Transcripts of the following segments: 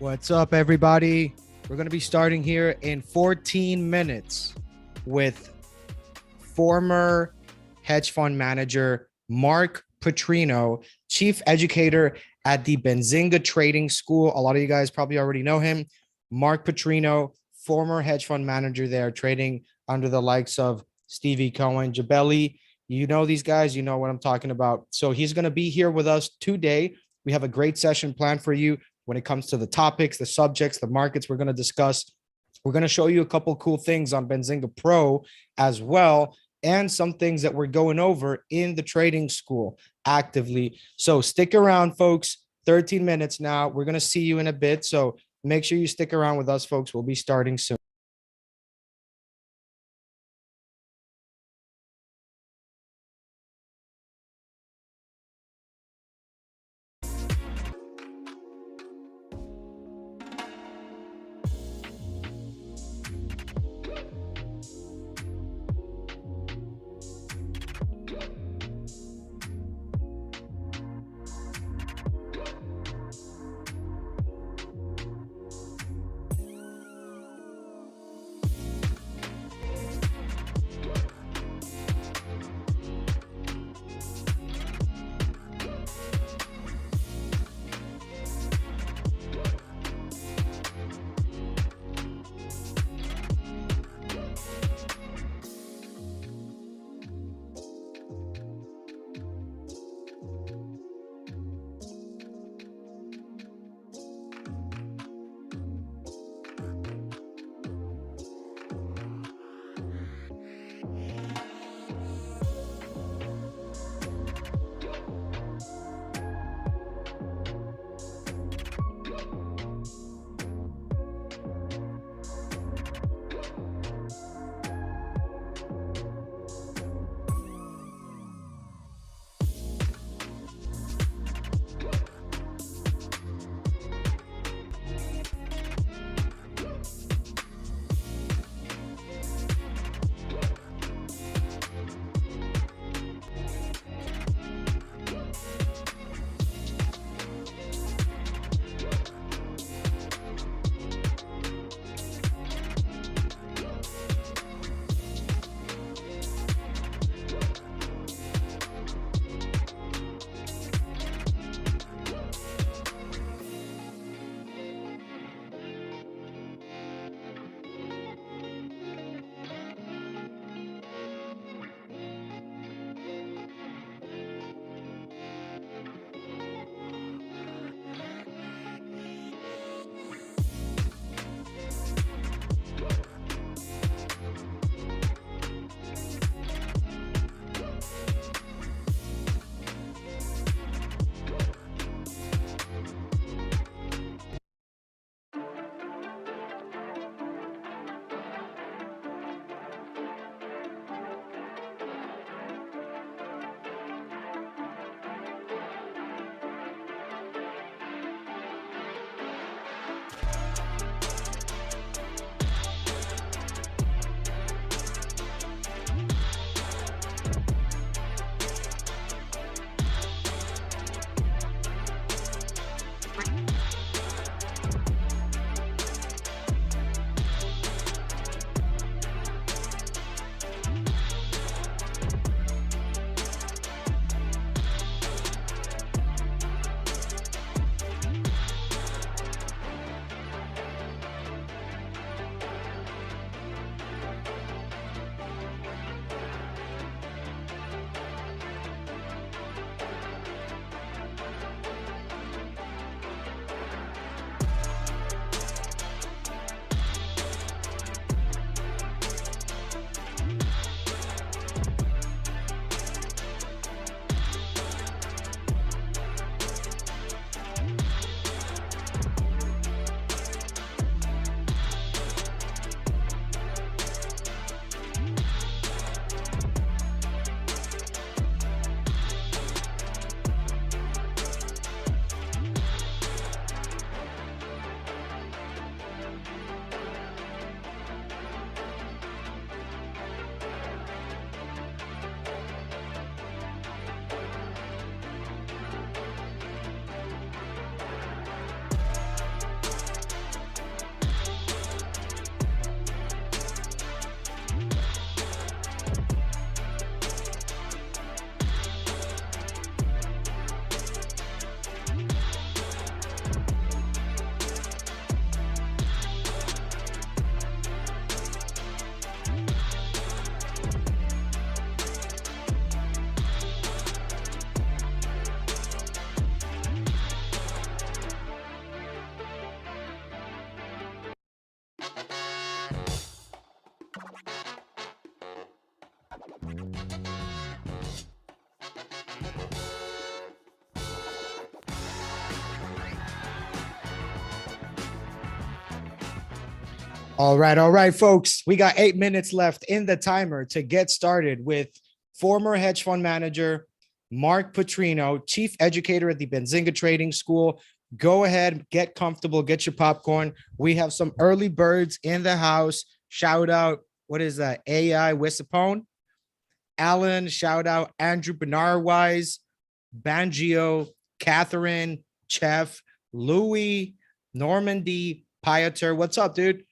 What's up, everybody? We're going to be starting here in 14 minutes with former hedge fund manager Mark Putrino, chief educator at the Benzinga Trading School. A lot of you guys probably already know him. Mark Putrino, former hedge fund manager there, trading under the likes of Stevie Cohen, Jabelli. You know these guys, you know what I'm talking about. So he's going to be here with us today. We have a great session planned for you when it comes to the topics, the subjects, the markets we're going to discuss. We're going to show you a couple cool things on Benzinga Pro as well, and some things that we're going over in the trading school actively. So stick around, folks. 13 minutes now. We're going to see you in a bit. So make sure you stick around with us, folks. We'll be starting soon. All right, folks. We got 8 minutes left in the timer to get started with former hedge fund manager Mark Putrino, chief educator at the Benzinga Trading School. Go ahead, get comfortable, get your popcorn. We have some early birds in the house. Shout out, what is that? AI Wisapone. Alan, shout out Andrew Bernard Wise, Bangio, Catherine, Chef, Louis, Normandy, Pieter. What's up, dude?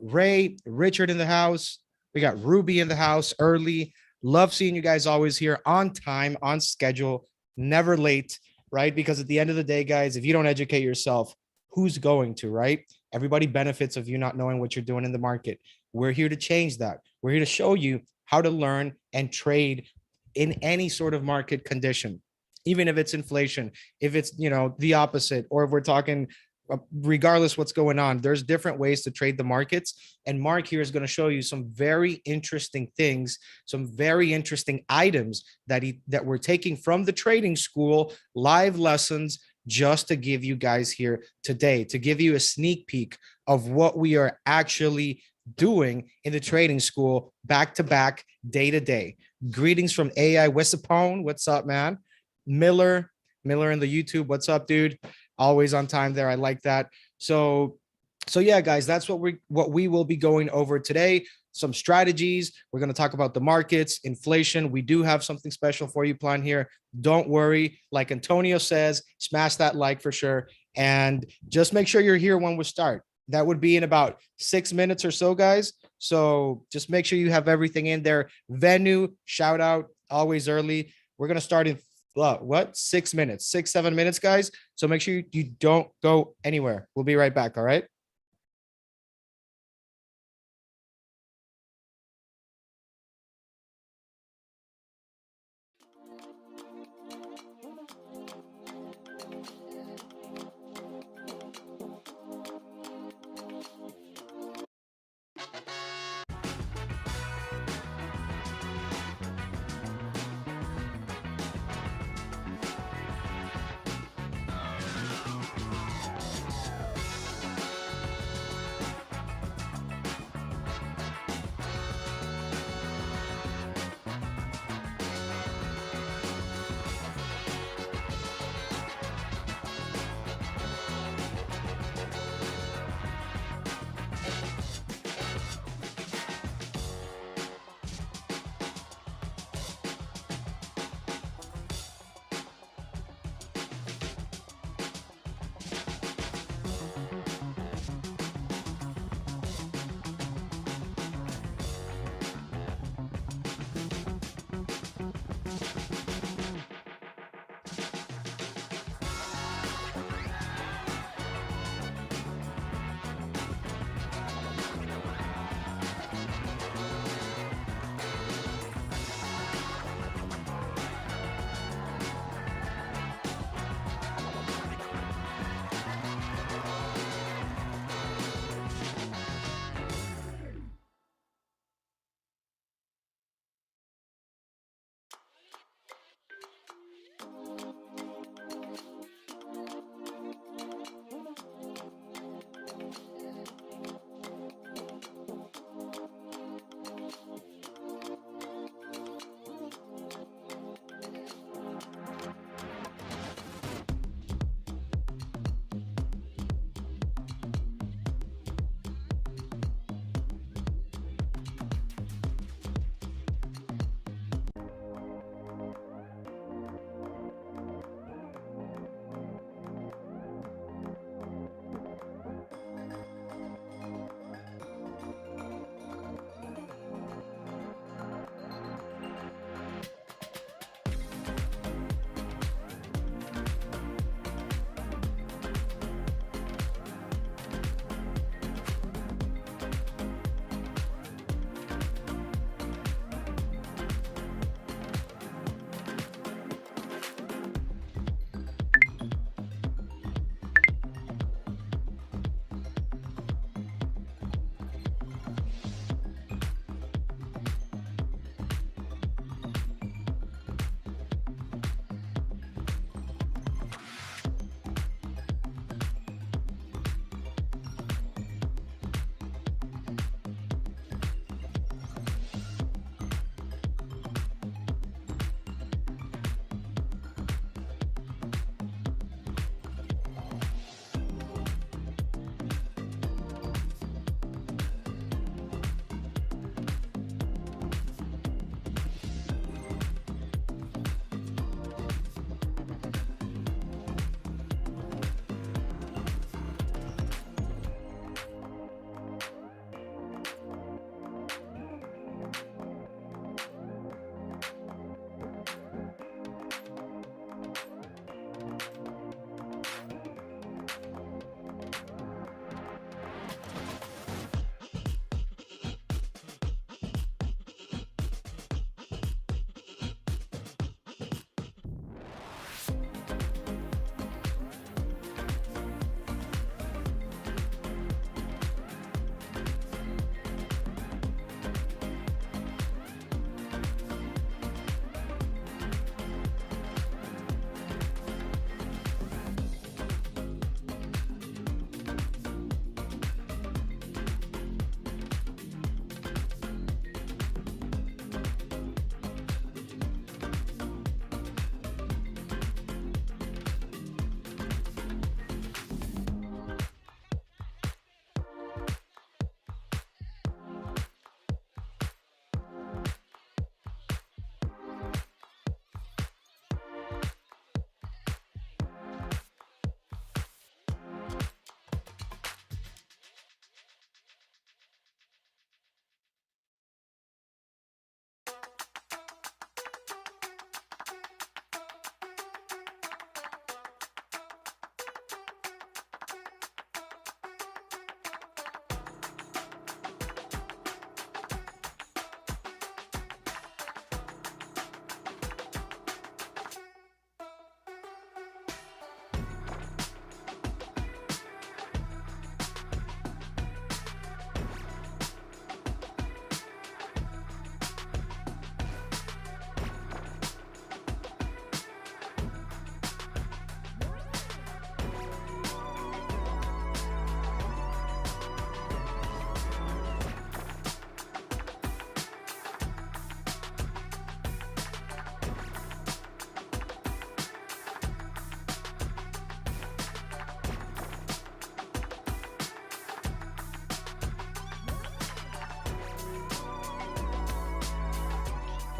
Ray, Richard in the house. We got Ruby in the house early. Love seeing you guys always here on time, on schedule, never late, right? Because at the end of the day, guys, if you don't educate yourself, who's going to, right? Everybody benefits of you not knowing what you're doing in the market. We're here to change that. We're here to show you how to learn and trade in any sort of market condition, even if it's inflation, if it's, the opposite, or if we're talking regardless what's going on, there's different ways to trade the markets. And Mark here is going to show you some very interesting things, some very interesting items that we're taking from the trading school, live lessons, just to give you guys here today, to give you a sneak peek of what we are actually doing in the trading school, back to back, day to day. Greetings from AI Wisapone. What's up, man? Miller in the YouTube. What's up, dude? Always on time there. I like that. So yeah, guys, that's what we will be going over today. Some strategies. We're going to talk about the markets, inflation. We do have something special for you planned here. Don't worry. Like Antonio says, smash that like for sure. And just make sure you're here when we start. That would be in about 6 minutes or so, guys. So just make sure you have everything in there. Venue, shout out, always early. We're going to start in 6 minutes, 7 minutes, guys. So make sure you don't go anywhere. We'll be right back. All right.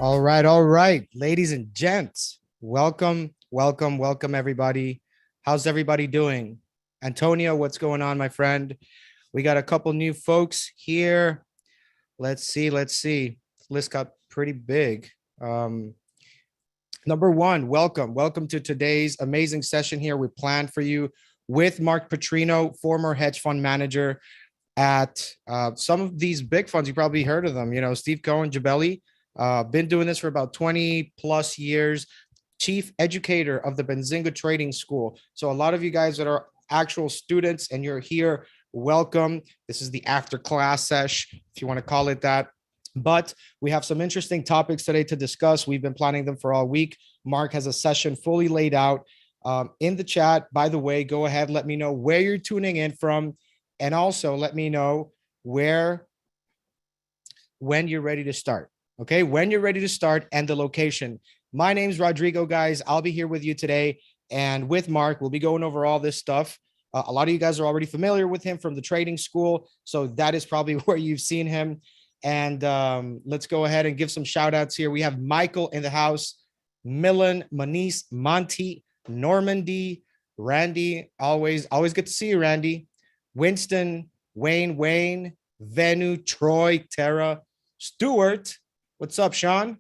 All right, ladies and gents, welcome, everybody. How's everybody doing? Antonio, what's going on, my friend? We got a couple new folks here. Let's see. List got pretty big. Um, Number one, welcome to today's amazing session here. We planned for you with Mark Putrino, former hedge fund manager at some of these big funds. You probably heard of them. You know, Steve Cohen, Jabelli, been doing this for about 20 plus years. Chief educator of the Benzinga Trading School. So a lot of you guys that are actual students and you're here, welcome. This is the after class sesh, if you want to call it that. But we have some interesting topics today to discuss. We've been planning them for all week. Mark has a session fully laid out in the chat. By the way, go ahead, let me know where you're tuning in from. And also let me know when you're ready to start. Okay, when you're ready to start and the location. My name's Rodrigo, guys. I'll be here with you today. And with Mark, we'll be going over all this stuff. A lot of you guys are already familiar with him from the trading school. So that is probably where you've seen him. And let's go ahead and give some shout outs here. We have Michael in the house, Millen, Manice, Monty, Normandy, Randy. Always good to see you, Randy. Winston, Wayne, Venu, Troy, Tara, Stuart. What's up, Sean?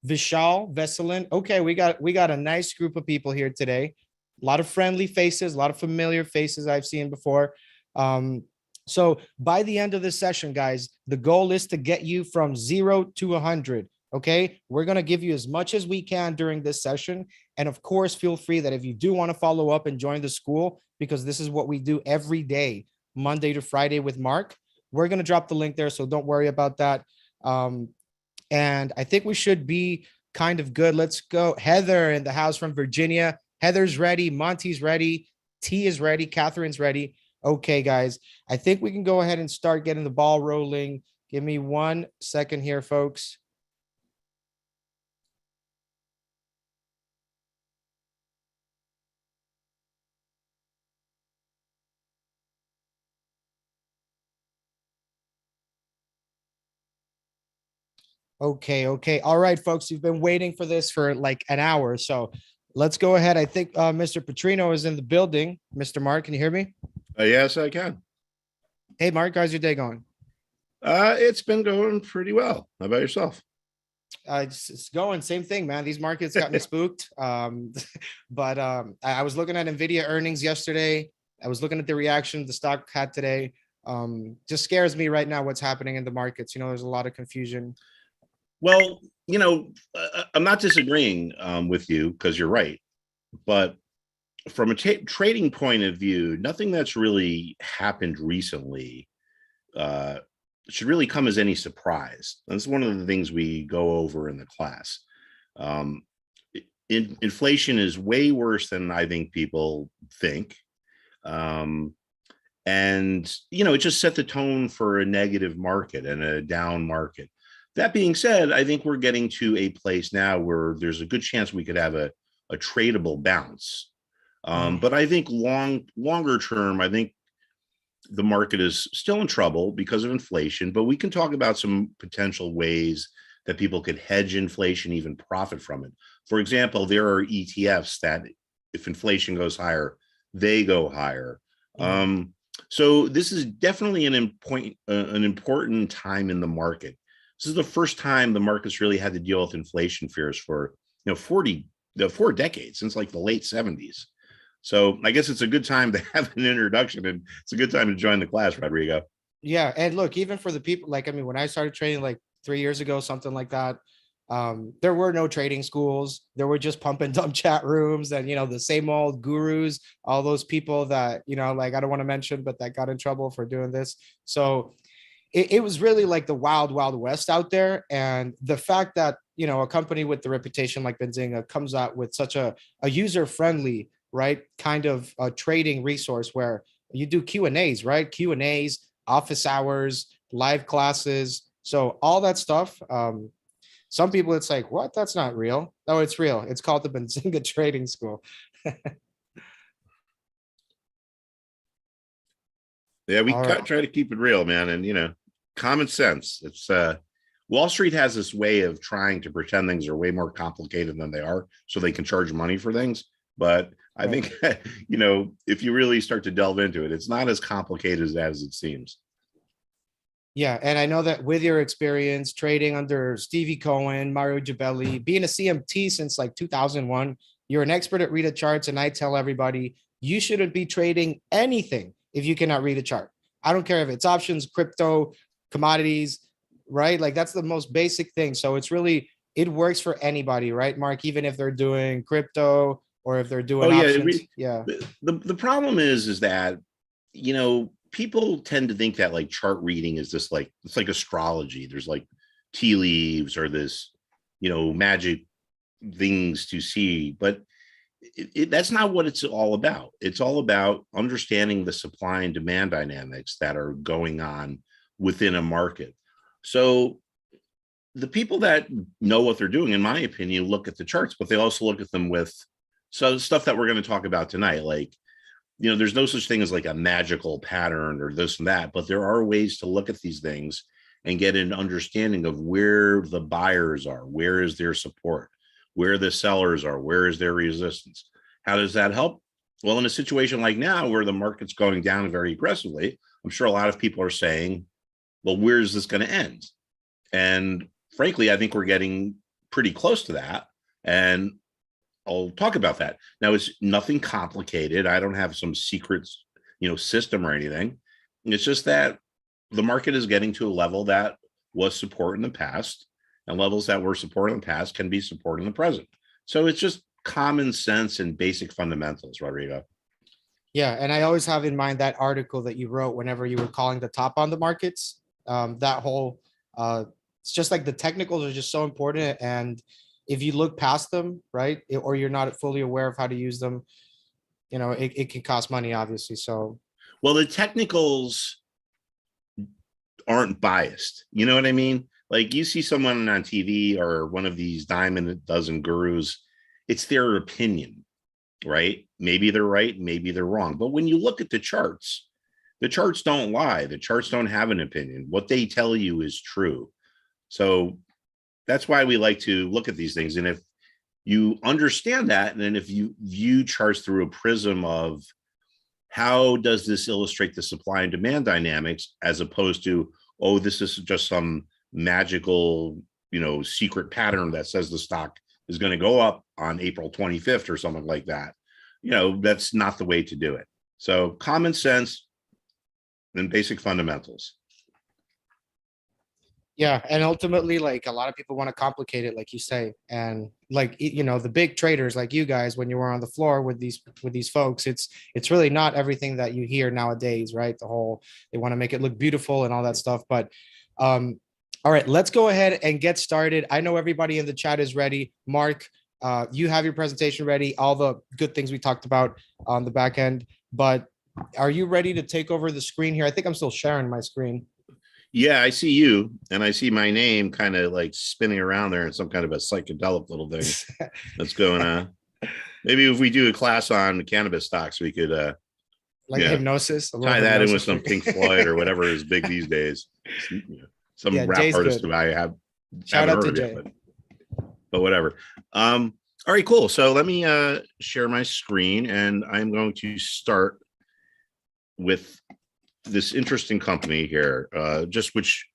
Vishal, Veselin. Okay, we got a nice group of people here today. A lot of friendly faces, a lot of familiar faces I've seen before. So by the end of this session, guys, the goal is to get you from 0 to 100. Okay, we're going to give you as much as we can during this session. And of course, feel free that if you do want to follow up and join the school, because this is what we do every day, Monday to Friday with Mark, we're going to drop the link there. So don't worry about that. And I think we should be kind of good. Let's go. Heather in the house from Virginia. Heather's ready. Monty's ready. T is ready. Catherine's ready. Okay, guys, I think we can go ahead and start getting the ball rolling. Give me 1 second here, folks. Okay. All right, folks, you've been waiting for this for like an hour. So let's go ahead. I think Mr. Putrino is in the building. Mr. Mark, can you hear me? Yes, I can. Hey, Mark, how's your day going? It's been going pretty well. How about yourself? It's going same thing, man. These markets got me spooked. But I was looking at Nvidia earnings yesterday. I was looking at the reaction the stock had today. Just scares me right now what's happening in the markets. You know, there's a lot of confusion. Well, I'm not disagreeing with you because you're right. But from a trading point of view, nothing that's really happened recently should really come as any surprise. That's one of the things we go over in the class. Inflation is way worse than I think people think. And, it just set the tone for a negative market and a down market. That being said, I think we're getting to a place now where there's a good chance we could have a tradable bounce. But I think longer term, I think the market is still in trouble because of inflation, but we can talk about some potential ways that people could hedge inflation, even profit from it. For example, there are ETFs that if inflation goes higher, they go higher. So this is definitely an important time in the market. This is the first time the market's really had to deal with inflation fears for 4 decades, since like the late 70s. So I guess it's a good time to have an introduction, and it's a good time to join the class, Rodrigo. Yeah, and look, even for the people, like, I mean, when I started trading like 3 years ago, something like that, there were no trading schools. There were just pump and dump chat rooms and, the same old gurus, all those people that, like, I don't want to mention, but that got in trouble for doing this. So it was really like the wild, wild west out there. And the fact that, a company with the reputation like Benzinga comes out with such a user-friendly, right, kind of a trading resource where you do Q&As, right? Q&As, office hours, live classes. So all that stuff. Some people, it's like, what? That's not real. No, it's real. It's called the Benzinga Trading School. Yeah, we All right. try to keep it real, man. And, common sense. It's Wall Street has this way of trying to pretend things are way more complicated than they are, so they can charge money for things. But I think, if you really start to delve into it, it's not as complicated as it seems. Yeah, and I know that with your experience trading under Stevie Cohen, Mario Gabelli, being a CMT since like 2001, you're an expert at read a charts. And I tell everybody, you shouldn't be trading anything if you cannot read a chart. I don't care if it's options, crypto, commodities, right? Like that's the most basic thing. So it works for anybody, right, Mark? Even if they're doing crypto or if they're doing options. Yeah. The problem is that, people tend to think that like chart reading is this like, it's like astrology. There's like tea leaves or this, magic things to see, but that's not what it's all about. It's all about understanding the supply and demand dynamics that are going on within a market. So the people that know what they're doing, in my opinion, look at the charts, but they also look at them with stuff that we're going to talk about tonight. Like, there's no such thing as like a magical pattern or this and that, but there are ways to look at these things and get an understanding of where the buyers are, where is their support, where the sellers are, where is their resistance. How does that help? Well, in a situation like now where the market's going down very aggressively, I'm sure a lot of people are saying, well, where is this going to end? And frankly, I think we're getting pretty close to that. And I'll talk about that. Now, it's nothing complicated. I don't have some secret, system or anything. It's just that the market is getting to a level that was support in the past, and levels that were support in the past can be support in the present. So it's just common sense and basic fundamentals, Rodrigo. Yeah, and I always have in mind that article that you wrote whenever you were calling the top on the markets. That whole, it's just like the technicals are just so important, and if you look past them, right, or you're not fully aware of how to use them, it can cost money, obviously. So, well, the technicals aren't biased. You know what I mean? Like you see someone on TV or one of these dime a dozen gurus, it's their opinion, right? Maybe they're right, maybe they're wrong. But when you look at the charts don't lie. The charts don't have an opinion. What they tell you is true. So that's why we like to look at these things. And if you understand that, and then if you view charts through a prism of how does this illustrate the supply and demand dynamics, as opposed to, oh, this is just some magical, secret pattern that says the stock is going to go up on April 25th or something like that. That's not the way to do it. So common sense and basic fundamentals. Yeah, and ultimately, like a lot of people want to complicate it, like you say, and like the big traders like you guys, when you were on the floor with these folks, it's really not everything that you hear nowadays, right? They want to make it look beautiful and all that stuff. But all right, let's go ahead and get started. I know everybody in the chat is ready. Mark, you have your presentation ready, all the good things we talked about on the back end, but are you ready to take over the screen here? I think I'm still sharing my screen. Yeah, I see you, and I see my name kind of like spinning around there in some kind of a psychedelic little thing that's going on. Maybe if we do a class on cannabis stocks, we could hypnosis, tie that in with some Pink Floyd or whatever is big these days. Some rap Jay's artist good. Who I haven't heard of yet, but whatever. All right, cool. So let me share my screen, and I'm going to start with this interesting company here, just which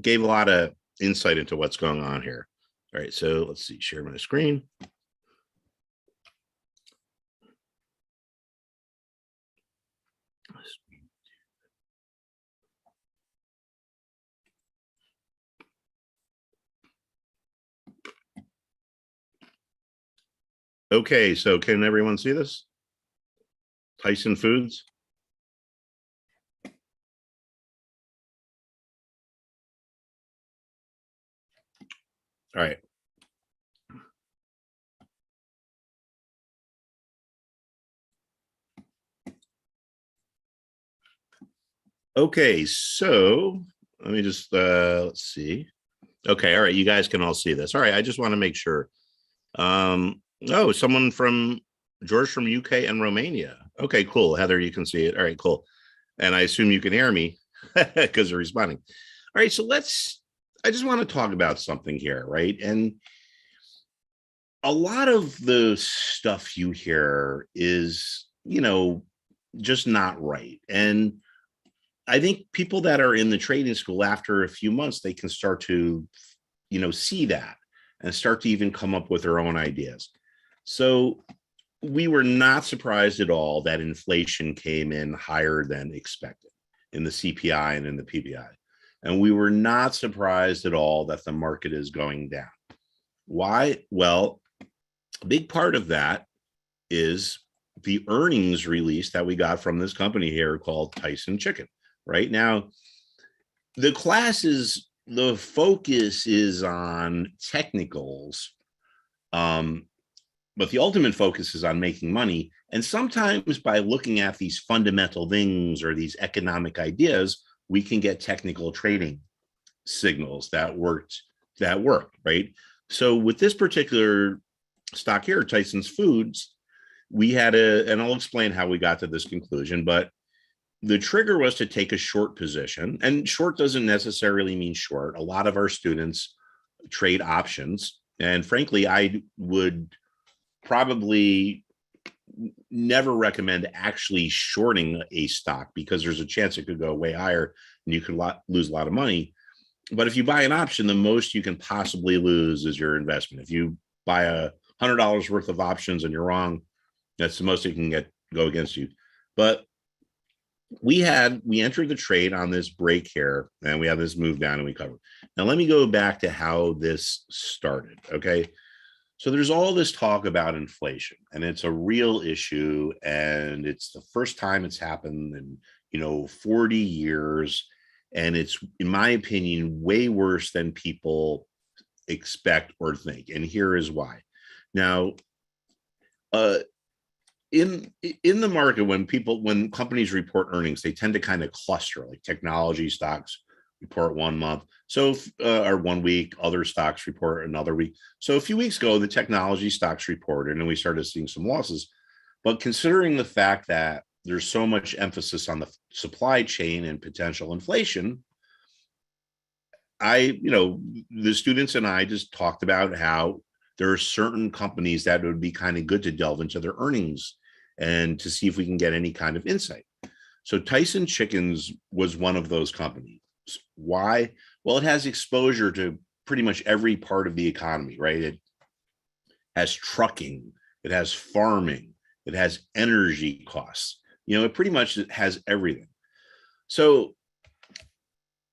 gave a lot of insight into what's going on here. All right, so let's see, share my screen. Okay, so can everyone see this? Tyson Foods. All right. Okay, so let me just let's see. Okay, all right, you guys can all see this. All right, I just want to make sure. Oh, someone from George from UK and Romania. Okay, cool. Heather, you can see it. All right, cool. And I assume you can hear me because you're responding. All right, so I just want to talk about something here, right? And a lot of the stuff you hear is, just not right. And I think people that are in the trading school, after a few months, they can start to, see that and start to even come up with their own ideas. So we were not surprised at all that inflation came in higher than expected in the CPI and in the PPI. And we were not surprised at all that the market is going down. Why? Well, a big part of that is the earnings release that we got from this company here called Tyson Chicken. Right now, the focus is on technicals, but the ultimate focus is on making money. And sometimes by looking at these fundamental things or these economic ideas, we can get technical trading signals that work, right? So with this particular stock here, Tyson Foods, we had and I'll explain how we got to this conclusion, but the trigger was to take a short position, and short doesn't necessarily mean short. A lot of our students trade options, and frankly, I would probably never recommend actually shorting a stock because there's a chance it could go way higher and you could lose a lot of money. But if you buy an option, the most you can possibly lose is your investment. If you buy $100 worth of options and you're wrong, that's the most it can go against you. But we entered the trade on this break here, and we have this move down and we covered. Now, let me go back to how this started. Okay. So there's all this talk about inflation, and it's a real issue. And it's the first time it's happened in, 40 years. And it's, in my opinion, way worse than people expect or think. And here is why. Now, in the market, when companies report earnings, they tend to kind of cluster, like technology stocks report 1 month, or 1 week, other stocks report another week. So a few weeks ago, the technology stocks reported and we started seeing some losses. But considering the fact that there's so much emphasis on the supply chain and potential inflation, the students and I just talked about how there are certain companies that would be kind of good to delve into their earnings and to see if we can get any kind of insight. So Tyson Chickens was one of those companies. Why? Well, it has exposure to pretty much every part of the economy, right? It has trucking, it has farming, it has energy costs. It pretty much has everything. So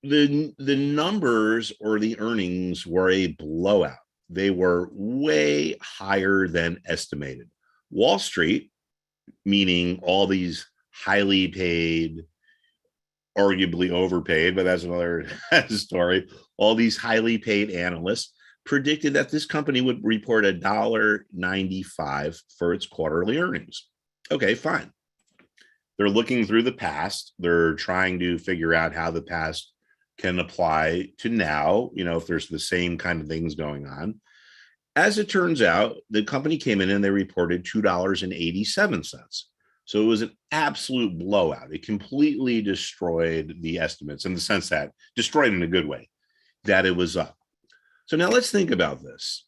the numbers or the earnings were a blowout. They were way higher than estimated. Wall Street, meaning all these highly paid, arguably overpaid, but that's another story. All these highly paid analysts predicted that this company would report $1.95 for its quarterly earnings. Okay, fine. They're looking through the past. They're trying to figure out how the past can apply to now, if there's the same kind of things going on. As it turns out, the company came in and they reported $2.87. So it was an absolute blowout. It completely destroyed the estimates, in the sense that destroyed in a good way, that it was up. So now let's think about this.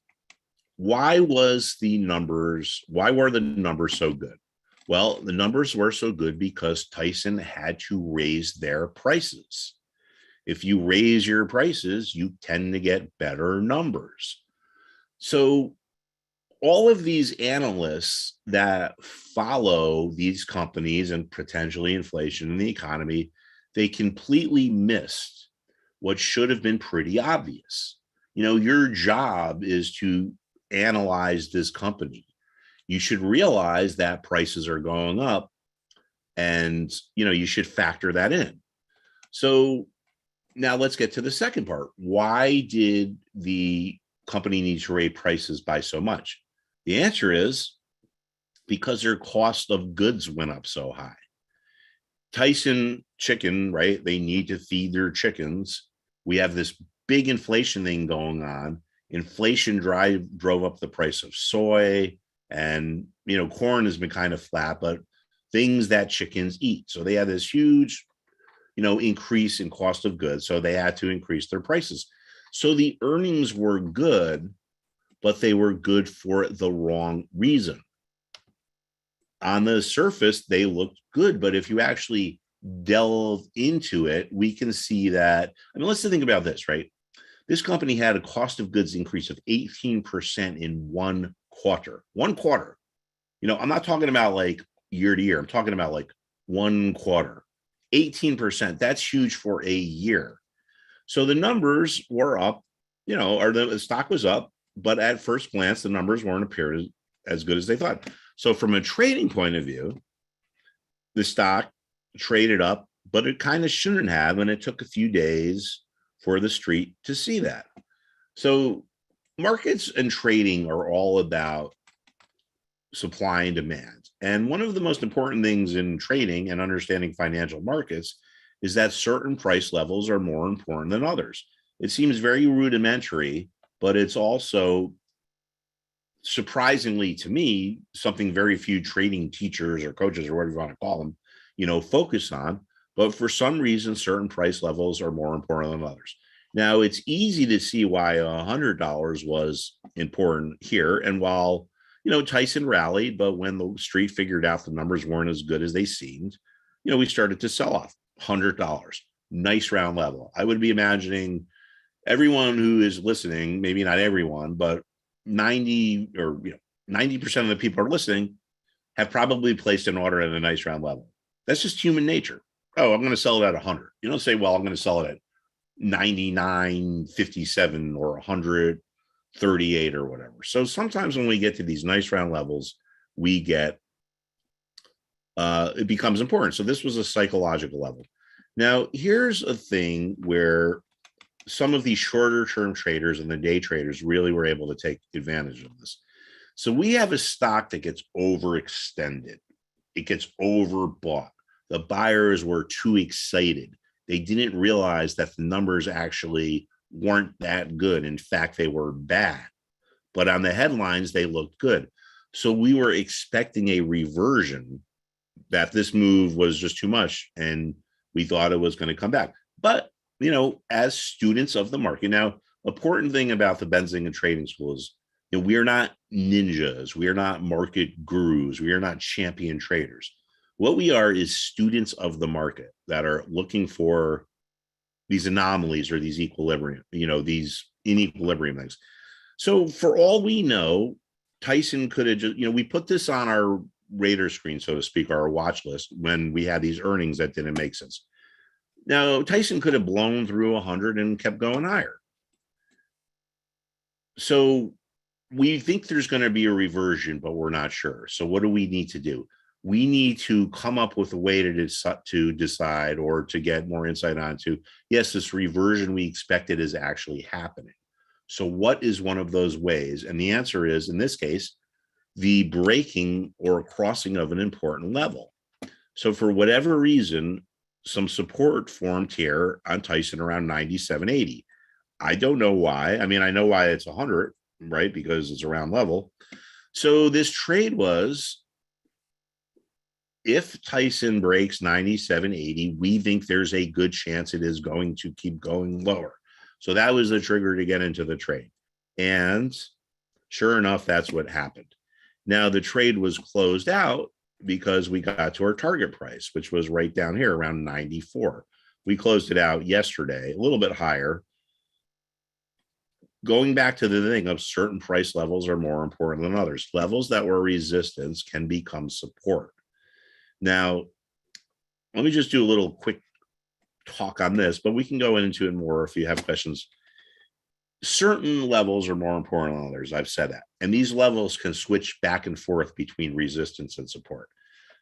Why were the numbers so good? Well, the numbers were so good because Tyson had to raise their prices. If you raise your prices, you tend to get better numbers. So all of these analysts that follow these companies and potentially inflation in the economy, they completely missed what should have been pretty obvious. Your job is to analyze this company. You should realize that prices are going up, and you should factor that in. So now let's get to the second part. Why did the company need to raise prices by so much? The answer is because their cost of goods went up so high. Tyson Chicken, right? They need to feed their chickens. We have this big inflation thing going on. Inflation drove up the price of soy, and corn has been kind of flat, but things that chickens eat. So they had this huge, increase in cost of goods. So they had to increase their prices. So the earnings were good, but they were good for the wrong reason. On the surface, they looked good, but if you actually delve into it, we can see that. I mean, let's think about this, right? This company had a cost of goods increase of 18% in 1 quarter. 1 quarter. I'm not talking about like year to year. I'm talking about like 1 quarter. 18%. That's huge for a year. So the numbers were up, or the stock was up, but at first glance, the numbers weren't appearing as good as they thought. So from a trading point of view, the stock traded up, but it kind of shouldn't have, and it took a few days for the street to see that. So markets and trading are all about supply and demand. And one of the most important things in trading and understanding financial markets is that certain price levels are more important than others. It seems very rudimentary, but it's also, surprisingly to me, something very few trading teachers or coaches or whatever you want to call them, focus on. But for some reason, certain price levels are more important than others. Now, it's easy to see why $100 was important here. And while, Tyson rallied, but when the street figured out the numbers weren't as good as they seemed, we started to sell off. $100, nice round level. I would be imagining everyone who is listening, maybe not everyone, but 90 or 90% of the people are listening have probably placed an order at a nice round level. That's just human nature. Oh, I'm going to sell it at 100. You don't say, well, I'm going to sell it at 99.57 or 138 or whatever. So sometimes when we get to these nice round levels, we get it becomes important. So this was a psychological level. Now, here's a thing where some of these shorter term traders and the day traders really were able to take advantage of this. So we have a stock that gets overextended. It gets overbought. The buyers were too excited. They didn't realize that the numbers actually weren't that good. In fact, they were bad. But on the headlines, they looked good. So we were expecting a reversion, that this move was just too much, and we thought it was going to come back. But, as students of the market, now, important thing about the Benzinga Trading School is, we are not ninjas. We are not market gurus. We are not champion traders. What we are is students of the market that are looking for these anomalies or these equilibrium, these inequilibrium things. So for all we know, Tyson could have just, we put this on our radar screen, so to speak, our watch list when we had these earnings that didn't make sense. Now, Tyson could have blown through 100 and kept going higher. So we think there's going to be a reversion, but we're not sure. So what do we need to do? We need to come up with a way to decide or to get more insight onto, yes, this reversion we expected is actually happening. So what is one of those ways? And the answer is, in this case, the breaking or crossing of an important level. So for whatever reason, some support formed here on Tyson around 97.80. I don't know why. I mean, I know why it's 100, right? Because it's around level. So this trade was, if Tyson breaks 97.80, we think there's a good chance it is going to keep going lower. So that was the trigger to get into the trade. And sure enough, that's what happened. Now, the trade was closed out because we got to our target price, which was right down here around 94. We closed it out yesterday, a little bit higher. Going back to the thing of certain price levels are more important than others. Levels that were resistance can become support. Now, let me just do a little quick talk on this, but we can go into it more if you have questions. Certain levels are more important than others. I've said that. And these levels can switch back and forth between resistance and support.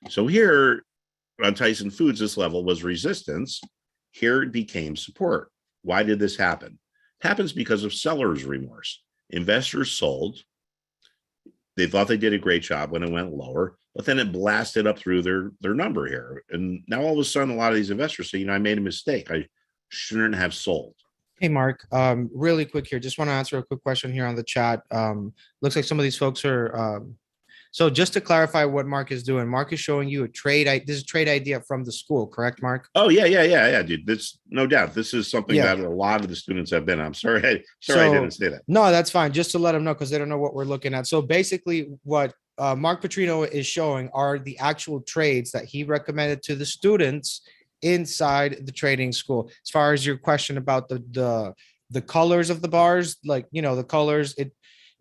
So here on Tyson Foods, this level was resistance. Here it became support. Why did this happen? It happens because of seller's remorse. Investors sold. They thought they did a great job when it went lower, but then it blasted up through their number here. And now all of a sudden, a lot of these investors say, I made a mistake. I shouldn't have sold. Hey, Mark, really quick here. Just want to answer a quick question here on the chat. Looks like some of these folks are So just to clarify what Mark is doing, Mark is showing you a trade. This is a trade idea from the school, correct, Mark? Oh yeah, dude. This no doubt. This is something Yeah. that a lot of the students have been. I'm sorry, sorry, I didn't So say that. no, that's fine. Just to let them know because they don't know what we're looking at. So basically, what Mark Putrino is showing are the actual trades that he recommended to the students inside the trading school. As far as your question about the colors of the bars, like the colors,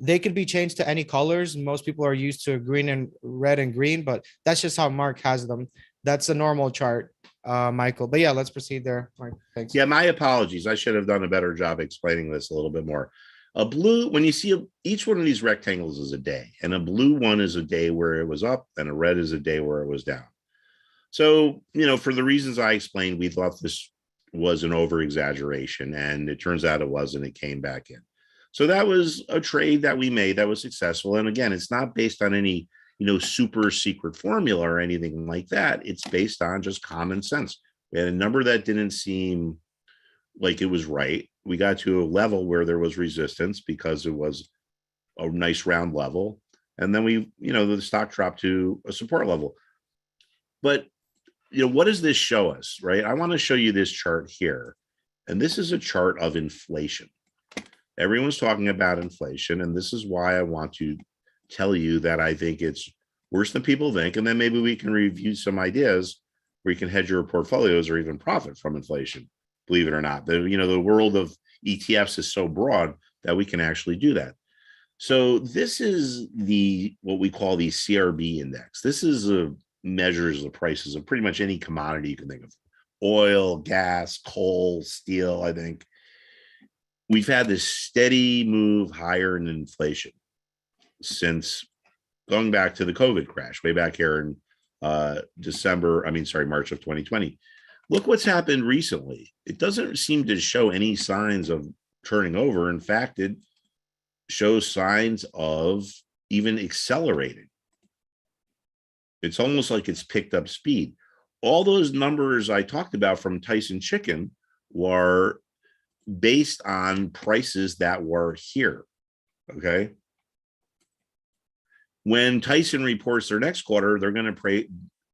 they could be changed to any colors. Most people are used to green and red and green, but that's just how Mark has them. That's a normal chart, Michael. But yeah, let's proceed there, Mark. Thanks. Yeah, my apologies. I should have done a better job explaining this a little bit more. A blue, when you see each one of these rectangles is a day, and a blue one is a day where it was up, and a red is a day where it was down. So, for the reasons I explained, we thought this was an over exaggeration, and it turns out it wasn't. It came back in. So that was a trade that we made that was successful. And again, it's not based on any, super secret formula or anything like that. It's based on just common sense. We had a number that didn't seem like it was right. We got to a level where there was resistance because it was a nice round level. And then the stock dropped to a support level. But, what does this show us, right? I want to show you this chart here. And this is a chart of inflation. Everyone's talking about inflation, and this is why I want to tell you that I think it's worse than people think, and then maybe we can review some ideas where you can hedge your portfolios or even profit from inflation. Believe it or not, the world of ETFs is so broad that we can actually do that. So this is what we call the CRB index. This is measures the prices of pretty much any commodity you can think of: oil, gas, coal, steel. I think we've had this steady move higher in inflation since going back to the COVID crash, way back here in March of 2020. Look what's happened recently. It doesn't seem to show any signs of turning over. In fact, it shows signs of even accelerating. It's almost like it's picked up speed. All those numbers I talked about from Tyson Chicken were based on prices that were here. Okay. When Tyson reports their next quarter, they're going to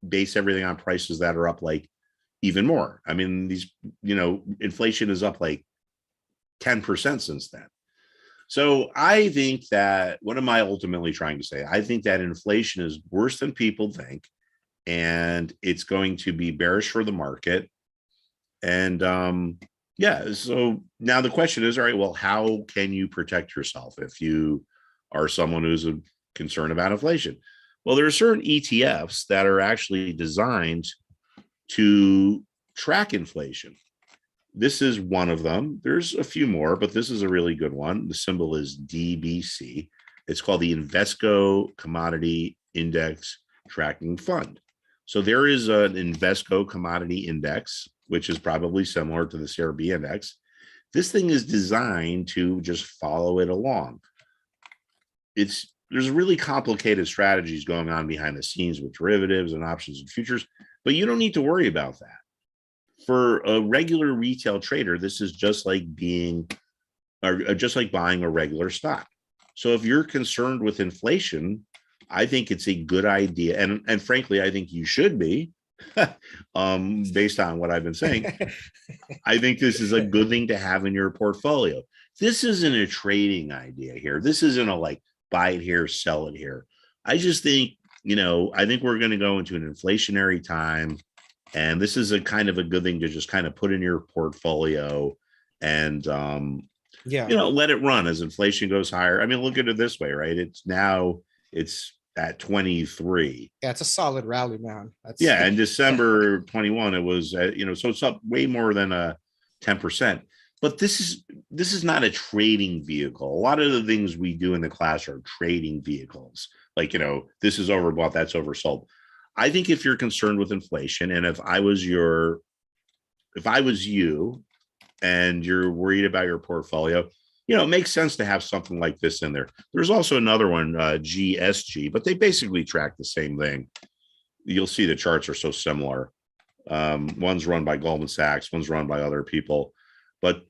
base everything on prices that are up like even more. I mean, inflation is up like 10% since then. So I think that, what am I ultimately trying to say? I think that inflation is worse than people think, and it's going to be bearish for the market. And so now the question is, all right, well, how can you protect yourself if you are someone who's concerned about inflation? Well, there are certain ETFs that are actually designed to track inflation. This is one of them. There's a few more, but this is a really good one. The symbol is DBC. It's called the Invesco Commodity Index Tracking Fund. So there is an Invesco Commodity Index, which is probably similar to the CRB index. This thing is designed to just follow it along. There's really complicated strategies going on behind the scenes with derivatives and options and futures, but you don't need to worry about that. For a regular retail trader, this is just like buying a regular stock. So if you're concerned with inflation, I think it's a good idea. And frankly, I think you should be, based on what I've been saying. I think this is a good thing to have in your portfolio. This isn't a trading idea here. This isn't a like buy it here, sell it here. I just think, I think we're going to go into an inflationary time. And this is a kind of a good thing to just kind of put in your portfolio and, let it run as inflation goes higher. I mean, look at it this way, right? It's at 23. Yeah, it's a solid rally, man. In December 21, it was, so it's up way more than 10%. But this is not a trading vehicle. A lot of the things we do in the class are trading vehicles. Like, this is overbought, that's oversold. I think if you're concerned with inflation, and if I was you and you're worried about your portfolio, it makes sense to have something like this in there. There's also another one, GSG, but they basically track the same thing. You'll see the charts are so similar. One's run by Goldman Sachs, one's run by other people, but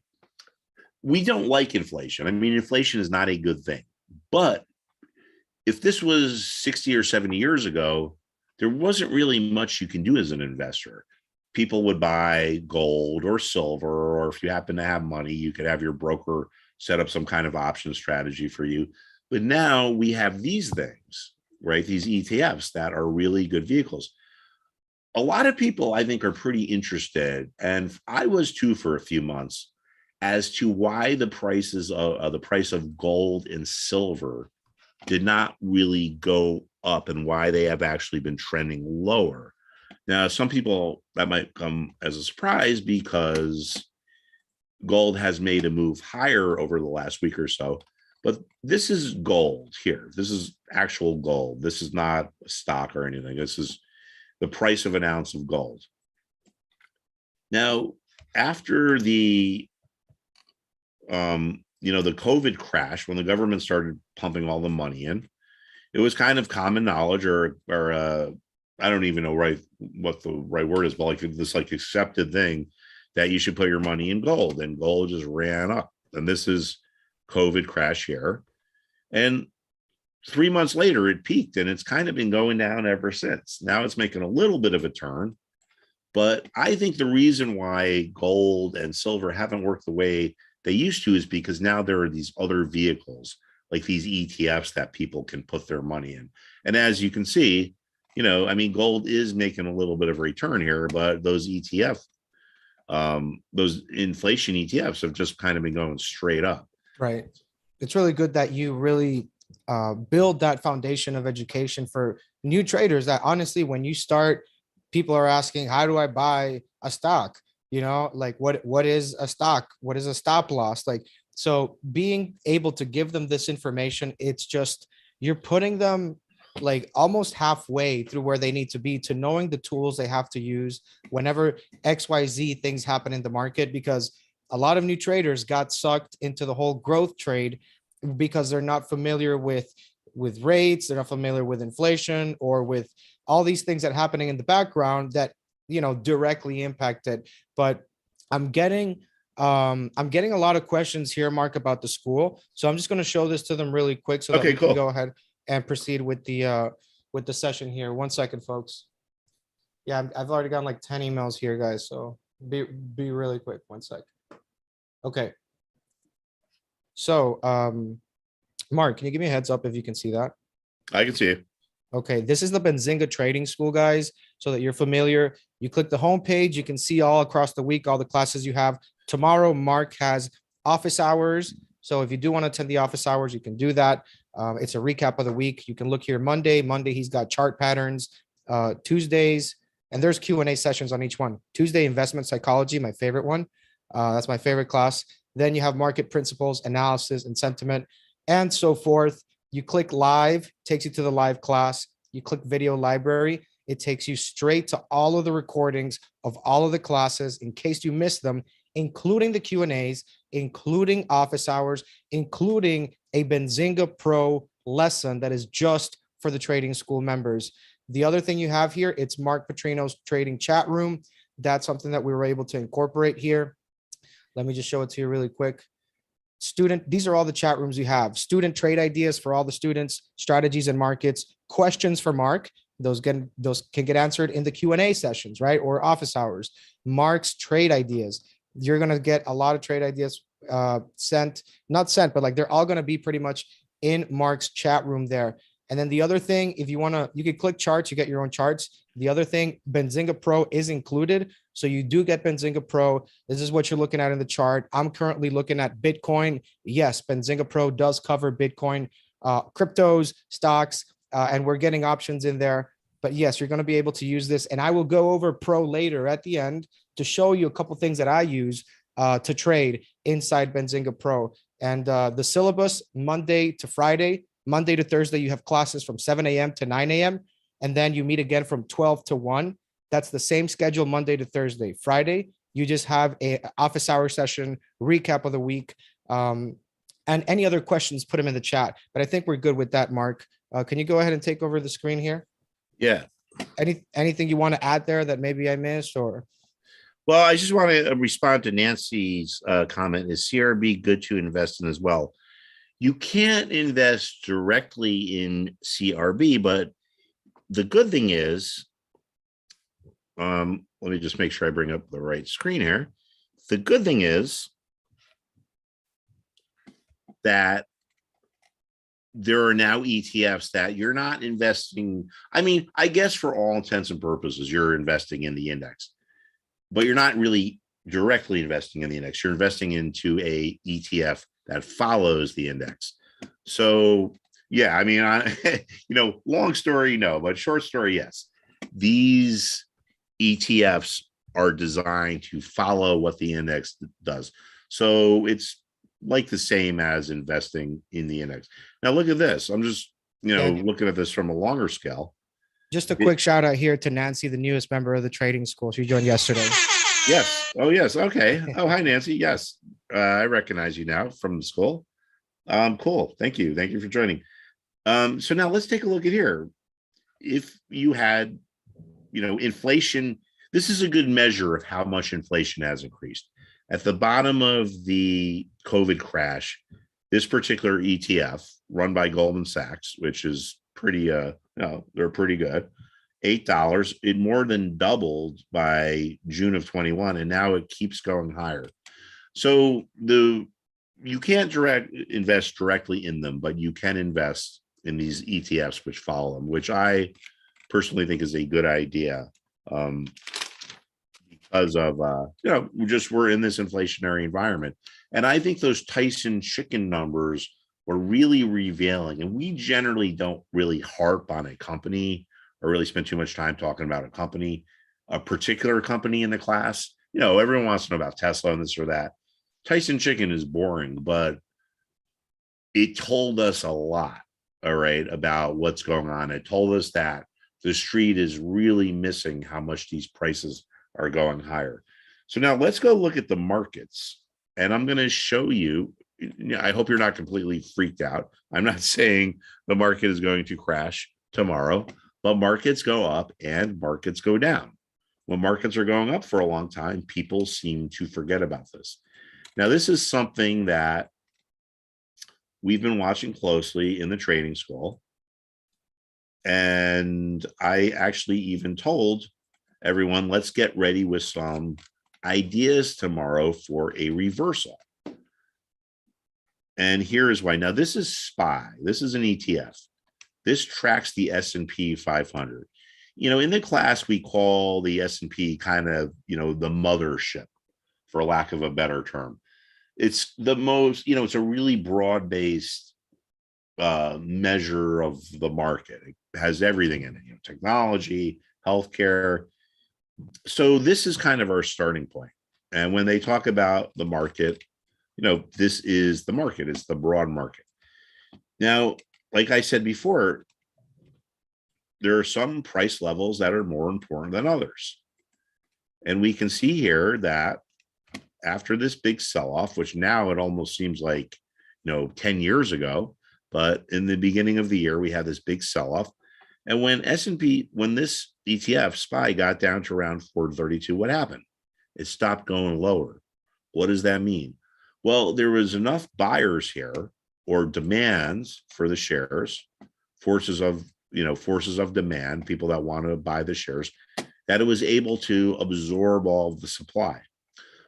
we don't like inflation. I mean, inflation is not a good thing, but if this was 60 or 70 years ago, there wasn't really much you can do as an investor. People would buy gold or silver, or if you happen to have money, you could have your broker set up some kind of option strategy for you. But now we have these things, right? These ETFs that are really good vehicles. A lot of people, I think, are pretty interested, and I was too for a few months, as to why the prices of the price of gold and silver did not really go up and why they have actually been trending lower. Now, some people that might come as a surprise because gold has made a move higher over the last week or so, but this is gold here. This is actual gold. This is not a stock or anything. This is the price of an ounce of gold. Now, after the the COVID crash, when the government started pumping all the money in, it was kind of common knowledge, or I don't even know what the right word is, but like this like accepted thing that you should put your money in gold, and gold just ran up. And this is COVID crash here. And 3 months later, it peaked, and it's kind of been going down ever since. Now it's making a little bit of a turn. But I think the reason why gold and silver haven't worked the way they used to is because now there are these other vehicles, like these ETFs that people can put their money in. And as you can see, gold is making a little bit of a return here, but those those inflation ETFs have just kind of been going straight up. Right. It's really good that you really build that foundation of education for new traders, that honestly, when you start, people are asking, how do I buy a stock? Like what is a stock? What is a stop loss? Like, so being able to give them this information, it's just, you're putting them like almost halfway through where they need to be, to knowing the tools they have to use whenever XYZ things happen in the market. Because a lot of new traders got sucked into the whole growth trade because they're not familiar with rates, they're not familiar with inflation, or with all these things that are happening in the background that directly impact it. But I'm getting a lot of questions here, Mark, about the school. So I'm just going to show this to them really quick so that we can go ahead and proceed with the session here. 1 second, folks. Yeah, I've already gotten like 10 emails here, guys. So be really quick. 1 sec. Okay. So, Mark, can you give me a heads up if you can see that? I can see it. Okay, this is the Benzinga Trading School, guys, so that you're familiar. You click the homepage, you can see all across the week, all the classes you have. Tomorrow, Mark has office hours. So if you do want to attend the office hours, you can do that. It's a recap of the week. You can look here Monday, he's got chart patterns. Tuesdays, and there's Q&A sessions on each one. Tuesday, investment psychology, my favorite one. That's my favorite class. Then you have market principles, analysis, and sentiment, and so forth. You click live, takes you to the live class. You click video library. It takes you straight to all of the recordings of all of the classes in case you missed them, including the Q&As, including office hours, including a Benzinga Pro lesson that is just for the trading school members. The other thing you have here, it's Mark Putrino's trading chat room. That's something that we were able to incorporate here. Let me just show it to you really quick. These are all the chat rooms you have. Student trade ideas for all the students, strategies and markets, questions for Mark. Those can get answered in the Q&A sessions, right? Or office hours. Mark's trade ideas. You're going to get a lot of trade ideas not sent, but like they're all going to be pretty much in Mark's chat room there. And then the other thing, if you want to, you can click charts, you get your own charts. The other thing, Benzinga Pro is included. So you do get Benzinga Pro. This is what you're looking at in the chart. I'm currently looking at Bitcoin. Yes, Benzinga Pro does cover Bitcoin, cryptos, stocks, and we're getting options in there. But yes, you're going to be able to use this. And I will go over Pro later at the end to show you a couple things that I use to trade inside Benzinga Pro. And the syllabus, Monday to Friday, Monday to Thursday, you have classes from 7 a.m. to 9 a.m. And then you meet again from 12 to 1. That's the same schedule Monday to Thursday. Friday, you just have a office hour session, recap of the week. And any other questions, put them in the chat. But I think we're good with that, Mark. Can you go ahead and take over the screen here? Yeah. Anything you want to add there that maybe I missed, or? Well, I just want to respond to Nancy's comment. Is CRB good to invest in as well? You can't invest directly in CRB, but the good thing is, let me just make sure I bring up the right screen here. The good thing is that there are now ETFs that you're not investing. I mean, I guess for all intents and purposes, you're investing in the index, but you're not really directly investing in the index. You're investing into a ETF that follows the index. So yeah, I mean, long story, no, but short story, yes. These ETFs are designed to follow what the index does. So it's like the same as investing in the index. Now look at this. I'm just, looking at this from a longer scale. Just a quick shout out here to Nancy, the newest member of the trading school. She joined yesterday. Yes. Oh, yes. Okay. Oh, hi, Nancy. Yes. I recognize you now from the school. Cool. Thank you. Thank you for joining. So now let's take a look at here. If you had, inflation, this is a good measure of how much inflation has increased. At the bottom of the COVID crash, this particular ETF run by Goldman Sachs, which is pretty, they're pretty good, $8, it more than doubled by June of 21, and now it keeps going higher. So you can't invest directly in them, but you can invest in these ETFs which follow them, which I personally think is a good idea. Because of we're in this inflationary environment, and I think those Tyson chicken numbers were really revealing. And we generally don't really harp on a company or really spend too much time talking about a particular company in the class. Everyone wants to know about Tesla and this or that. Tyson chicken is boring, but it told us a lot, all right, about what's going on. It told us that the street is really missing how much these prices are going higher. So now let's go look at the markets, and I'm going to show you. I hope you're not completely freaked out. I'm not saying the market is going to crash tomorrow, but markets go up and markets go down. When markets are going up for a long time, people seem to forget about this. Now, this is something that we've been watching closely in the trading school. And I actually even told everyone, let's get ready with some ideas tomorrow for a reversal. And here is why. Now, this is SPY. This is an ETF. This tracks the S&P 500. In the class, we call the S&P kind of, the mothership, for lack of a better term. It's the most, it's a really broad-based measure of the market. It has everything in it, technology, healthcare. So this is kind of our starting point. And when they talk about the market, this is the market. It's the broad market. Now, like I said before, there are some price levels that are more important than others. And we can see here that after this big sell-off, which now it almost seems like, 10 years ago, but in the beginning of the year, we had this big sell-off. And when this ETF SPY got down to around 432, what happened? It stopped going lower. What does that mean? Well, there was enough buyers here, or demands for the shares, forces of demand, people that want to buy the shares, that it was able to absorb all of the supply.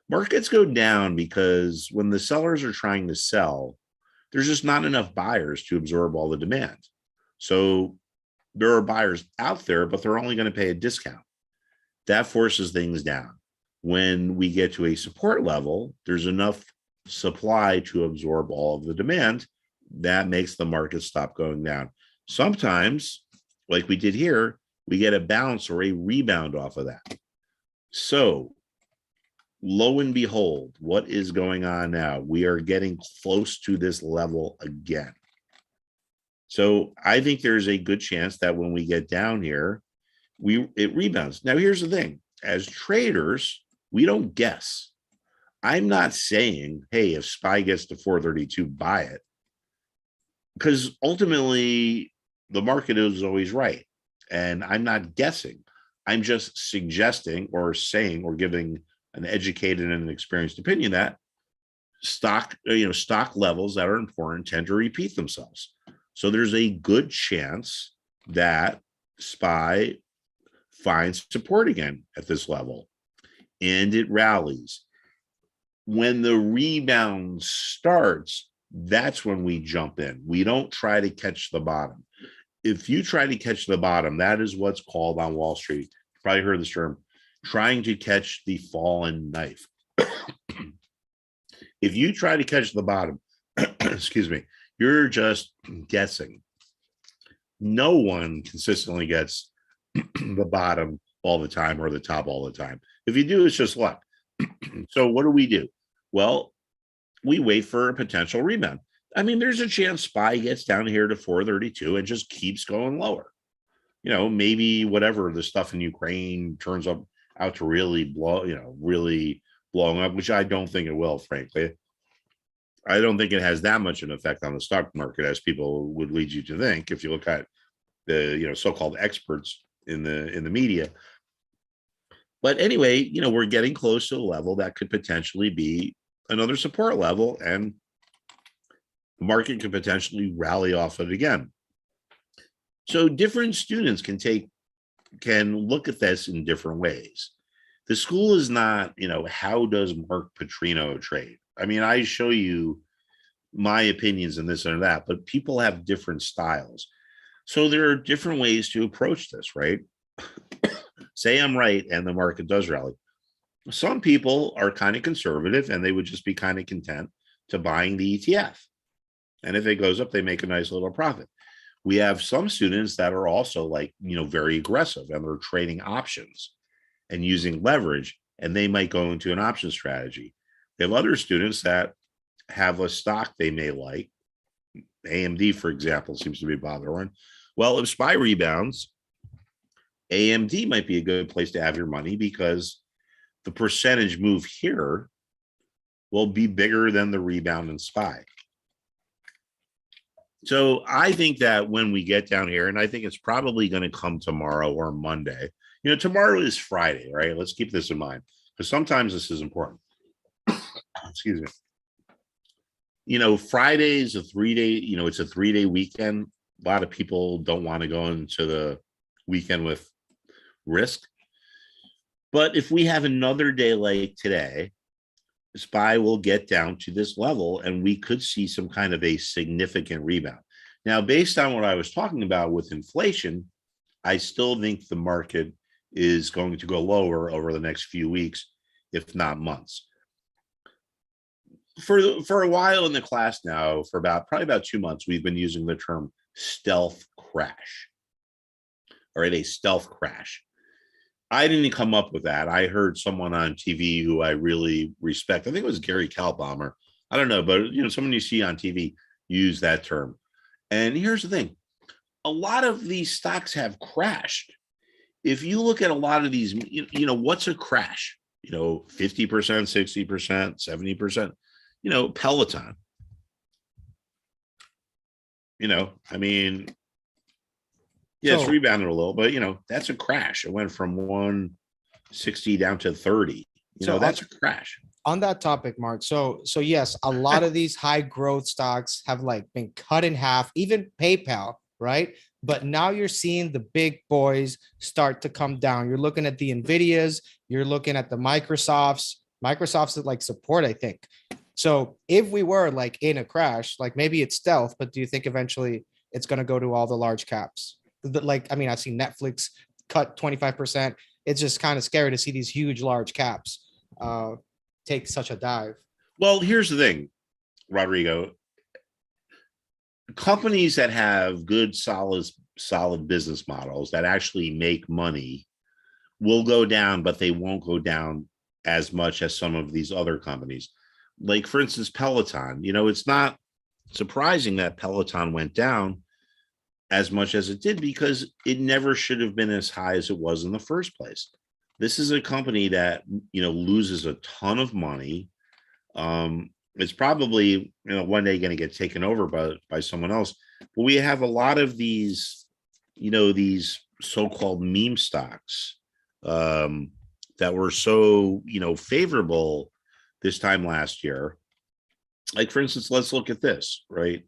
Markets go down because when the sellers are trying to sell, there's just not enough buyers to absorb all the demand. So there are buyers out there, but they're only going to pay a discount. That forces things down. When we get to a support level, there's enough supply to absorb all of the demand. That makes the market stop going down. Sometimes, like we did here, we get a bounce or a rebound off of that. So lo and behold, what is going on now? We are getting close to this level again. So I think there's a good chance that when we get down here, it rebounds. Now, here's the thing. As traders, we don't guess. I'm not saying, hey, if SPY gets to 432, buy it. Because ultimately, the market is always right. And I'm not guessing. I'm just suggesting or saying or giving an educated and an experienced opinion that stock levels that are important tend to repeat themselves. So there's a good chance that SPY finds support again at this level and it rallies. When the rebound starts, that's when we jump in. We don't try to catch the bottom. If you try to catch the bottom, that is what's called on Wall Street. You probably heard this term, trying to catch the fallen knife. If you try to catch the bottom, excuse me, you're just guessing. No one consistently gets the bottom all the time or the top all the time. If you do, it's just luck. So what do? Well, we wait for a potential rebound. I mean, there's a chance SPY gets down here to 432 and just keeps going lower. Maybe whatever the stuff in Ukraine turns out to really really blowing up, which I don't think it will, frankly. I don't think it has that much an effect on the stock market as people would lead you to think if you look at the so-called experts in the media. But anyway, we're getting close to a level that could potentially be another support level, and the market could potentially rally off it again. So different students can look at this in different ways. The school is not, how does Mark Putrino trade? I mean, I show you my opinions and this and that, but people have different styles. So there are different ways to approach this, right? Say I'm right and the market does rally. Some people are kind of conservative and they would just be kind of content to buying the ETF. And if it goes up, they make a nice little profit. We have some students that are also very aggressive and they're trading options and using leverage, and they might go into an option strategy. We have other students that have a stock they may like. AMD, for example, seems to be bothering. Well, if SPY rebounds, AMD might be a good place to have your money because the percentage move here will be bigger than the rebound in SPY. So I think that when we get down here, and I think it's probably going to come tomorrow or Monday. Tomorrow is Friday, right? Let's keep this in mind because sometimes this is important. Excuse me. Friday is a 3-day, it's a 3-day weekend. A lot of people don't want to go into the weekend with risk. But if we have another day like today, SPY will get down to this level and we could see some kind of a significant rebound. Now, based on what I was talking about with inflation, I still think the market is going to go lower over the next few weeks, if not months. For a while in the class now, for probably about 2 months, we've been using the term stealth crash. All right, a stealth crash. I didn't come up with that. I heard someone on TV who I really respect. I think it was Gary Kalbaumer. I don't know, but someone you see on TV use that term. And here's the thing. A lot of these stocks have crashed. If you look at a lot of these, what's a crash? 50%, 60%, 70%. Peloton. It's rebounded a little, but that's a crash. It went from 160 down to 30. That's a crash. On that topic, Mark. So yes, a lot of these high growth stocks have been cut in half, even PayPal, right? But now you're seeing the big boys start to come down. You're looking at the Nvidias, you're looking at the Microsofts that support, I think. So if we were in a crash, maybe it's stealth, but do you think eventually it's going to go to all the large caps? I've seen Netflix cut 25%. It's just kind of scary to see these huge, large caps take such a dive. Well, here's the thing, Rodrigo. Companies that have good, solid business models that actually make money will go down, but they won't go down as much as some of these other companies. Like, for instance, Peloton. It's not surprising that Peloton went down as much as it did because it never should have been as high as it was in the first place. This is a company that, loses a ton of money. It's probably, one day going to get taken over by someone else. But we have a lot of these, these so-called meme stocks that were so, favorable this time last year. Like, for instance, let's look at this, right?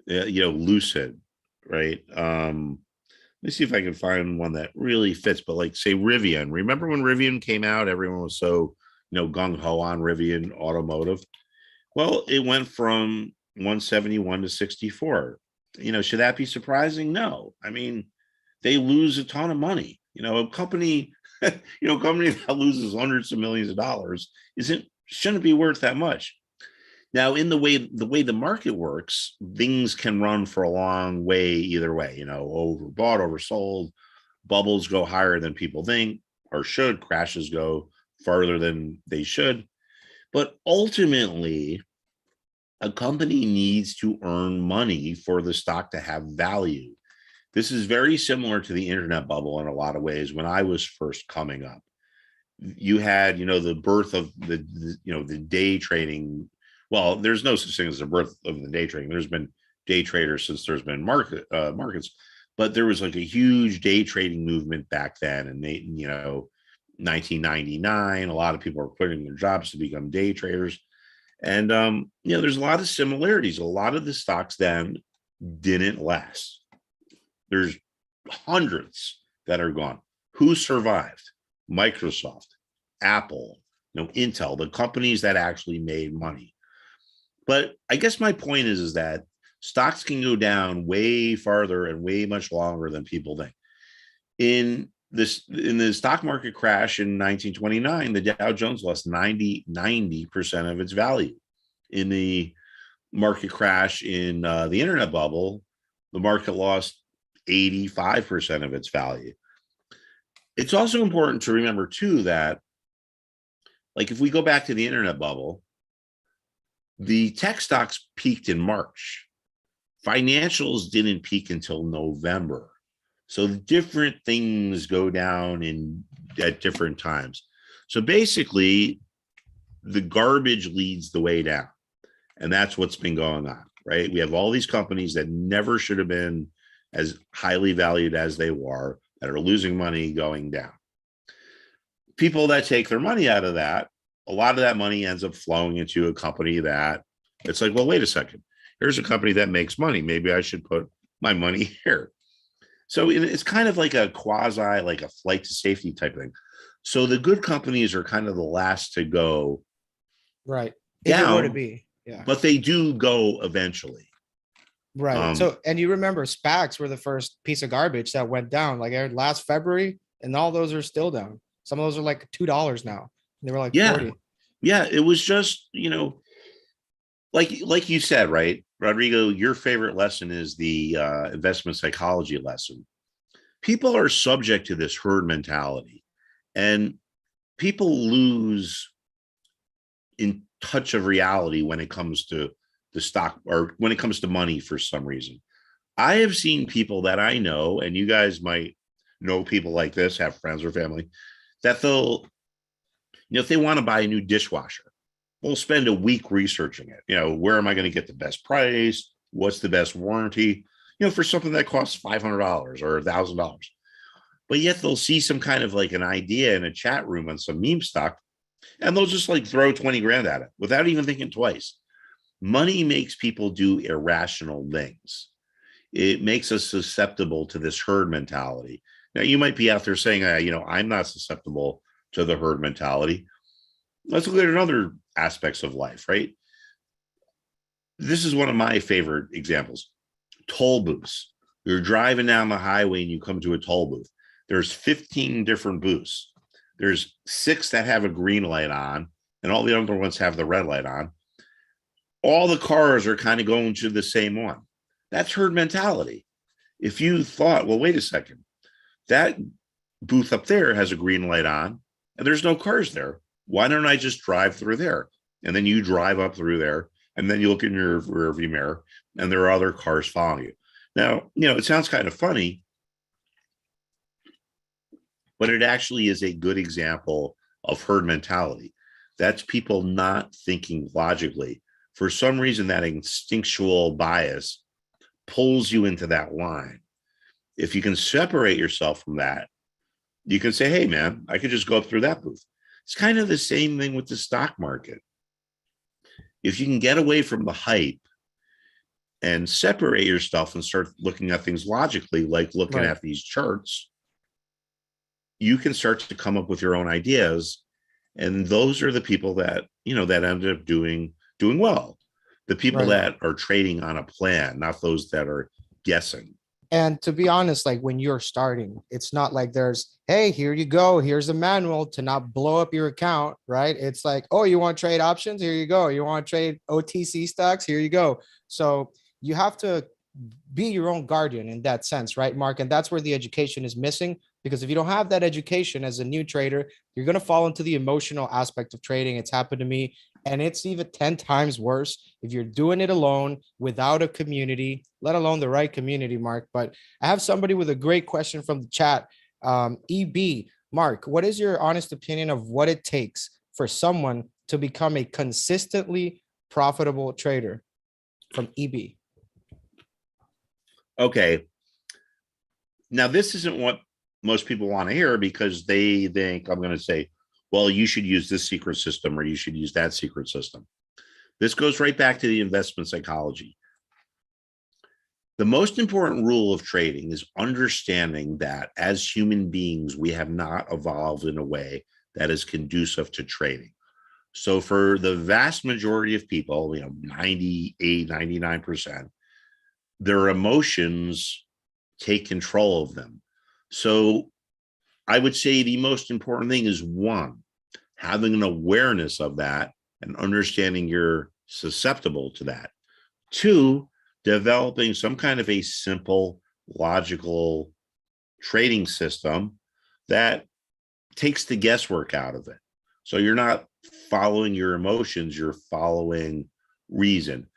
Lucid, right? Let me see if I can find one that really fits. But like, say, Rivian. Remember when Rivian came out? Everyone was so, gung ho on Rivian Automotive. Well, it went from 171 to 64. Should that be surprising? No. I mean, they lose a ton of money. A company, company that loses hundreds of millions of dollars shouldn't be worth that much. Now, in the way the market works, things can run for a long way either way. Overbought, oversold, bubbles go higher than people think or should, crashes go farther than they should. But ultimately, a company needs to earn money for the stock to have value. This is very similar to the internet bubble in a lot of ways. When I was first coming up, you had, the birth of the day trading. Well, there's no such thing as the birth of the day trading. There's been day traders since there's been markets, but there was like a huge day trading movement back then. And 1999, a lot of people were quitting their jobs to become day traders. And, there's a lot of similarities. A lot of the stocks then didn't last. There's hundreds that are gone. Who survived? Microsoft, Apple, Intel, the companies that actually made money. But I guess my point is that stocks can go down way farther and way much longer than people think. In the stock market crash in 1929, the Dow Jones lost 90% of its value. In the market crash in the internet bubble, the market lost 85% of its value. It's also important to remember, too, that like if we go back to the internet bubble, the tech stocks peaked in March. Financials didn't peak until November. So different things go down at different times. So basically, the garbage leads the way down. And that's what's been going on, right? We have all these companies that never should have been as highly valued as they were, that are losing money going down. People that take their money out of that, a lot of that money ends up flowing into a company that it's like, well, wait a second. Here's a company that makes money. Maybe I should put my money here. So it's kind of like a quasi, like a flight to safety type thing. So the good companies are kind of the last to go right down, if it were to be. Yeah, but they do go eventually. Right. So, and you remember SPACs were the first piece of garbage that went down like last February, and all those are still down. Some of those are like $2 now. They were like 40. Yeah. It was just, like you said, right, Rodrigo, your favorite lesson is the investment psychology lesson. People are subject to this herd mentality, and people lose in touch of reality when it comes to the stock or when it comes to money for some reason. I have seen people that I know, and you guys might know people like this, have friends or family, that they'll, if they want to buy a new dishwasher, they'll spend a week researching it. Where am I going to get the best price? What's the best warranty? For something that costs $500 or $1,000. But yet they'll see some kind of like an idea in a chat room on some meme stock, and they'll just like throw 20 grand at it without even thinking twice. Money makes people do irrational things. It makes us susceptible to this herd mentality. Now, you might be out there saying, I'm not susceptible to the herd mentality. Let's look at other aspects of life, right? This is one of my favorite examples. Toll booths. You're driving down the highway and you come to a toll booth. There's 15 different booths. There's 6 that have a green light on, and all the other ones have the red light on. All the cars are kind of going to the same one. That's herd mentality. If you thought, well, wait a second, that booth up there has a green light on and there's no cars there. Why don't I just drive through there? And then you drive up through there, and then you look in your rearview mirror and there are other cars following you. Now, it sounds kind of funny, but it actually is a good example of herd mentality. That's people not thinking logically. For some reason, that instinctual bias pulls you into that line. If you can separate yourself from that, you can say, hey, man, I could just go up through that booth. It's kind of the same thing with the stock market. if you can get away from the hype and separate yourself and start looking at things logically, like looking Right. at these charts, you can start to come up with your own ideas. And those are the people that, that end up doing well. The people Right. that are trading on a plan, not those that are guessing. And to be honest, like when you're starting, it's not like there's, hey, here you go. Here's a manual to not blow up your account, right? It's like, oh, you want to trade options? Here you go. You want to trade OTC stocks? Here you go. So you have to be your own guardian in that sense, right, Mark? And that's where the education is missing. Because if you don't have that education as a new trader, you're going to fall into the emotional aspect of trading. It's happened to me. And it's even 10 times worse if you're doing it alone without a community, let alone the right community, Mark. But I have somebody with a great question from the chat. EB, Mark, what is your honest opinion of what it takes for someone to become a consistently profitable trader? From EB. Okay. Now, this isn't what most people want to hear, because they think I'm going to say, well, you should use this secret system or you should use that secret system. This goes right back to the investment psychology. The most important rule of trading is understanding that as human beings, we have not evolved in a way that is conducive to trading. So for the vast majority of people, 98, 99%, their emotions take control of them. So I would say the most important thing is, one, having an awareness of that and understanding you're susceptible to that. Two, developing some kind of a simple, logical trading system that takes the guesswork out of it. So you're not following your emotions, you're following reason.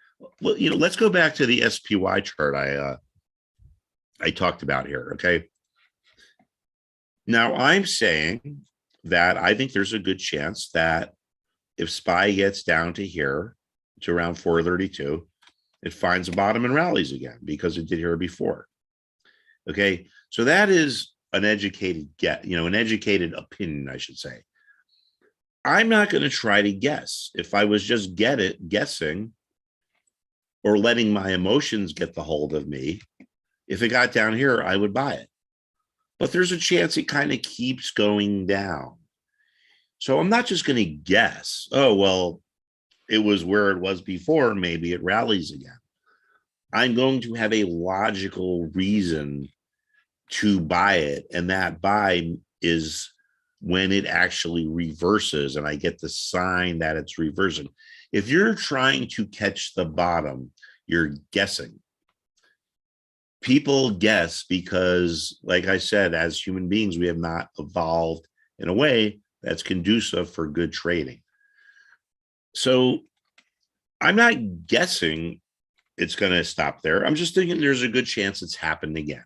Well, let's go back to the SPY chart I talked about here. Okay. Now I'm saying that I think there's a good chance that if SPY gets down to here, to around 432, it finds a bottom and rallies again, because it did here before. Okay. So that is an educated an educated opinion, I should say. I'm not going to try to guess. If I was just guessing or letting my emotions get the hold of me, if it got down here, I would buy it. But there's a chance it kind of keeps going down. So I'm not just going to guess, oh, well, it was where it was before, maybe it rallies again. I'm going to have a logical reason to buy it. And that buy is when it actually reverses and I get the sign that it's reversing. If you're trying to catch the bottom, you're guessing. People guess because, like I said, as human beings, we have not evolved in a way that's conducive for good trading. So I'm not guessing it's going to stop there. I'm just thinking there's a good chance it's happened again.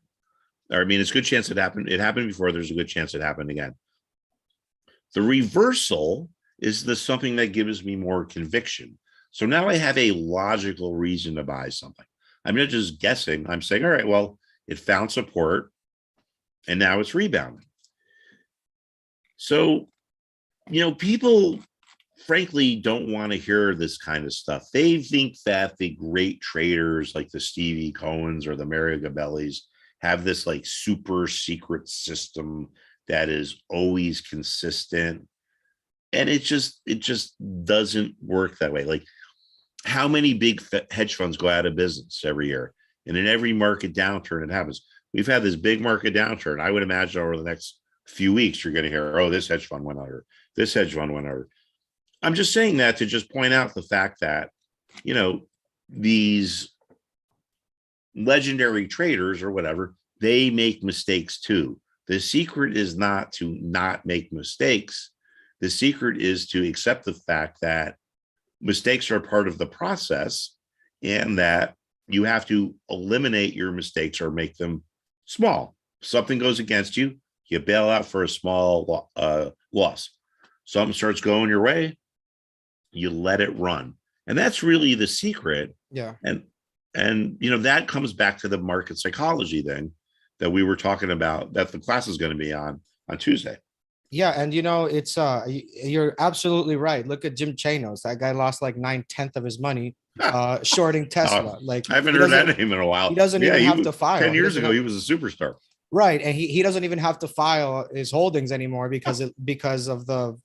I mean, it's a good chance it happened. It happened before. There's a good chance it happened again. The reversal is something that gives me more conviction. So now I have a logical reason to buy something. I'm not just guessing. I'm saying, all right, well, it found support and now it's rebounding. So, people frankly don't want to hear this kind of stuff. They think that the great traders like the Stevie Cohens or the Mario Gabellis have this like super secret system that is always consistent. And it just doesn't work that way. Like, how many big hedge funds go out of business every year? And in every market downturn, it happens. We've had this big market downturn. I would imagine over the next few weeks, you're going to hear, oh, this hedge fund went under, this hedge fund went under. I'm just saying that to just point out the fact that, these legendary traders or whatever, they make mistakes too. The secret is not to not make mistakes. The secret is to accept the fact that mistakes are part of the process and that you have to eliminate your mistakes or make them small. If something goes against you, you bail out for a small loss. Something starts going your way, you let it run. And that's really the secret. Yeah. And that comes back to the market psychology thing that we were talking about, that the class is going to be on Tuesday. Yeah, and it's you're absolutely right. Look at Jim Chanos. That guy lost like 9/10 of his money shorting Oh, Tesla. Like I haven't heard that name in a he while. doesn't Yeah, even he have was to file. 10 He years doesn't ago. have He was a superstar. right, and he doesn't even have to file his holdings anymore because of the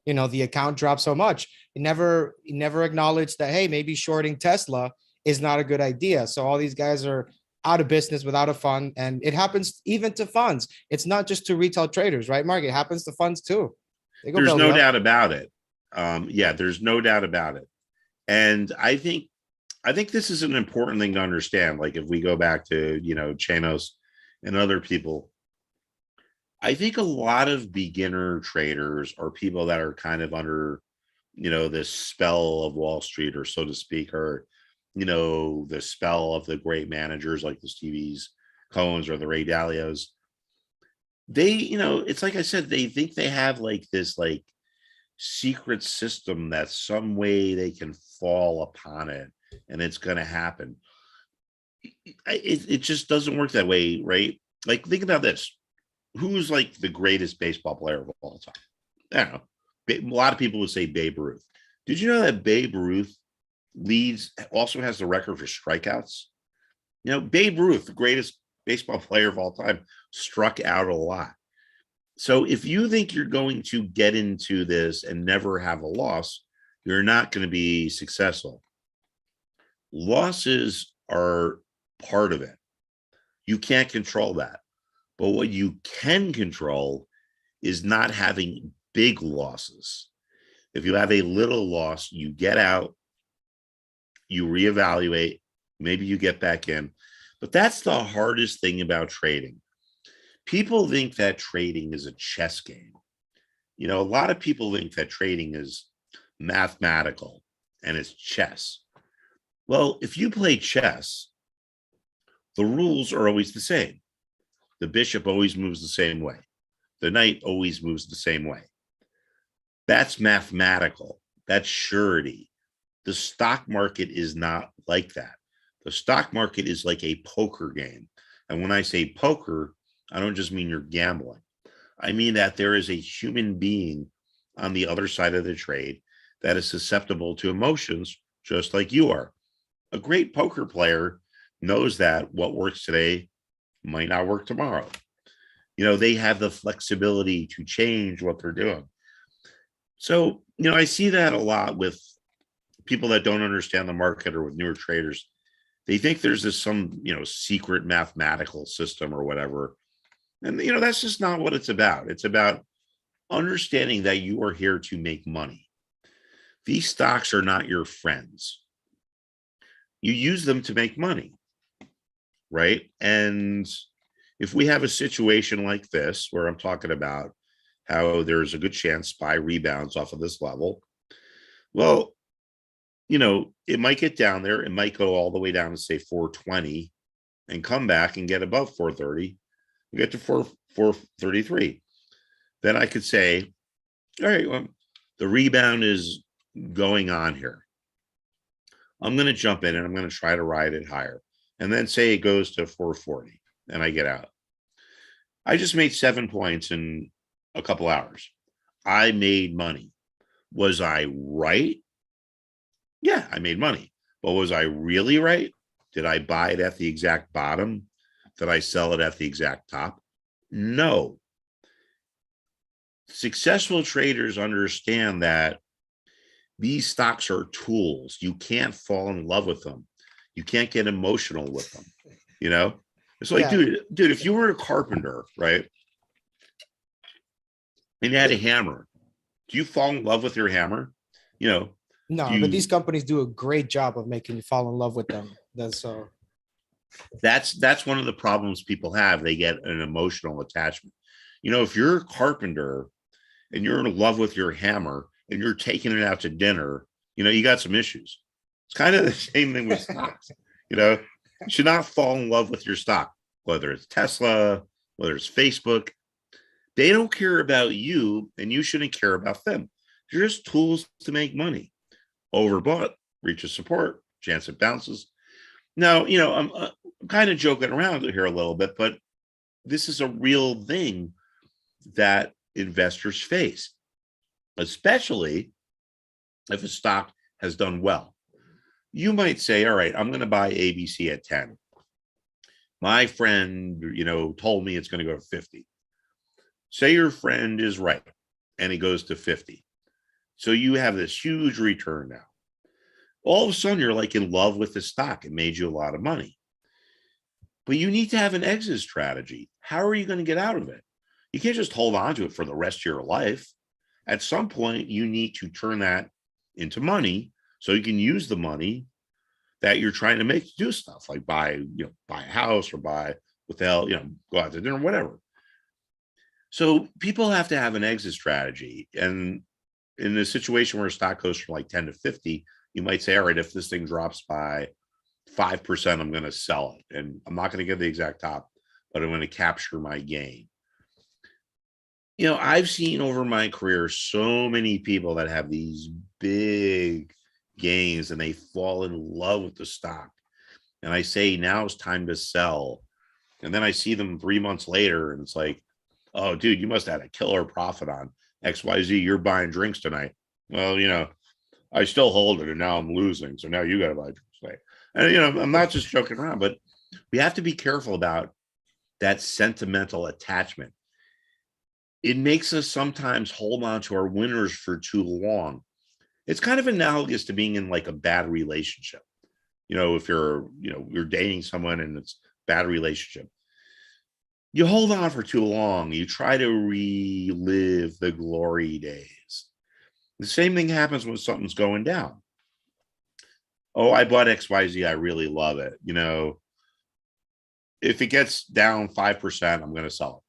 the account dropped so much. He never acknowledged that, hey, maybe shorting Tesla is not a good idea. So all these guys are out of business without a fund, and it happens even to funds. It's not just to retail traders, right, Mark? It happens to funds too. They go There's belly no up. doubt about it. Yeah, there's no doubt about it. And I think this is an important thing to understand. Like if we go back to, Chanos and other people, I think a lot of beginner traders are people that are kind of under, this spell of Wall Street, or so to speak, or, the spell of the great managers like the Stevies, Cohens, or the Ray Dalios. They, it's like I said, they think they have like this like secret system that some way they can fall upon it and it's going to happen. It just doesn't work that way, right? Like think about this: who's like the greatest baseball player of all time? I don't know. A lot of people would say Babe Ruth. Did you know that Babe Ruth also has the record for strikeouts? Babe Ruth, the greatest baseball player of all time, struck out a lot. So if you think you're going to get into this and never have a loss, you're not going to be successful. Losses are part of it. You can't control that. But what you can control is not having big losses. If you have a little loss, you get out, you reevaluate, maybe you get back in. But that's the hardest thing about trading. People think that trading is a chess game. A lot of people think that trading is mathematical and it's chess. Well, if you play chess, the rules are always the same. The bishop always moves the same way. The knight always moves the same way. That's mathematical. That's surety. The stock market is not like that. The stock market is like a poker game. And when I say poker, I don't just mean you're gambling. I mean that there is a human being on the other side of the trade that is susceptible to emotions just like you are. A great poker player knows that what works today might not work tomorrow. They have the flexibility to change what they're doing. So, I see that a lot with people that don't understand the market or with newer traders. They think there's some, secret mathematical system or whatever. And, that's just not what it's about. It's about understanding that you are here to make money. These stocks are not your friends. You use them to make money, right? And if we have a situation like this, where I'm talking about how there's a good chance SPY rebounds off of this level, well, it might get down there. It might go all the way down to say 420 and come back and get above 430. We get to 433. Then I could say, all right, well, the rebound is going on here. I'm going to jump in and I'm going to try to ride it higher. And then say it goes to 440 and I get out. I just made 7 points in a couple hours. I made money. Was I right? Yeah, I made money. But was I really right? Did I buy it at the exact bottom? Did I sell it at the exact top? No. Successful traders understand that these stocks are tools. You can't fall in love with them. You can't get emotional with them. It's like, Yeah. dude, if you were a carpenter, right, and you had a hammer, do you fall in love with your hammer? Do No, but these you companies do a great job of making you fall in love with them. that's one of the problems people have. They get an emotional attachment. If you're a carpenter and you're in love with your hammer and you're taking it out to dinner, you got some issues. It's kind of the same thing with stocks. You should not fall in love with your stock, whether it's Tesla, whether it's Facebook. They don't care about you and you shouldn't care about them. They're just tools to make money. Overbought, reaches support, chance it bounces. Now, I'm kind of joking around here a little bit, but this is a real thing that investors face, especially if a stock has done well. You might say, all right, I'm going to buy ABC at 10. My friend, told me it's going to go to 50. Say your friend is right and it goes to 50. So you have this huge return now. All of a sudden, you're like in love with the stock. It made you a lot of money. But you need to have an exit strategy. How are you going to get out of it? You can't just hold on to it for the rest of your life. At some point, you need to turn that into money so you can use the money that you're trying to make to do stuff like buy a house or buy what the hell, go out to dinner, whatever. So people have to have an exit strategy. And in a situation where a stock goes from like 10 to 50, you might say, all right, if this thing drops by 5%, I'm going to sell it. And I'm not going to get the exact top, but I'm going to capture my gain. I've seen over my career so many people that have these big gains and they fall in love with the stock. And I say, now it's time to sell. And then I see them 3 months later and it's like, oh, dude, you must have had a killer profit on XYZ. You're buying drinks tonight. Well, I still hold it and now I'm losing. So now you got to buy drinks tonight. And, I'm not just joking around, but we have to be careful about that sentimental attachment. It makes us sometimes hold on to our winners for too long. It's kind of analogous to being in like a bad relationship. If you're dating someone and it's a bad relationship, you hold on for too long. You try to relive the glory days. The same thing happens when something's going down. Oh, I bought XYZ. I really love it. If it gets down 5%, I'm going to sell it.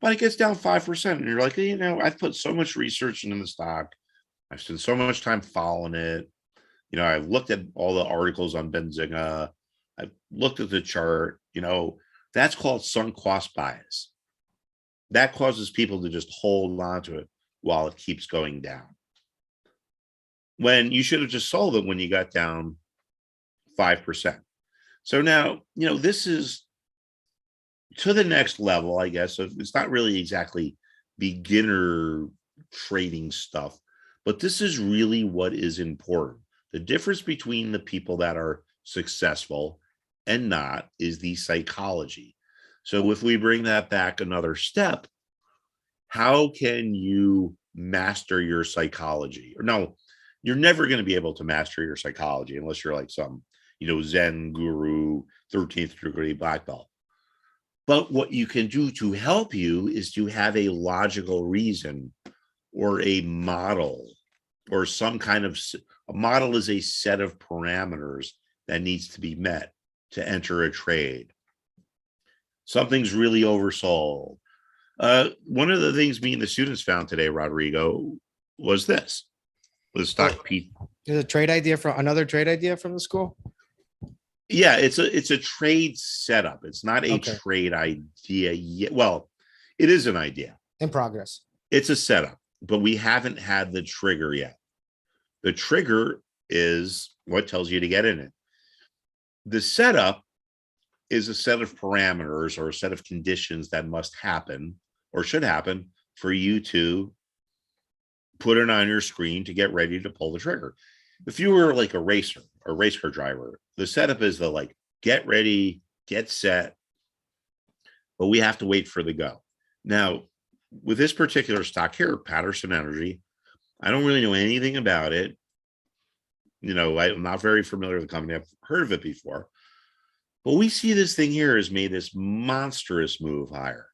But it gets down 5%. And you're like, I've put so much research into the stock. I've spent so much time following it. I've looked at all the articles on Benzinga. I've looked at the chart. That's called sunk cost bias. That causes people to just hold on to it while it keeps going down. When you should have just sold it when you got down 5%. So now, this is to the next level, I guess. So it's not really exactly beginner trading stuff, but this is really what is important. The difference between the people that are successful and not is the psychology. So if we bring that back another step, how can you master your psychology? Or no, you're never going to be able to master your psychology unless you're like some, Zen guru, 13th degree black belt. But what you can do to help you is to have a logical reason or a model or some kind of a model is a set of parameters that needs to be met to enter a trade. Something's really oversold. One of the things me and the students found today, Rodrigo, was this. The stock peak. There's another trade idea from the school? Yeah, it's a trade setup. It's not a trade idea yet. Well, it is an idea. In progress. It's a setup, but we haven't had the trigger yet. The trigger is what tells you to get in it. The setup is a set of parameters or a set of conditions that must happen or should happen for you to put it on your screen to get ready to pull the trigger. If you were like a racer or race car driver, the setup is the get ready, get set, but we have to wait for the go. Now, with this particular stock here, Patterson Energy, I don't really know anything about it. I'm not very familiar with the company. I've heard of it before. But we see this thing here has made this monstrous move higher.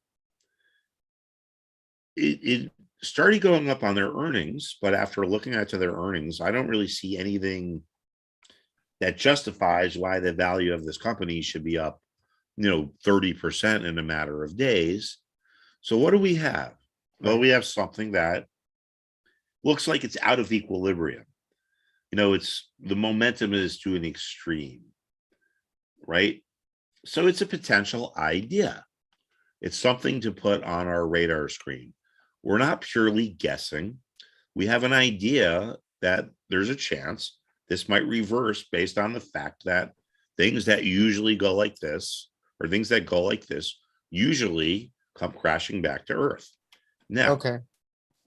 It started going up on their earnings, but after looking at their earnings, I don't really see anything that justifies why the value of this company should be up, 30% in a matter of days. So what do we have? Well, we have something that looks like it's out of equilibrium. It's the momentum is to an extreme, right? So it's a potential idea. It's something to put on our radar screen. We're not purely guessing. We have an idea that there's a chance this might reverse based on the fact that things that usually go like this, or things that go like this, usually come crashing back to earth. Now, Okay.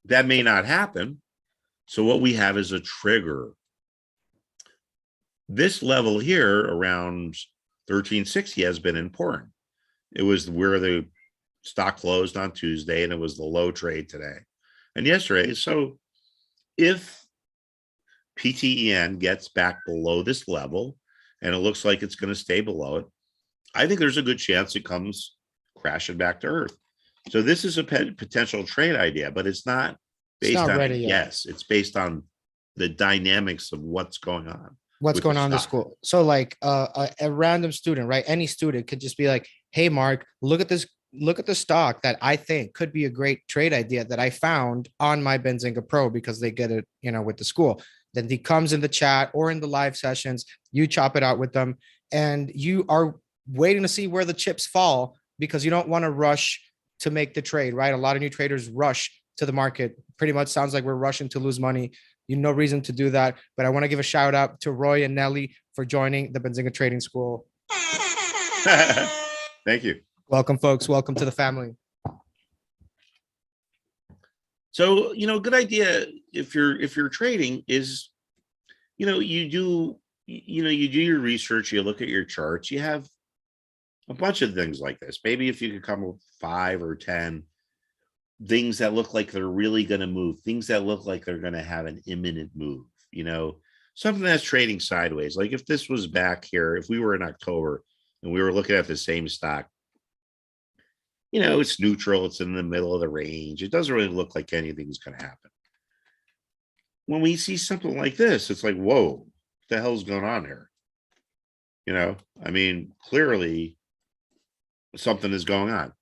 that may not happen. So what we have is a trigger. This level here around 1360 has been important. It was where the stock closed on Tuesday, and it was the low trade today and yesterday. So if PTEN gets back below this level, and it looks like it's going to stay below it, I think there's a good chance it comes crashing back to earth. So this is a potential trade idea, but it's not based on a ready yet. guess. It's based on the dynamics of what's going on. What's with going on in the stock. school. So like a random student, right? Any student could just be like, hey, Mark, look at this. Look at the stock that I think could be a great trade idea that I found on my Benzinga Pro, because they get it, with the school. Then he comes in the chat or in the live sessions, you chop it out with them, and you are waiting to see where the chips fall, because you don't want to rush to make the trade, right? A lot of new traders rush to the market. Pretty much sounds like we're rushing to lose money. No reason to do that. But I want to give a shout out to Roy and Nelly for joining the Benzinga Trading School. Thank you. Welcome, folks. Welcome to the family. So, good idea if you're trading is, you do your research, you look at your charts, you have a bunch of things like this. Maybe if you could come with 5 or 10 things that look like they're really going to move, things that look like they're going to have an imminent move, something that's trading sideways. Like if this was back here, if we were in October and we were looking at the same stock, it's neutral, it's in the middle of the range, it doesn't really look like anything's going to happen. When we see something like this, it's like, whoa, what the hell's going on here? Clearly something is going on.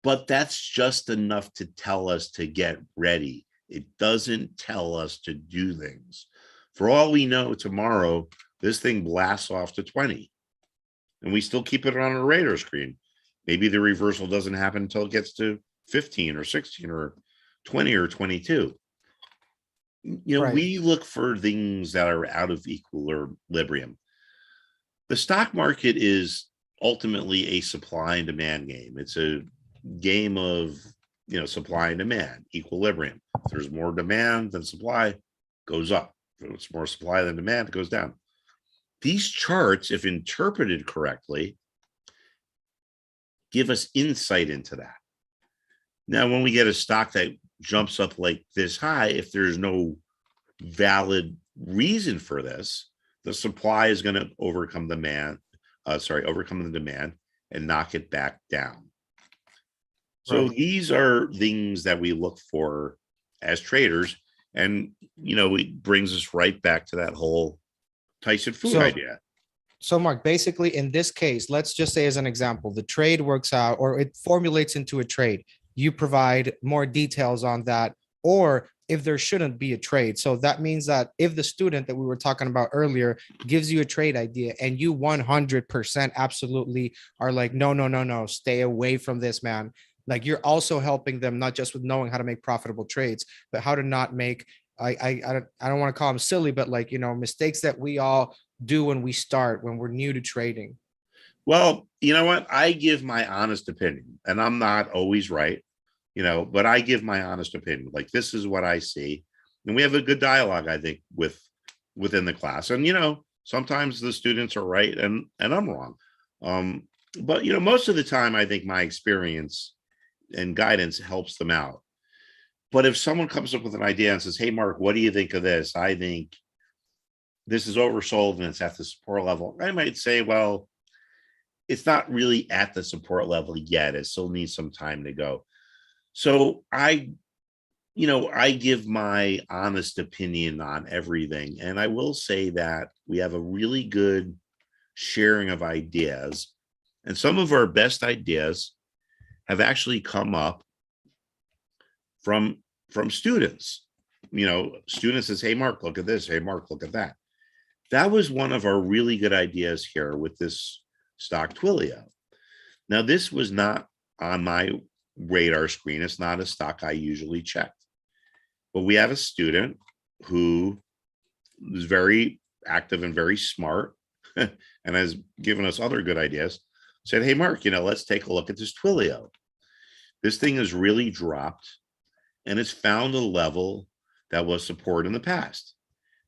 But that's just enough to tell us to get ready. It doesn't tell us to do things. For all we know, tomorrow, this thing blasts off to 20. And we still keep it on our radar screen. Maybe the reversal doesn't happen until it gets to 15 or 16 or 20 or 22. Right. We look for things that are out of equilibrium. The stock market is ultimately a supply and demand game. It's a game of supply and demand, equilibrium. If there's more demand than supply, goes up. If it's more supply than demand, it goes down. These charts, if interpreted correctly, give us insight into that. Now, when we get a stock that jumps up like this high, if there's no valid reason for this, the supply is going to overcome the demand and knock it back down. So these are things that we look for as traders. And, it brings us right back to that whole Tyson Foods idea. So, Mark, basically in this case, let's just say as an example, the trade works out or it formulates into a trade. You provide more details on that, or if there shouldn't be a trade. So that means that if the student that we were talking about earlier gives you a trade idea and you 100% absolutely are like, no, stay away from this, man. Like you're also helping them, not just with knowing how to make profitable trades, but how to not make, I don't want to call them silly, but like, mistakes that we all do when we're new to trading. Well, you know what? I give my honest opinion, and I'm not always right, but I give my honest opinion. Like this is what I see. And we have a good dialogue, I think, within the class. And, sometimes the students are right and I'm wrong. But, most of the time, I think my experience and guidance helps them out. But if someone comes up with an idea and says, hey, Mark, what do you think of this? I think this is oversold and it's at the support level. I might say, well, it's not really at the support level yet. It still needs some time to go. So I give my honest opinion on everything. And I will say that we have a really good sharing of ideas. And some of our best ideas have actually come up from students. Students says, hey, Mark, look at this. Hey, Mark, look at that. That was one of our really good ideas here with this stock Twilio. Now, this was not on my radar screen. It's not a stock I usually check. But we have a student who is very active and very smart and has given us other good ideas. Said, hey, Mark, let's take a look at this Twilio. This thing has really dropped, and it's found a level that was support in the past.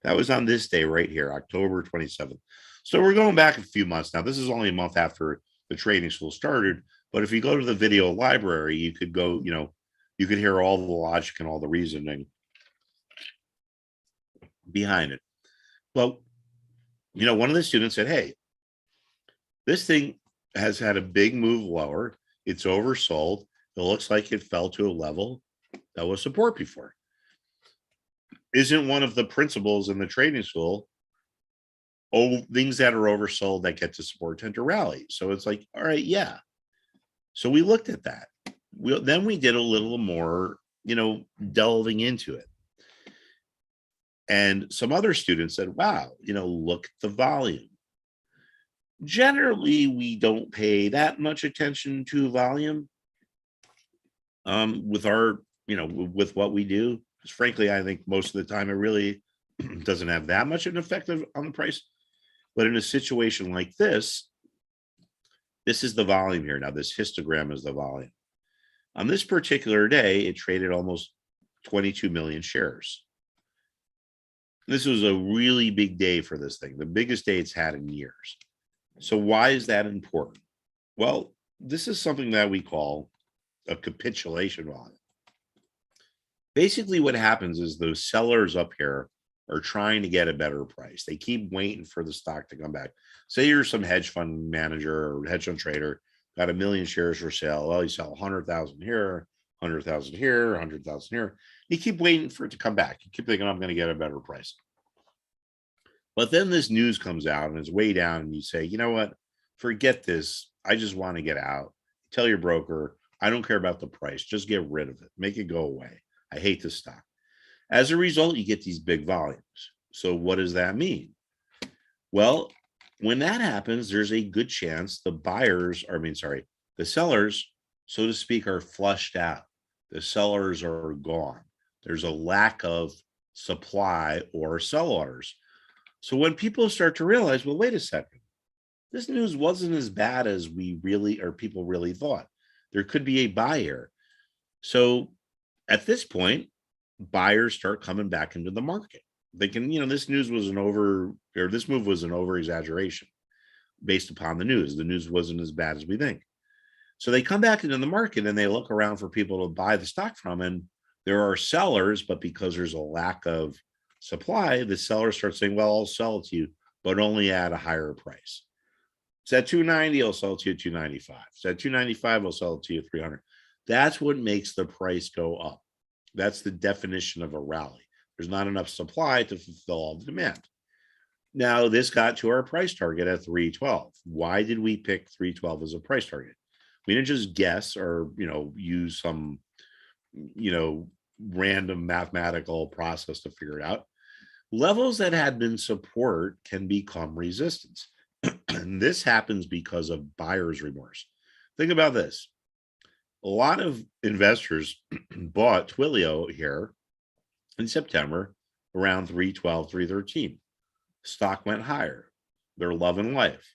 That was on this day right here, October 27th. So we're going back a few months now. This is only a month after the trading school started. But if you go to the video library, you could go, you could hear all the logic and all the reasoning behind it. Well, one of the students said, hey, this thing has had a big move lower. It's oversold. It looks like it fell to a level that was support before. Isn't one of the principles in the trading school, things that are oversold that get to support tend to rally? So it's like, all right, yeah. So we looked at that. Then we did a little more, delving into it. And some other students said, wow, look at the volume. Generally, we don't pay that much attention to volume with our, with what we do. Because frankly, I think most of the time it really doesn't have that much of an effect on the price. But in a situation like this is the volume here. Now, this histogram is the volume. On this particular day, it traded almost 22 million shares. This was a really big day for this thing, the biggest day it's had in years. So why is that important? Well, this is something that we call a capitulation volume. Basically, what happens is those sellers up here are trying to get a better price. They keep waiting for the stock to come back. Say you're some hedge fund manager or hedge fund trader, got 1 million shares for sale. Well, you sell 100,000 here, 100,000 here, 100,000 here. You keep waiting for it to come back. You keep thinking, I'm going to get a better price. But then this news comes out and it's way down, and you say, you know what? Forget this. I just want to get out. Tell your broker, I don't care about the price. Just get rid of it. Make it go away. I hate this stock. As a result, you get these big volumes. So what does that mean? Well, when that happens, there's a good chance the sellers, so to speak, are flushed out. The sellers are gone. There's a lack of supply or sell orders. So when people start to realize, well, wait a second, this news wasn't as bad as people really thought. There could be a buyer. So at this point, buyers start coming back into the market. They can, this move was an over exaggeration based upon the news. The news wasn't as bad as we think. So they come back into the market and they look around for people to buy the stock from. And there are sellers, but because there's a lack of supply, the seller starts saying, well, I'll sell it to you, but only at a higher price. It's at 290, I'll sell it to you at 295. It's at 295, I'll sell it to you at 300. That's what makes the price go up. That's the definition of a rally. There's not enough supply to fulfill all the demand. Now, this got to our price target at 312. Why did we pick 312 as a price target? We didn't just guess or, use some, random mathematical process to figure it out. Levels that had been support can become resistance. And this happens because of buyer's remorse. Think about this. A lot of investors bought Twilio here in September around 312, 313. Stock went higher. They're loving life.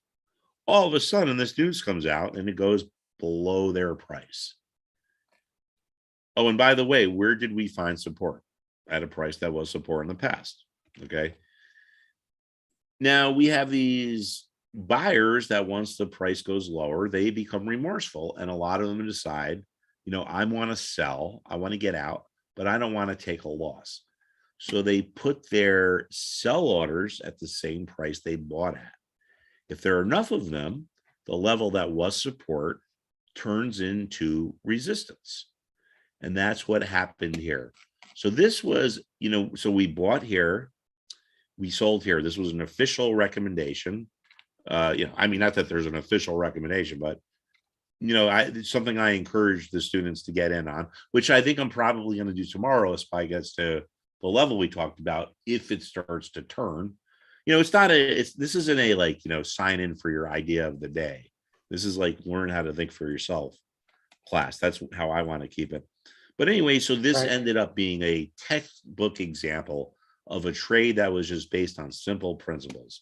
All of a sudden, this news comes out and it goes below their price. Oh, and by the way, where did we find support? At a price that was support in the past. Okay. Now we have these buyers that once the price goes lower, they become remorseful. And a lot of them decide, I want to sell, I want to get out, but I don't want to take a loss. So they put their sell orders at the same price they bought at. If there are enough of them, the level that was support turns into resistance. And that's what happened here. So this was, so we bought here, we sold here. This was an official recommendation. Not that there's an official recommendation, but it's something I encourage the students to get in on, which I think I'm probably going to do tomorrow if SPY gets to the level we talked about, if it starts to turn. This isn't a sign in for your idea of the day. This is like learn how to think for yourself class. That's how I want to keep it. But anyway, so this ended up being a textbook example of a trade that was just based on simple principles.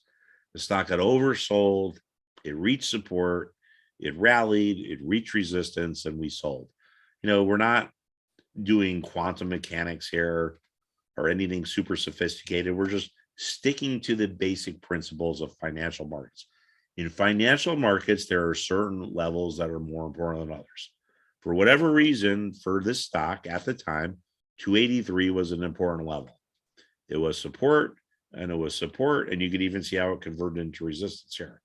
The stock got oversold, it reached support, it rallied, it reached resistance, and we sold. we're not doing quantum mechanics here or anything super sophisticated. We're just sticking to the basic principles of financial markets. In financial markets, there are certain levels that are more important than others. For whatever reason, for this stock at the time, 283 was an important level. It was support, and it was support, and you could even see how it converted into resistance here.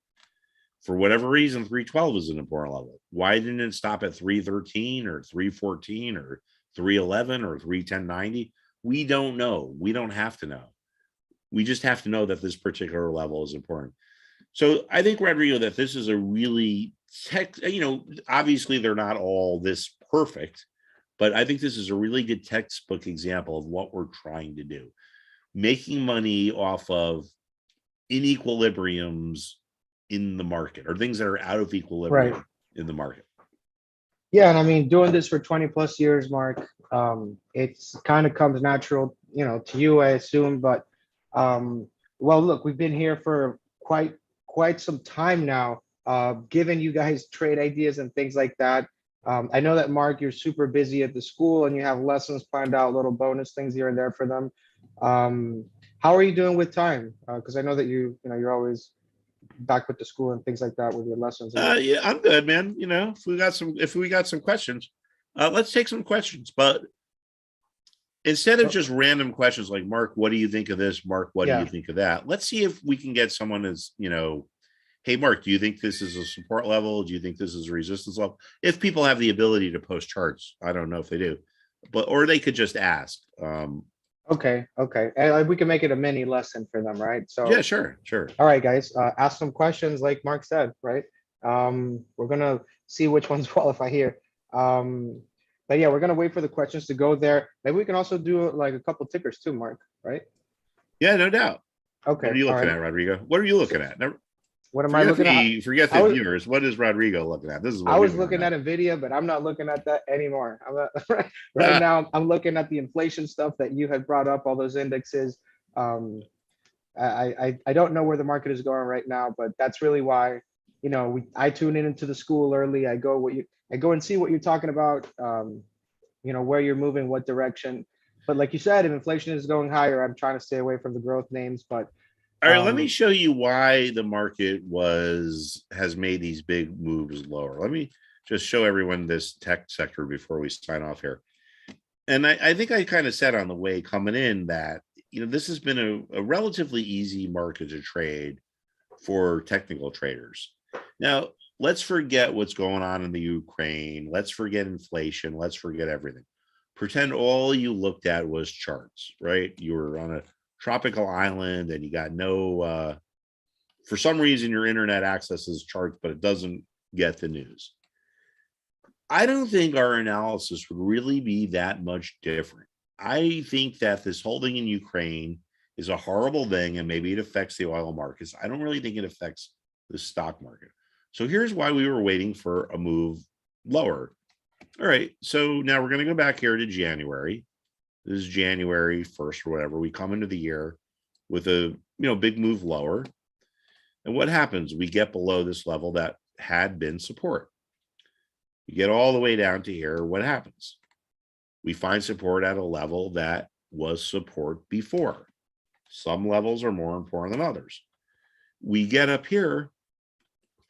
For whatever reason, 312 is an important level. Why didn't it stop at 313 or 314 or 311 or 310.90? We don't know. We don't have to know. We just have to know that this particular level is important. So I think, Rodrigo, that this is a really obviously they're not all this perfect, but I think this is a really good textbook example of what we're trying to do. Making money off of inequilibriums in the market, or things that are out of equilibrium in the market. Yeah, and I mean, doing this for 20 plus years, Mark, it's kind of comes natural, to you, I assume. But well, look, we've been here for quite some time now, giving you guys trade ideas and things like that. I know that, Mark, you're super busy at the school and you have lessons planned out, little bonus things here and there for them. How are you doing with time? Because I know that you're always back with the school and things like that with your lessons. Yeah, I'm good, man. If we got some questions, let's take some questions. But instead of just random questions like, Mark, what do you think of this? Mark, what do you think of that? Let's see if we can get someone as, hey, Mark, do you think this is a support level? Do you think this is a resistance level? If people have the ability to post charts, I don't know if they do, or they could just ask. Okay. And we can make it a mini lesson for them, right? So yeah, sure. All right, guys, ask some questions like Mark said, right? We're gonna see which ones qualify here. But yeah, we're gonna wait for the questions to go there. Maybe we can also do like a couple tickers too, Mark, right? Yeah, no doubt. Okay. What are you looking at, Rodrigo? What are you looking at? What am I looking at? Forget the viewers. What is Rodrigo looking at? This is what I was looking at Nvidia, but I'm not looking at that anymore. I'm not, right now. I'm looking at the inflation stuff that you had brought up, all those indexes. I don't know where the market is going right now, but that's really why, I tune into the school early. I go and see what you're talking about. Where you're moving, what direction. But like you said, if inflation is going higher, I'm trying to stay away from the growth names. But all right, let me show you why the market has made these big moves lower. Let me just show everyone this tech sector before we sign off here. And I think I kind of said on the way coming in that, this has been a relatively easy market to trade for technical traders. Now, let's forget what's going on in the Ukraine. Let's forget inflation. Let's forget everything. Pretend all you looked at was charts, right? You were on a tropical island and you got no, for some reason, your internet accesses charts, but it doesn't get the news. I don't think our analysis would really be that much different. I think that this holding in Ukraine is a horrible thing, and maybe it affects the oil markets. I don't really think it affects the stock market. So here's why we were waiting for a move lower. All right, so now we're going to go back here to January. This is January 1st or whatever. We come into the year with a big move lower. And what happens? We get below this level that had been support. You get all the way down to here. What happens? We find support at a level that was support before. Some levels are more important than others. We get up here,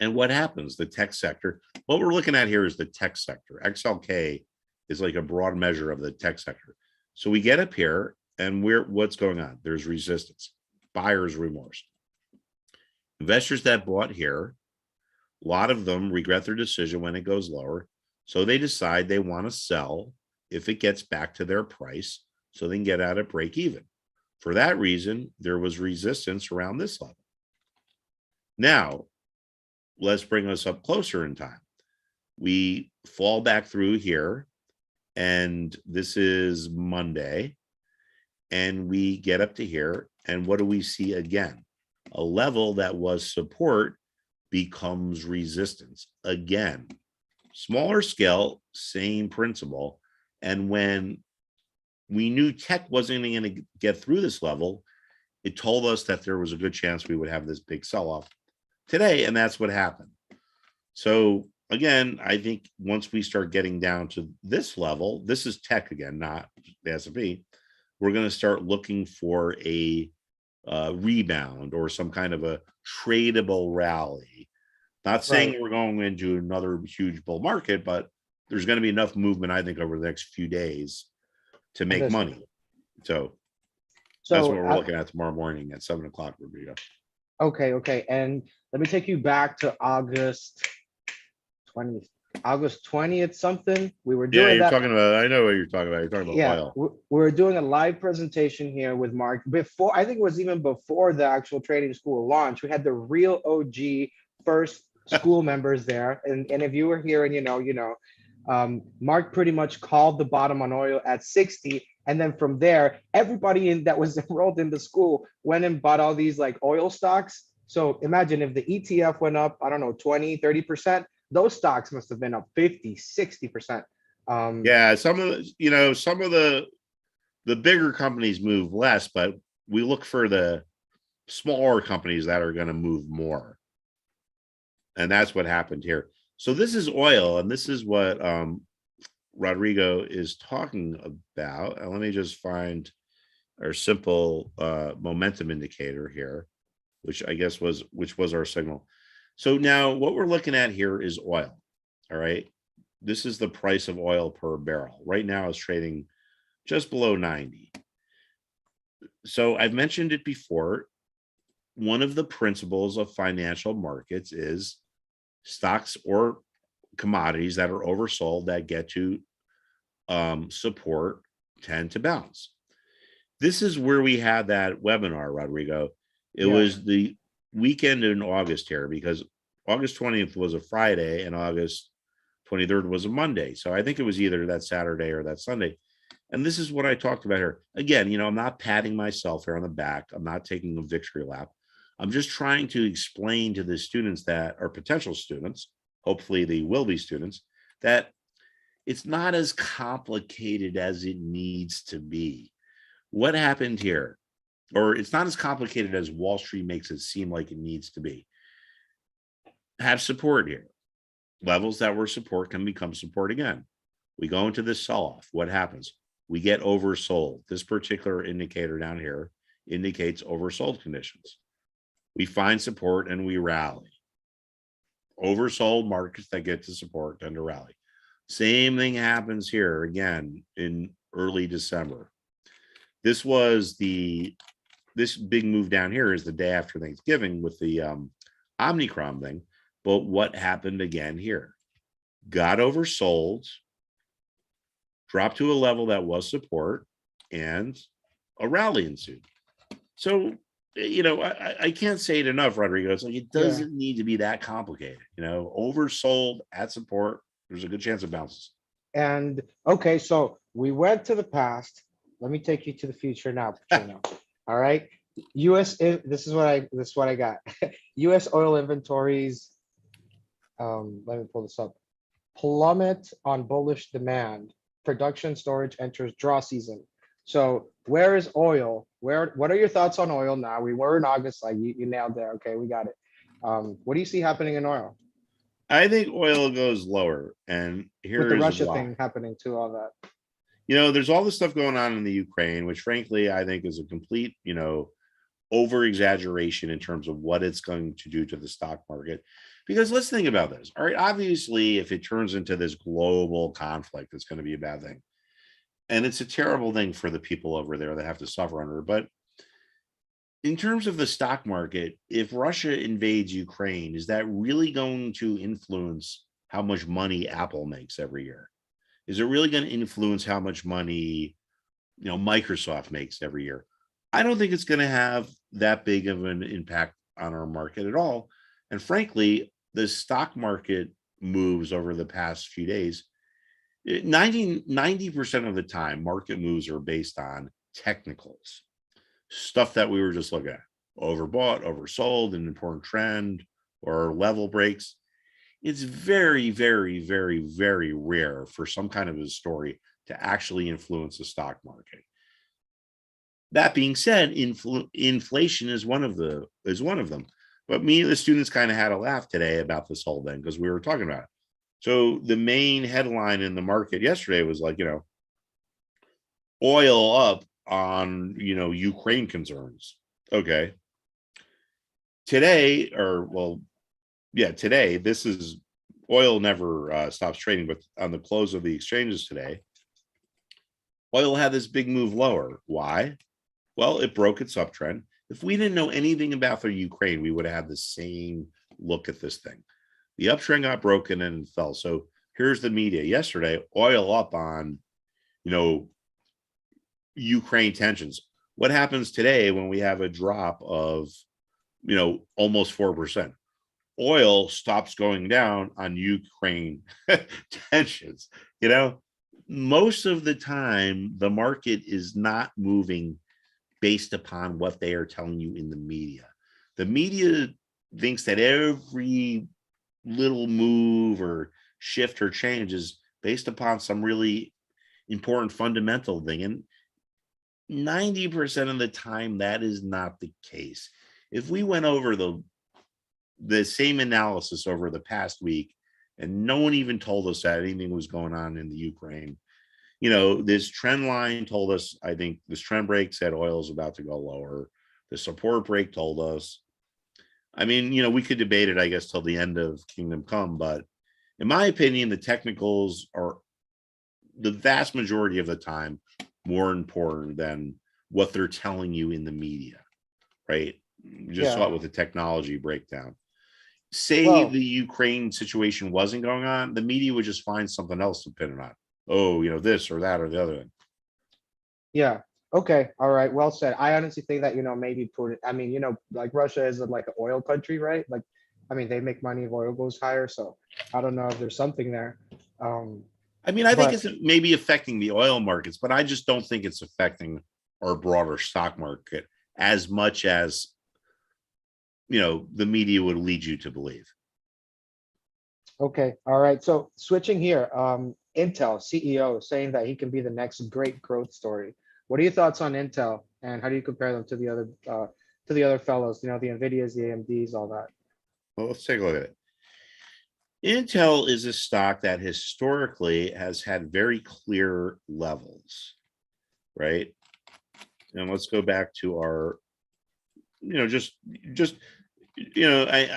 and what happens? The tech sector. What we're looking at here is the tech sector. XLK is like a broad measure of the tech sector. So we get up here, and what's going on? There's resistance, buyer's remorse. Investors that bought here, a lot of them regret their decision when it goes lower. So they decide they want to sell if it gets back to their price so they can get out at break even. For that reason, there was resistance around this level. Now, let's bring us up closer in time. We fall back through here, and this is Monday, and we get up to here, and what do we see again? A level that was support becomes resistance again. Smaller scale, same principle. And when we knew tech wasn't going to get through this level, it told us that there was a good chance we would have this big sell-off today, and that's what happened. So again, I think once we start getting down to this level, this is tech again, not the S&P. We're going to start looking for a rebound or some kind of a tradable rally. Not saying Right. we're going into another huge bull market, but there's going to be enough movement, I think, over the next few days to make Understood. money. So that's what So, we're looking at tomorrow morning at 7 o'clock. okay. And let me take you back to August 20th. August 20th something. We were Yeah, doing you're that. talking about, I know what you're talking about. You're talking about Yeah, oil. we were doing a live presentation here with Mark before, I think it was even before the actual trading school launch. We had the real OG first school members there. And if you were here and Mark pretty much called the bottom on oil at 60. And then from there, everybody that was enrolled in the school went and bought all these like oil stocks. So imagine if the ETF went up, I don't know, 20, 30%, those stocks must have been up 50, 60%. Yeah, some of the bigger companies move less, but we look for the smaller companies that are going to move more. And that's what happened here. So this is oil, and this is what Rodrigo is talking about. And let me just find our simple momentum indicator here, which was our signal. So now what we're looking at here is oil. All right. This is the price of oil per barrel. Right now it's trading just below 90. So I've mentioned it before. One of the principles of financial markets is stocks or commodities that are oversold that get to support tend to bounce. This is where we had that webinar, Rodrigo. It Yeah. was the weekend in August here, because August 20th was a Friday and August 23rd was a Monday. So I think it was either that Saturday or that Sunday. And this is what I talked about here. Again, I'm not patting myself here on the back. I'm not taking a victory lap. I'm just trying to explain to the students that are potential students, hopefully they will be students, that it's not as complicated as it needs to be. What happened here? Or it's not as complicated as Wall Street makes it seem like it needs to be. Have support here. Levels that were support can become support again. We go into this sell-off. What happens? We get oversold. This particular indicator down here indicates oversold conditions. We find support and we rally. Oversold markets that get to support tend to rally. Same thing happens here again in early December. This big move down here is the day after Thanksgiving with the Omicron thing. But what happened again here? Got oversold, dropped to a level that was support, and a rally ensued. So, I can't say it enough, Rodrigo. It's like it doesn't need to be that complicated. Oversold at support, there's a good chance it bounces. And okay, so we went to the past. Let me take you to the future now, Putrino. All right. This is what I got. US oil inventories. Let me pull this up. Plummet on bullish demand. Production storage enters draw season. So where is oil? What are your thoughts on oil now? We were in August, like you nailed there. Okay, we got it. What do you see happening in oil? I think oil goes lower, and With the here's Russia why. thing happening too, all that. There's all this stuff going on in the Ukraine, which frankly I think is a complete, over exaggeration in terms of what it's going to do to the stock market. Because let's think about this. All right, obviously, if it turns into this global conflict, it's going to be a bad thing. And it's a terrible thing for the people over there that have to suffer under it. But in terms of the stock market, if Russia invades Ukraine, is that really going to influence how much money Apple makes every year? Is it really going to influence how much money, Microsoft makes every year? I don't think it's going to have that big of an impact on our market at all. And frankly, the stock market moves over the past few days, 90% of the time, market moves are based on technicals, stuff that we were just looking at, overbought, oversold, an important trend, or level breaks. It's very, very, very, very rare for some kind of a story to actually influence the stock market. That being said, inflation is one of them. But me and the students kind of had a laugh today about this whole thing because we were talking about it. So the main headline in the market yesterday was like, oil up on, Ukraine concerns. Okay. Today, today, this is oil never stops trading, but on the close of the exchanges today, oil had this big move lower. Why? Well, it broke its uptrend. If we didn't know anything about the Ukraine, we would have had the same look at this thing. The uptrend got broken and fell. So here's the media yesterday, oil up on, Ukraine tensions. What happens today when we have a drop of, almost 4%? Oil stops going down on Ukraine tensions. Most of the time, the market is not moving based upon what they are telling you in the media. The media thinks that every little move or shift or change is based upon some really important fundamental thing. And 90% of the time, that is not the case. If we went over the same analysis over the past week, and no one even told us that anything was going on in the Ukraine, this trend line told us, I think this trend break said oil is about to go lower. The support break told us. I mean, we could debate it, I guess, till the end of Kingdom Come, but in my opinion, the technicals are the vast majority of the time more important than what they're telling you in the media, right? You just saw it with the technology breakdown. Say the Ukraine situation wasn't going on, the media would just find something else to pin it on. Oh, this or that or the other thing. Yeah. Okay. All right. Well said. I honestly think that, maybe like Russia is like an oil country, right? Like, they make money if oil goes higher. So I don't know if there's something there. I think it's maybe affecting the oil markets, but I just don't think it's affecting our broader stock market as much as, the media would lead you to believe. Okay. All right. So switching here, Intel CEO saying that he can be the next great growth story. What are your thoughts on Intel, and how do you compare them to the other fellows? The Nvidias, the AMDs, all that. Well, let's take a look at it. Intel is a stock that historically has had very clear levels, right? And let's go back to our,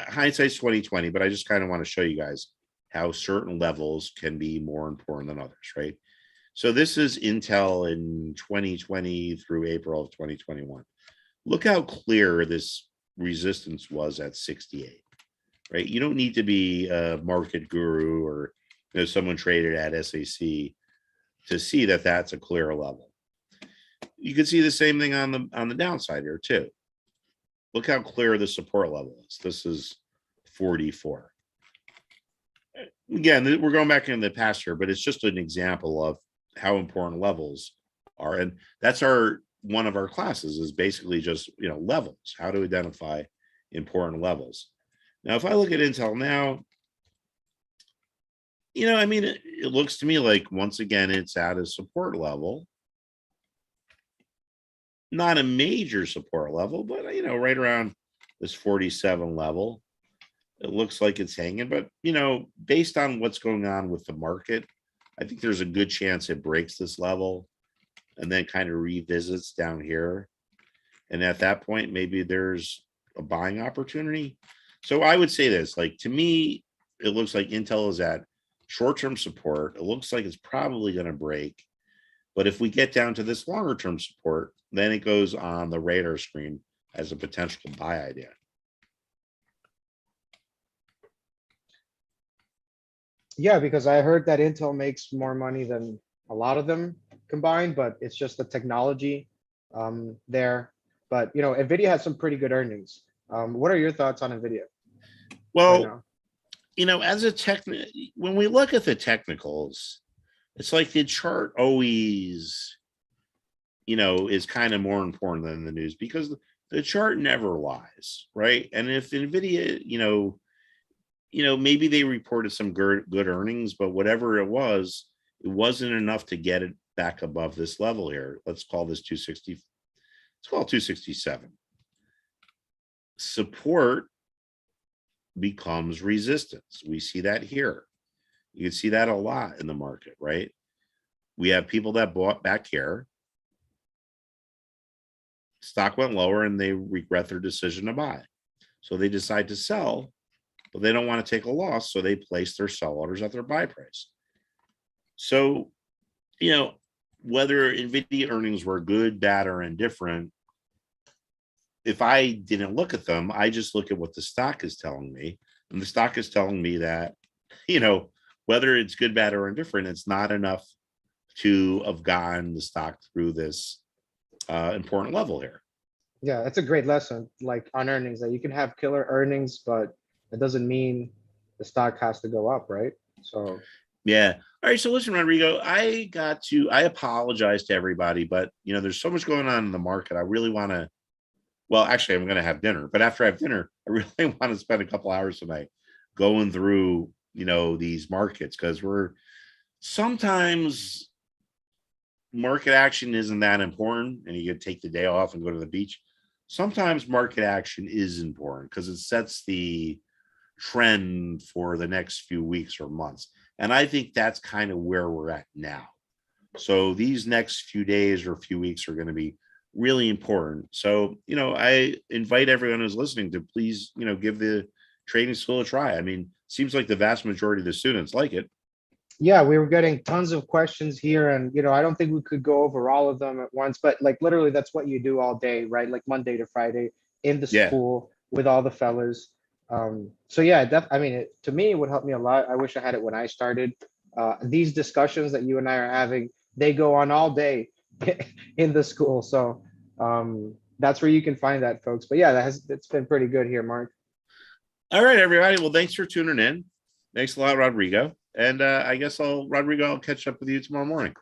hindsight's 2020, but I just kind of want to show you guys how certain levels can be more important than others, right? So this is Intel in 2020 through April of 2021. Look how clear this resistance was at 68, right? You don't need to be a market guru or someone traded at SAC to see that that's a clear level. You can see the same thing on the downside here too. Look how clear the support level is. This is 44. Again, we're going back in the past here, but it's just an example of how important levels are. And that's one of our classes is basically just, levels, how to identify important levels. Now, if I look at Intel now, it looks to me like, once again, it's at a support level. Not a major support level, but, right around this 47 level. It looks like it's hanging, but, based on what's going on with the market, I think there's a good chance it breaks this level and then kind of revisits down here. And at that point, maybe there's a buying opportunity. So I would say this, like, to me, it looks like Intel is at short-term support. It looks like it's probably going to break. But if we get down to this longer-term support, then it goes on the radar screen as a potential buy idea. Yeah, because I heard that Intel makes more money than a lot of them combined, but it's just the technology there. But Nvidia has some pretty good earnings. What are your thoughts on Nvidia? Well, as when we look at the technicals, it's like the chart always, is kind of more important than the news, because the chart never lies, right? And if Nvidia, maybe they reported some good earnings, but whatever it wasn't enough to get it back above this level here. Let's call this 260. Let's call it 267. Support becomes resistance. We see that here. You can see that a lot in the market, right? We have people that bought back here. Stock went lower and they regret their decision to buy. So they decide to sell, but they don't want to take a loss. So they place their sell orders at their buy price. So, whether Nvidia earnings were good, bad, or indifferent, if I didn't look at them, I just look at what the stock is telling me. And the stock is telling me that, whether it's good, bad, or indifferent, it's not enough to have gotten the stock through this important level here. Yeah, that's a great lesson, like on earnings, that you can have killer earnings, but it doesn't mean the stock has to go up, right? So yeah. All right. So listen, Rodrigo, I apologize to everybody, but there's so much going on in the market. I really want to, well, actually, I'm going to have dinner, but after I have dinner, I really want to spend a couple hours tonight going through, these markets, because sometimes market action isn't that important and you can take the day off and go to the beach. Sometimes market action is important because it sets the trend for the next few weeks or months. And I think that's kind of where we're at now. So these next few days or few weeks are going to be really important. So, I invite everyone who's listening to please, give the trading school a try. I mean, seems like the vast majority of the students like it. yeah, we were getting tons of questions here, and I don't think we could go over all of them at once, but like literally that's what you do all day, right? Like Monday to Friday in the Yeah. school with all the fellas. So yeah, to me, it would help me a lot. I wish I had it when I started. These discussions that you and I are having, they go on all day in the school. So that's where you can find that, folks. But yeah, it's been pretty good here, Mark. All right, everybody. Well, thanks for tuning in. Thanks a lot, Rodrigo. And I guess Rodrigo, I'll catch up with you tomorrow morning.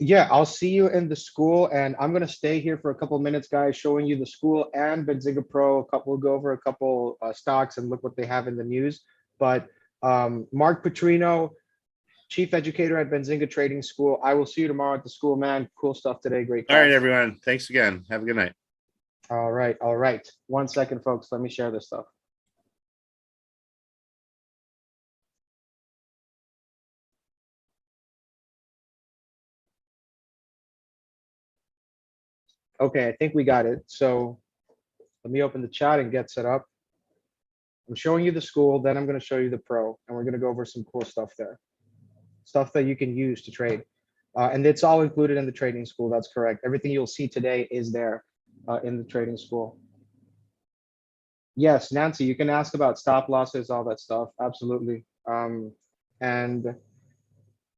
Yeah, I'll see you in the school, and I'm gonna stay here for a couple of minutes, guys, showing you the school and Benzinga Pro. We'll go over a couple stocks and look what they have in the news. But Mark Putrino, Chief Educator at Benzinga Trading School. I will see you tomorrow at the school, man. Cool stuff today. Great class. All right, everyone. Thanks again. Have a good night. All right. 1 second, folks. Let me share this stuff. Okay, I think we got it. So let me open the chat and get set up. I'm showing you the school, then I'm going to show you the pro, and we're going to go over some cool stuff there. Stuff that you can use to trade. And it's all included in the trading school. That's correct. Everything you'll see today is there in the trading school. Yes, Nancy, you can ask about stop losses, all that stuff. Absolutely. And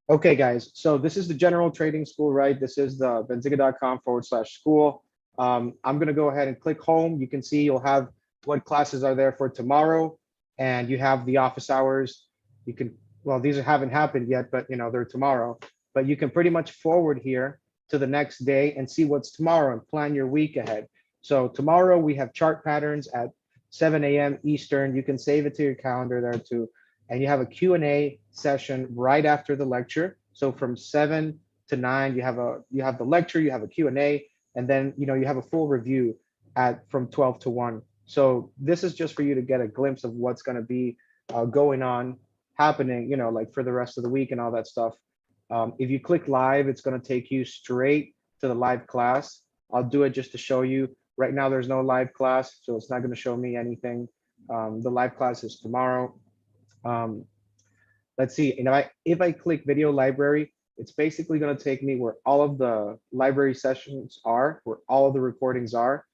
okay, guys, so this is the general trading school, right? This is the benzinga.com/school. I'm going to go ahead and click home. You can see you'll have what classes are there for tomorrow, and you have the office hours. You can, well, these haven't happened yet, but they're tomorrow. But you can pretty much forward here to the next day and see what's tomorrow and plan your week ahead. So tomorrow we have chart patterns at 7 a.m. Eastern. You can save it to your calendar there too. And you have a Q&A session right after the lecture. So from 7 to 9, you have the lecture, you have a Q&A, and then you have a full review from 12 to 1. So this is just for you to get a glimpse of what's going to be going on, happening, like for the rest of the week and all that stuff. If you click live, it's going to take you straight to the live class. I'll do it just to show you. Right now, there's no live class, so it's not going to show me anything. The live class is tomorrow. Let's see. And if I click video library, it's basically going to take me where all of the library sessions are, where all of the recordings are.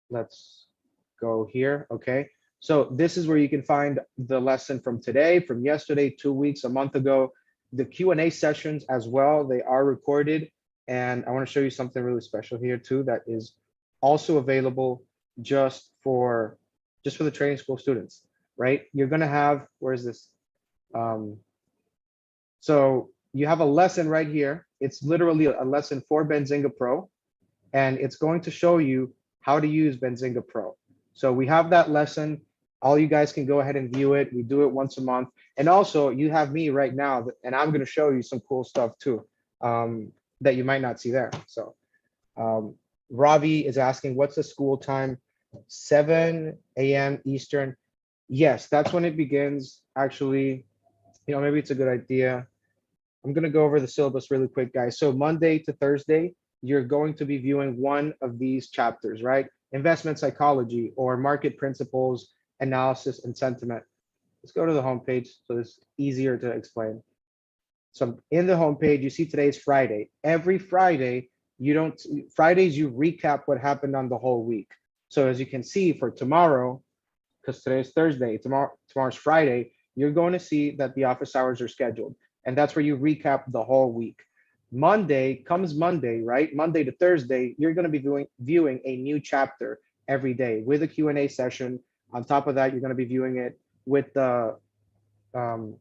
Let's go here. Okay. So this is where you can find the lesson from today, from yesterday, 2 weeks, a month ago. The Q&A sessions as well, they are recorded. And I want to show you something really special here too that is also available just for the training school students, right? You're going to have, where is this? So you have a lesson right here. It's literally a lesson for Benzinga Pro, and it's going to show you how to use Benzinga Pro. So we have that lesson. All you guys can go ahead and view it. We do it once a month. And also you have me right now, and I'm going to show you some cool stuff too that you might not see there. So Ravi is asking, what's the school time? 7 a.m. Eastern. Yes, that's when it begins. Actually, maybe it's a good idea. I'm going to go over the syllabus really quick, guys. So Monday to Thursday, you're going to be viewing one of these chapters, right? Investment psychology or market principles, analysis, and sentiment. Let's go to the homepage so it's easier to explain. So in the homepage, you see today's Friday. Every Friday, Fridays, you recap what happened on the whole week. So as you can see for tomorrow, because today's Thursday, tomorrow's Friday, you're going to see that the office hours are scheduled. And that's where you recap the whole week. Monday comes Monday, right? Monday to Thursday, you're going to be viewing a new chapter every day with a Q&A session. On top of that, you're going to be viewing it with the um,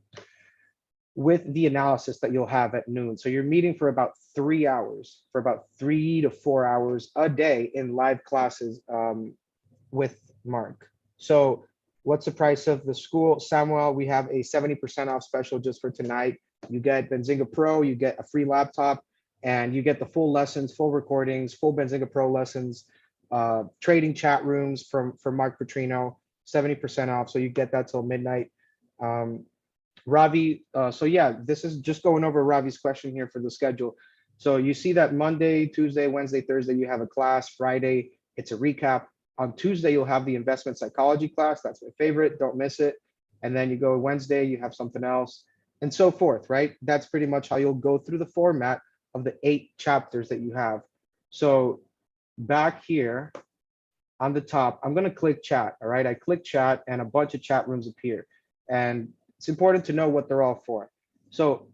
analysis that you'll have at noon. So you're meeting for about 3 hours, for about 3 to 4 hours a day in live classes with Mark. So what's the price of the school? Samuel, we have a 70% off special just for tonight. You get Benzinga Pro, you get a free laptop, and you get the full lessons, full recordings, full Benzinga Pro lessons, trading chat rooms from Mark Putrino, 70% off. So you get that till midnight. Ravi, so yeah, this is just going over Ravi's question here for the schedule. So you see that Monday, Tuesday, Wednesday, Thursday, you have a class. Friday, it's a recap. On Tuesday, you'll have the investment psychology class. That's my favorite. Don't miss it. And then you go Wednesday, you have something else, and so forth, right? That's pretty much how you'll go through the format of the 8 chapters that you have. So back here on the top, I'm going to click chat. All right. I click chat and a bunch of chat rooms appear. And it's important to know what they're all for. So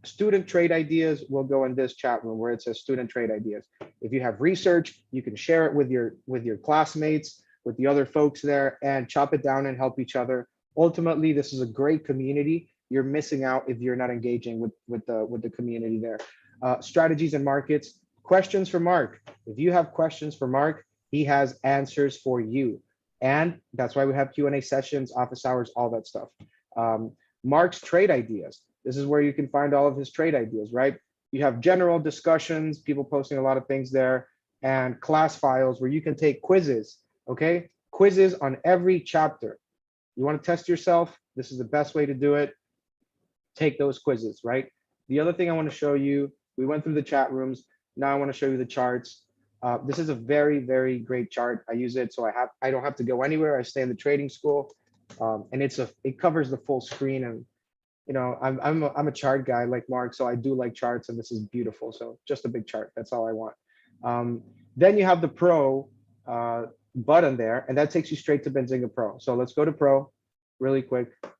student trade ideas will go in this chat room where it says student trade ideas. If you have research, you can share it with your classmates, with the other folks there, and chop it down and help each other. Ultimately, this is a great community. You're missing out if you're not engaging with the community there. Strategies and markets, questions for Mark. If you have questions for Mark, he has answers for you. And that's why we have Q&A sessions, office hours, all that stuff. Mark's trade ideas. This is where you can find all of his trade ideas, right? You have general discussions, people posting a lot of things there, and class files where you can take quizzes, okay? Quizzes on every chapter. You want to test yourself? This is the best way to do it. Take those quizzes, right? The other thing I want to show you, we went through the chat rooms. Now I want to show you the charts. This is a very, very great chart. I use it so I don't have to go anywhere. I stay in the trading school, and it covers the full screen. And I'm a chart guy like Mark, so I do like charts, and this is beautiful. So just a big chart. That's all I want. Then you have the Pro button there, and that takes you straight to Benzinga Pro. So let's go to Pro really quick, and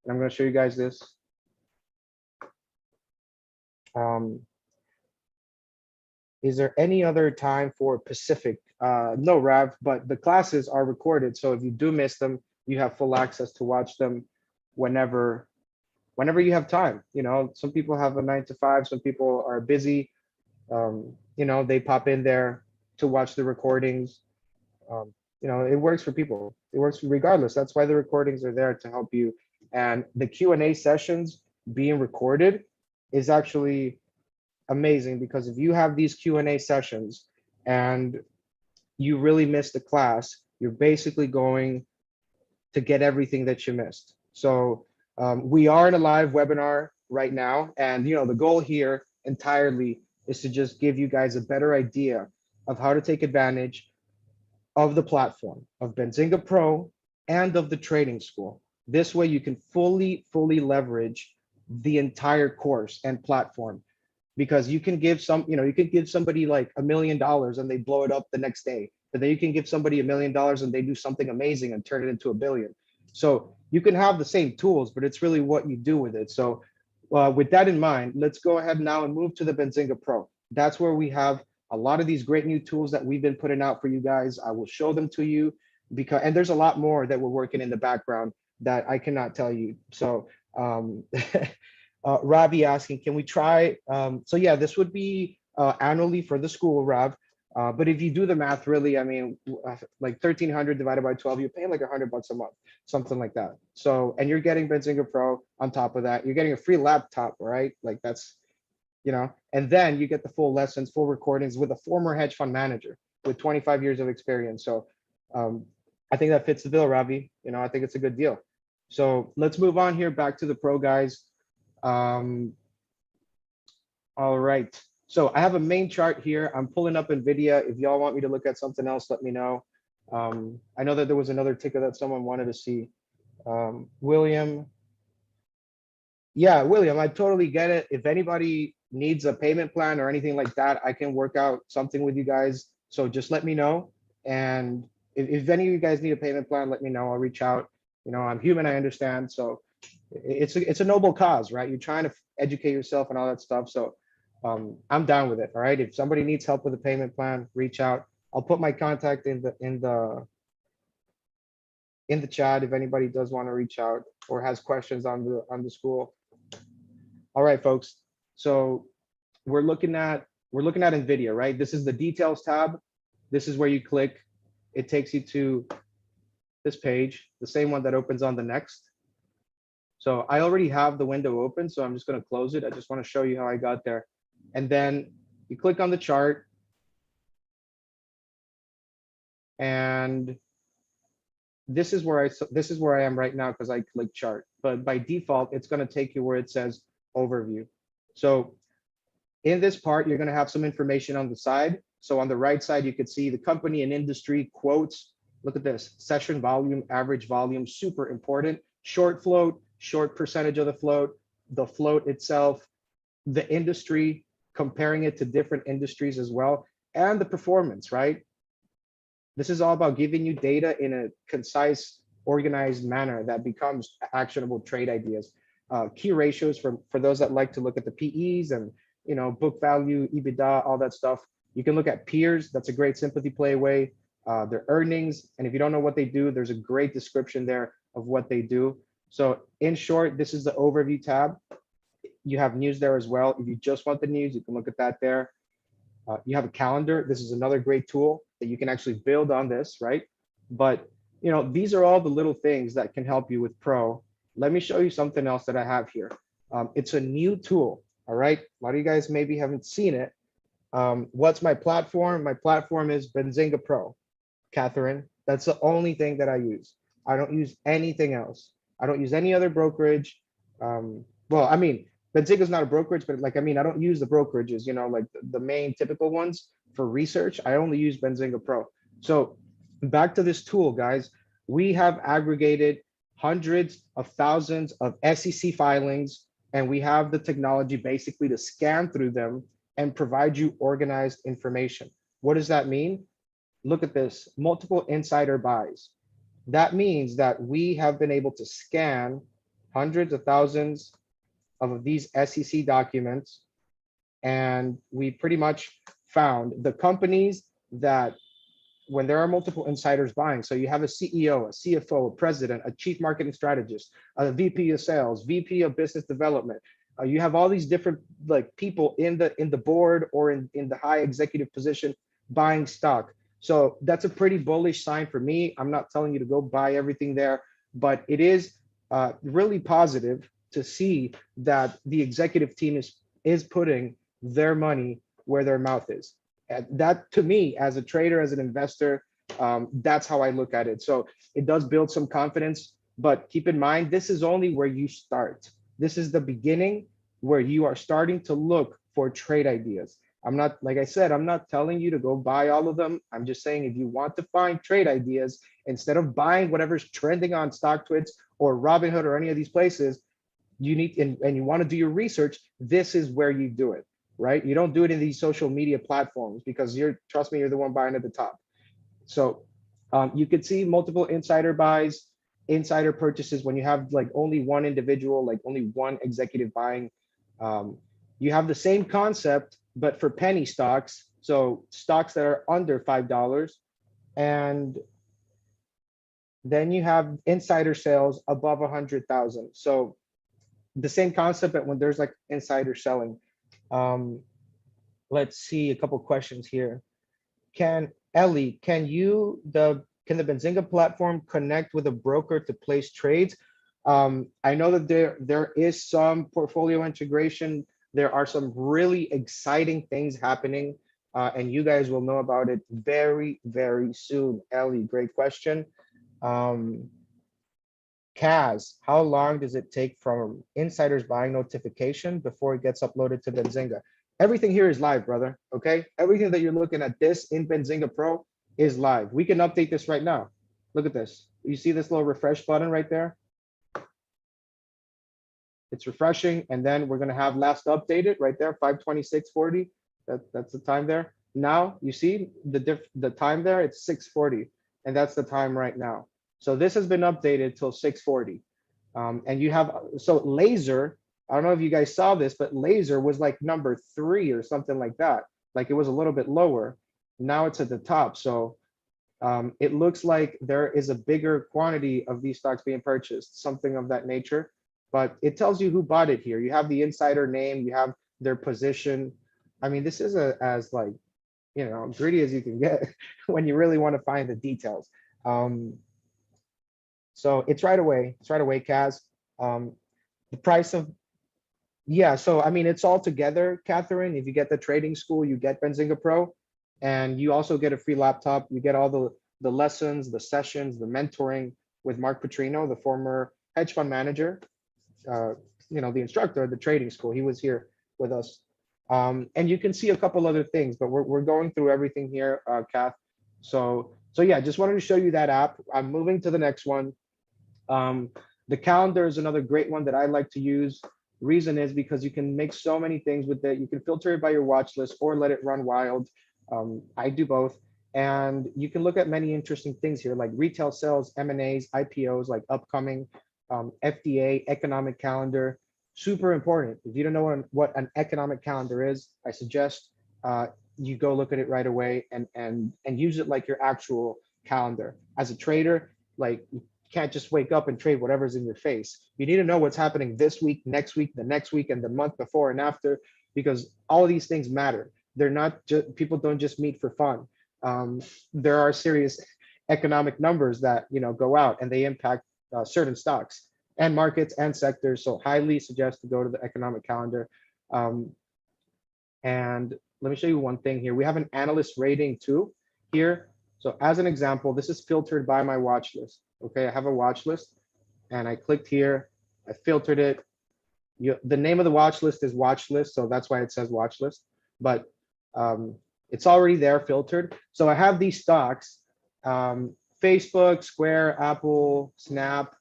I'm going to show you guys this. Is there any other time for Pacific? No, Rav, but the classes are recorded. So if you do miss them, you have full access to watch them whenever you have time. Some people have a 9 to 5, some people are busy. They pop in there to watch the recordings. It works for people. It works regardless. That's why the recordings are there to help you. And the Q&A sessions being recorded is actually amazing, because if you have these Q&A sessions and you really missed the class, you're basically going to get everything that you missed. So we are in a live webinar right now, and the goal here entirely is to just give you guys a better idea of how to take advantage of the platform of Benzinga Pro and of the trading school. This way you can fully leverage the entire course and platform, because you can give somebody like $1 million and they blow it up the next day, but then you can give somebody $1 million and they do something amazing and turn it into $1 billion. So you can have the same tools, but it's really what you do with it. So with that in mind, let's go ahead now and move to the Benzinga Pro. That's where we have a lot of these great new tools that we've been putting out for you guys. I will show them to you, and there's a lot more that we're working in the background that I cannot tell you. So Ravi asking, can we try? So yeah, this would be annually for the school, Rav. But if you do the math, really, I mean, like 1,300 divided by 12, you're paying like $100 a month, something like that. So, and you're getting Benzinga Pro on top of that. You're getting a free laptop, right? Like that's, and then you get the full lessons, full recordings with a former hedge fund manager with 25 years of experience. So I think that fits the bill, Ravi. You know, I think it's a good deal. So let's move on here back to the pro guys. Um, all right. So I have a main chart here. I'm pulling up Nvidia. If y'all want me to look at something else, let me know. I know that there was another ticker that someone wanted to see. William. Yeah, William, I totally get it. If anybody needs a payment plan or anything like that, I can work out something with you guys. So just let me know. And if any of you guys need a payment plan, let me know. I'll reach out. You know, I'm human, I understand. So it's a noble cause, right? You're trying to educate yourself and all that stuff. So I'm down with it. All right. If somebody needs help with a payment plan, reach out. I'll put my contact in the chat if anybody does want to reach out or has questions on the school. All right, folks. So we're looking at Nvidia, right? This is the details tab. This is where you click. It takes you to this page, the same one that opens on the next. So I already have the window open, so I'm just going to close it. I just want to show you how I got there. And then you click on the chart. And this is where I am right now because I click chart. But by default, it's going to take you where it says overview. So in this part, you're going to have some information on the side. So on the right side, you could see the company and industry quotes. Look at this: session volume, average volume, super important. Short float, short percentage of the float itself, the industry, comparing it to different industries as well, and the performance, right? This is all about giving you data in a concise, organized manner that becomes actionable trade ideas. Key ratios for those that like to look at the PEs and, you know, book value, EBITDA, all that stuff. You can look at peers. That's a great sympathy play way. Their earnings. And if you don't know what they do, there's a great description there of what they do. So in short, this is the overview tab. You have news there as well. If you just want the news, you can look at that there. You have a calendar. This is another great tool that you can actually build on this, right? But, you know, these are all the little things that can help you with Pro. Let me show you something else that I have here. It's a new tool, all right? A lot of you guys maybe haven't seen it. What's my platform? My platform is Benzinga Pro, Catherine. That's the only thing that I use. I don't use anything else. I don't use any other brokerage. Well, I mean, Benzinga is not a brokerage, but like, I mean, I don't use the brokerages, you know, like the main typical ones for research. I only use Benzinga Pro. So back to this tool, guys. We have aggregated hundreds of thousands of SEC filings, and we have the technology basically to scan through them and provide you organized information. What does that mean? Look at this: multiple insider buys. That means that we have been able to scan hundreds of thousands of these SEC documents, and we pretty much found the companies that, when there are multiple insiders buying, so you have a CEO, a CFO, a president, a chief marketing strategist, a VP of sales, VP of business development, you have all these different like people in the board or in the high executive position buying stock. So that's a pretty bullish sign for me. I'm not telling you to go buy everything there, but it is really positive to see that the executive team is putting their money where their mouth is. And that, to me, as a trader, as an investor, that's how I look at it. So it does build some confidence, but keep in mind, this is only where you start. This is the beginning where you are starting to look for trade ideas. I'm not, like I said, I'm not telling you to go buy all of them. I'm just saying, if you want to find trade ideas, instead of buying whatever's trending on StockTwits or Robinhood or any of these places, you need, and you want to do your research, this is where you do it, right? You don't do it in these social media platforms because trust me, you're the one buying at the top. So you could see multiple insider buys, insider purchases when you have like only one individual, like only one executive buying. You have the same concept, but for penny stocks. So stocks that are under $5, and then you have insider sales above 100,000. So the same concept, but when there's like insider selling. Let's see a couple questions here. Ellie, can the Benzinga platform connect with a broker to place trades? I know that there is some portfolio integration. There are some really exciting things happening, and you guys will know about it very, very soon. Ellie, great question. Kaz, how long does it take from insiders buying notification before it gets uploaded to Benzinga? Everything here is live, brother. Okay. Everything that you're looking at this in Benzinga Pro is live. We can update this right now. Look at this. You see this little refresh button right there? It's refreshing. And then we're going to have last updated right there, 5:26:40. That's the time there. Now you see the time there, it's 6:40. And that's the time right now. So this has been updated till 6:40. And you have, so laser, I don't know if you guys saw this, but laser was like number 3 or something like that. Like it was a little bit lower. Now it's at the top. So it looks like there is a bigger quantity of these stocks being purchased, something of that nature. But it tells you who bought it here. You have the insider name, you have their position. I mean, this is as like, gritty as you can get when you really want to find the details. So it's right away. It's right away, Kaz. The price of, yeah. So I mean, it's all together, Catherine. If you get the trading school, you get Benzinga Pro, and you also get a free laptop. You get all the lessons, the sessions, the mentoring with Mark Putrino, the former hedge fund manager. The instructor at the trading school. He was here with us. And you can see a couple other things, but we're going through everything here, Kath. So yeah, just wanted to show you that app. I'm moving to the next one. The calendar is another great one that I like to use. Reason is because you can make so many things with it. You can filter it by your watch list or let it run wild. I do both. And you can look at many interesting things here, like retail sales, M&As, IPOs, like upcoming, FDA, economic calendar, super important. If you don't know what an economic calendar is, I suggest you go look at it right away and use it like your actual calendar. As a trader, like you can't just wake up and trade whatever's in your face. You need to know what's happening this week, the next week, and the month before and after, because all of these things matter. They're not just, people don't just meet for fun. There are serious economic numbers that go out and they impact certain stocks and markets and sectors. So highly suggest to go to the economic calendar. And let me show you one thing here. We have an analyst rating too here. So as an example, this is filtered by my watch list. Okay, I have a watch list and I clicked here. I filtered it. The name of the watch list is watch list. So that's why it says watch list. But it's already there filtered. So I have these stocks, Facebook, Square, Apple, Snap,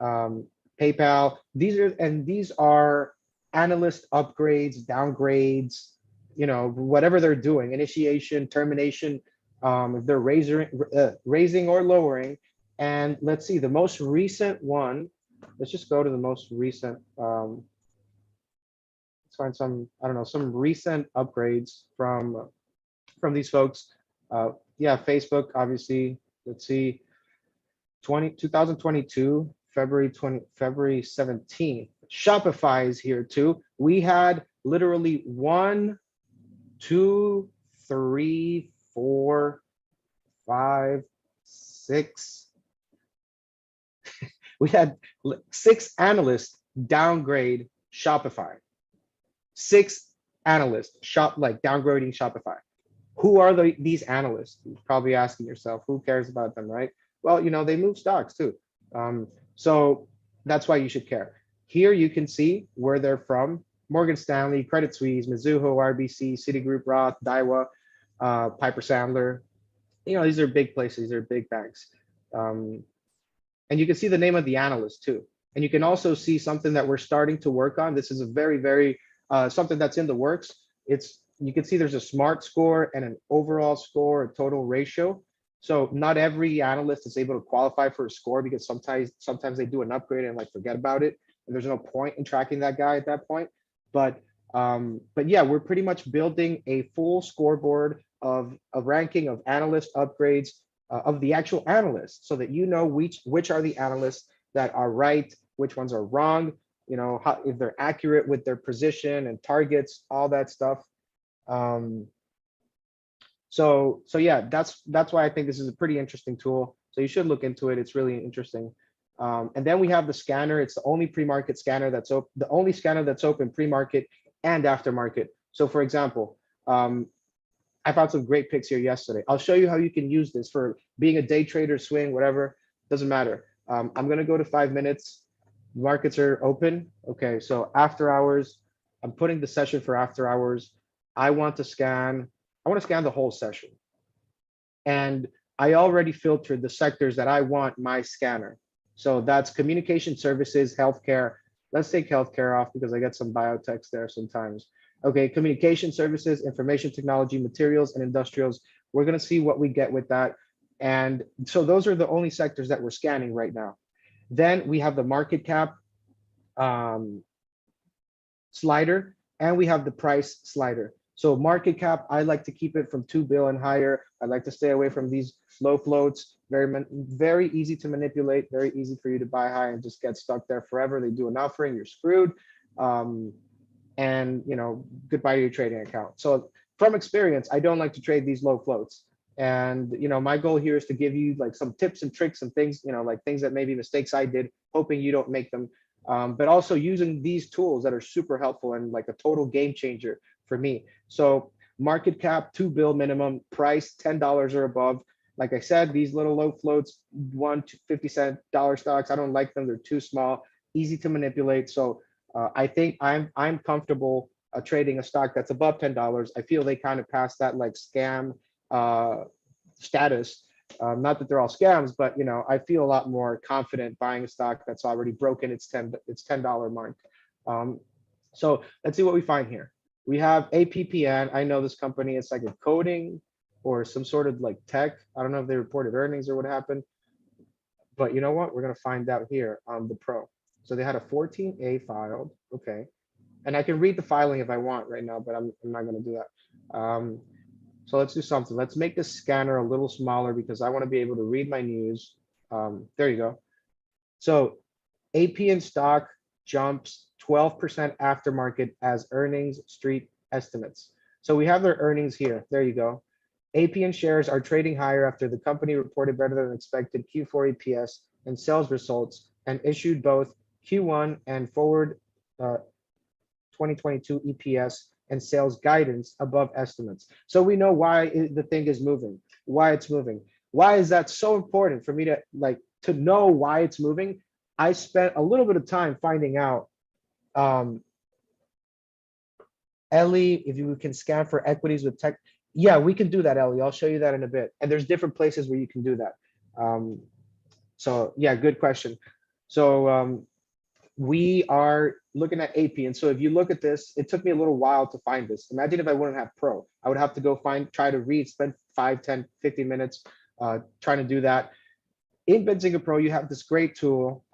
PayPal. These are analyst upgrades, downgrades, whatever they're doing, initiation, termination, if they're raising or lowering. And let's see, the most recent one, let's just go to the most recent, let's find some, I don't know, some recent upgrades from these folks. Yeah, Facebook, obviously, let's see, 2022, February 17th. Shopify is here too. We had literally 1, 2, 3, 4, 5, 6. We had 6 analysts downgrade Shopify. 6 analysts downgrading Shopify. Who are these analysts? You're probably asking yourself, who cares about them, right? Well, they move stocks too. So that's why you should care. Here you can see where they're from. Morgan Stanley, Credit Suisse, Mizuho, RBC, Citigroup, Roth, Daiwa, Piper Sandler. These are big places, these are big banks. And you can see the name of the analyst too. And you can also see something that we're starting to work on. This is a very, very, something that's in the works. You can see there's a smart score and an overall score, a total ratio. So not every analyst is able to qualify for a score because sometimes they do an upgrade and forget about it. And there's no point in tracking that guy at that point. But yeah, we're pretty much building a full scoreboard of a ranking of analyst upgrades of the actual analysts, so that which are the analysts that are right, which ones are wrong, if they're accurate with their position and targets, all that stuff. So yeah, that's why I think this is a pretty interesting tool. So you should look into it. It's really interesting. And then we have the scanner. It's the only pre-market scanner that's open, the only scanner that's open pre-market and aftermarket. So for example, I found some great picks here yesterday. I'll show you how you can use this for being a day trader, swing, whatever, doesn't matter. I'm gonna go to 5 minutes. Markets are open. Okay, so after hours, I'm putting the session for after hours. I want to scan, I want to scan the whole session. And I already filtered the sectors that I want my scanner. So that's communication services, healthcare. Let's take healthcare off because I get some biotechs there sometimes. Okay, communication services, information technology, materials, and industrials. We're gonna see what we get with that. And so those are the only sectors that we're scanning right now. Then we have the market cap slider, and we have the price slider. So market cap, I like to keep it from 2 bill and higher. I like to stay away from these low floats. Very easy to manipulate, very easy for you to buy high and just get stuck there forever. They do an offering, you're screwed. And goodbye to your trading account. So from experience, I don't like to trade these low floats. And my goal here is to give you like some tips and tricks and things, like things that maybe mistakes I did, hoping you don't make them. But also using these tools that are super helpful and like a total game changer for me. So market cap, 2 bill minimum, price $10 or above. Like I said, these little low floats, $1 to 50-cent stocks, I don't like them. They're too small, easy to manipulate. So I think I'm comfortable trading a stock that's above $10. I feel they kind of passed that like scam status. Not that they're all scams, but I feel a lot more confident buying a stock that's already broken its $10 mark. So let's see what we find here. We have APPN. I know this company. It's like a coding or some sort of like tech. I don't know if they reported earnings or what happened, but you know what? We're gonna find out here on the Pro. So they had a 14A filed. Okay, and I can read the filing if I want right now, but I'm not gonna do that. So let's do something. Let's make this scanner a little smaller because I want to be able to read my news. There you go. So APN stock jumps 12% aftermarket as earnings street estimates. So we have their earnings here. There you go. APN shares are trading higher after the company reported better than expected Q4 EPS and sales results and issued both Q1 and forward 2022 EPS and sales guidance above estimates. So we know why the thing is moving, why it's moving. Why is that so important for me to know why it's moving? I spent a little bit of time finding out. Ellie, if you can scan for equities with tech, yeah, we can do that, Ellie. I'll show you that in a bit. And there's different places where you can do that. So yeah, good question. So we are looking at AP. And so if you look at this, it took me a little while to find this. Imagine if I wouldn't have Pro. I would have to go try to read, spend 5, 10, 15 minutes trying to do that. In Benzinga Pro, you have this great tool.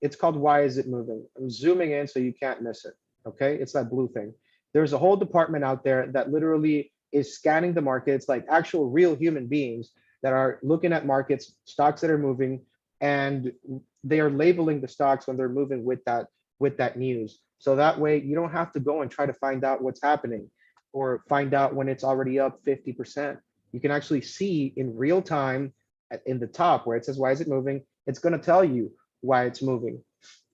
It's called Why Is It Moving? I'm zooming in so you can't miss it, okay? It's that blue thing. There's a whole department out there that literally is scanning the markets, like actual real human beings that are looking at markets, stocks that are moving, and they are labeling the stocks when they're moving with that news. So that way you don't have to go and try to find out what's happening or find out when it's already up 50%. You can actually see in real time in the top where it says, why is it moving? It's going to tell you why it's moving.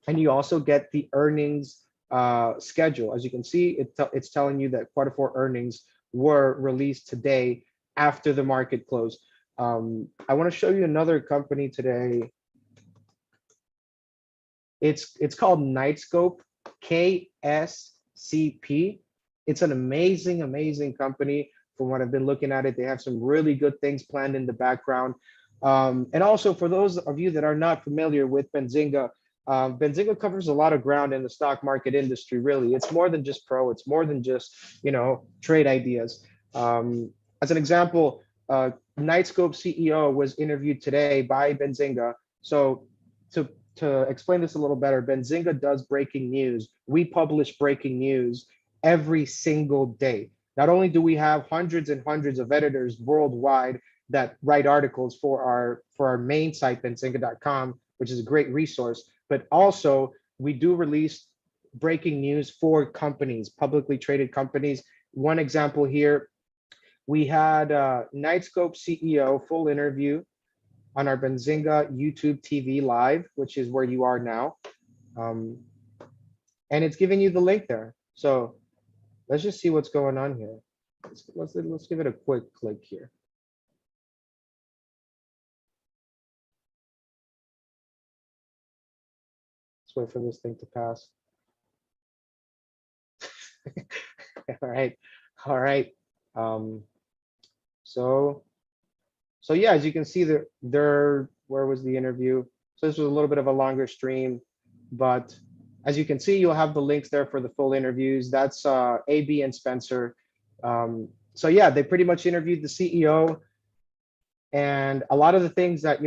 And you also get the earnings schedule. As you can see, it's telling you that Q4 earnings were released today after the market closed. I want to show you another company today. It's called Nightscope, KSCP. It's an amazing company. From what I've been looking at it, they have some really good things planned in the background. And also for those of you that are not familiar with Benzinga, Benzinga covers a lot of ground in the stock market industry, really. It's more than just pro, it's more than just, trade ideas. As an example, Nightscope CEO was interviewed today by Benzinga. So to explain this a little better, Benzinga does breaking news. We publish breaking news every single day. Not only do we have hundreds and hundreds of editors worldwide that write articles for our main site, benzinga.com, which is a great resource, but also we do release breaking news for companies, publicly traded companies. One example here, we had Nightscope CEO full interview on our Benzinga YouTube TV live, which is where you are now. And it's giving you the link there. So let's just see what's going on here. let's give it a quick click here. Let's wait for this thing to pass. All right, all right. Um, so yeah, as you can see, where was the interview? So this was a little bit of a longer stream, but as you can see, you'll have the links there for the full interviews. That's AB and Spencer. So yeah, they pretty much interviewed the CEO, and a lot of the things that,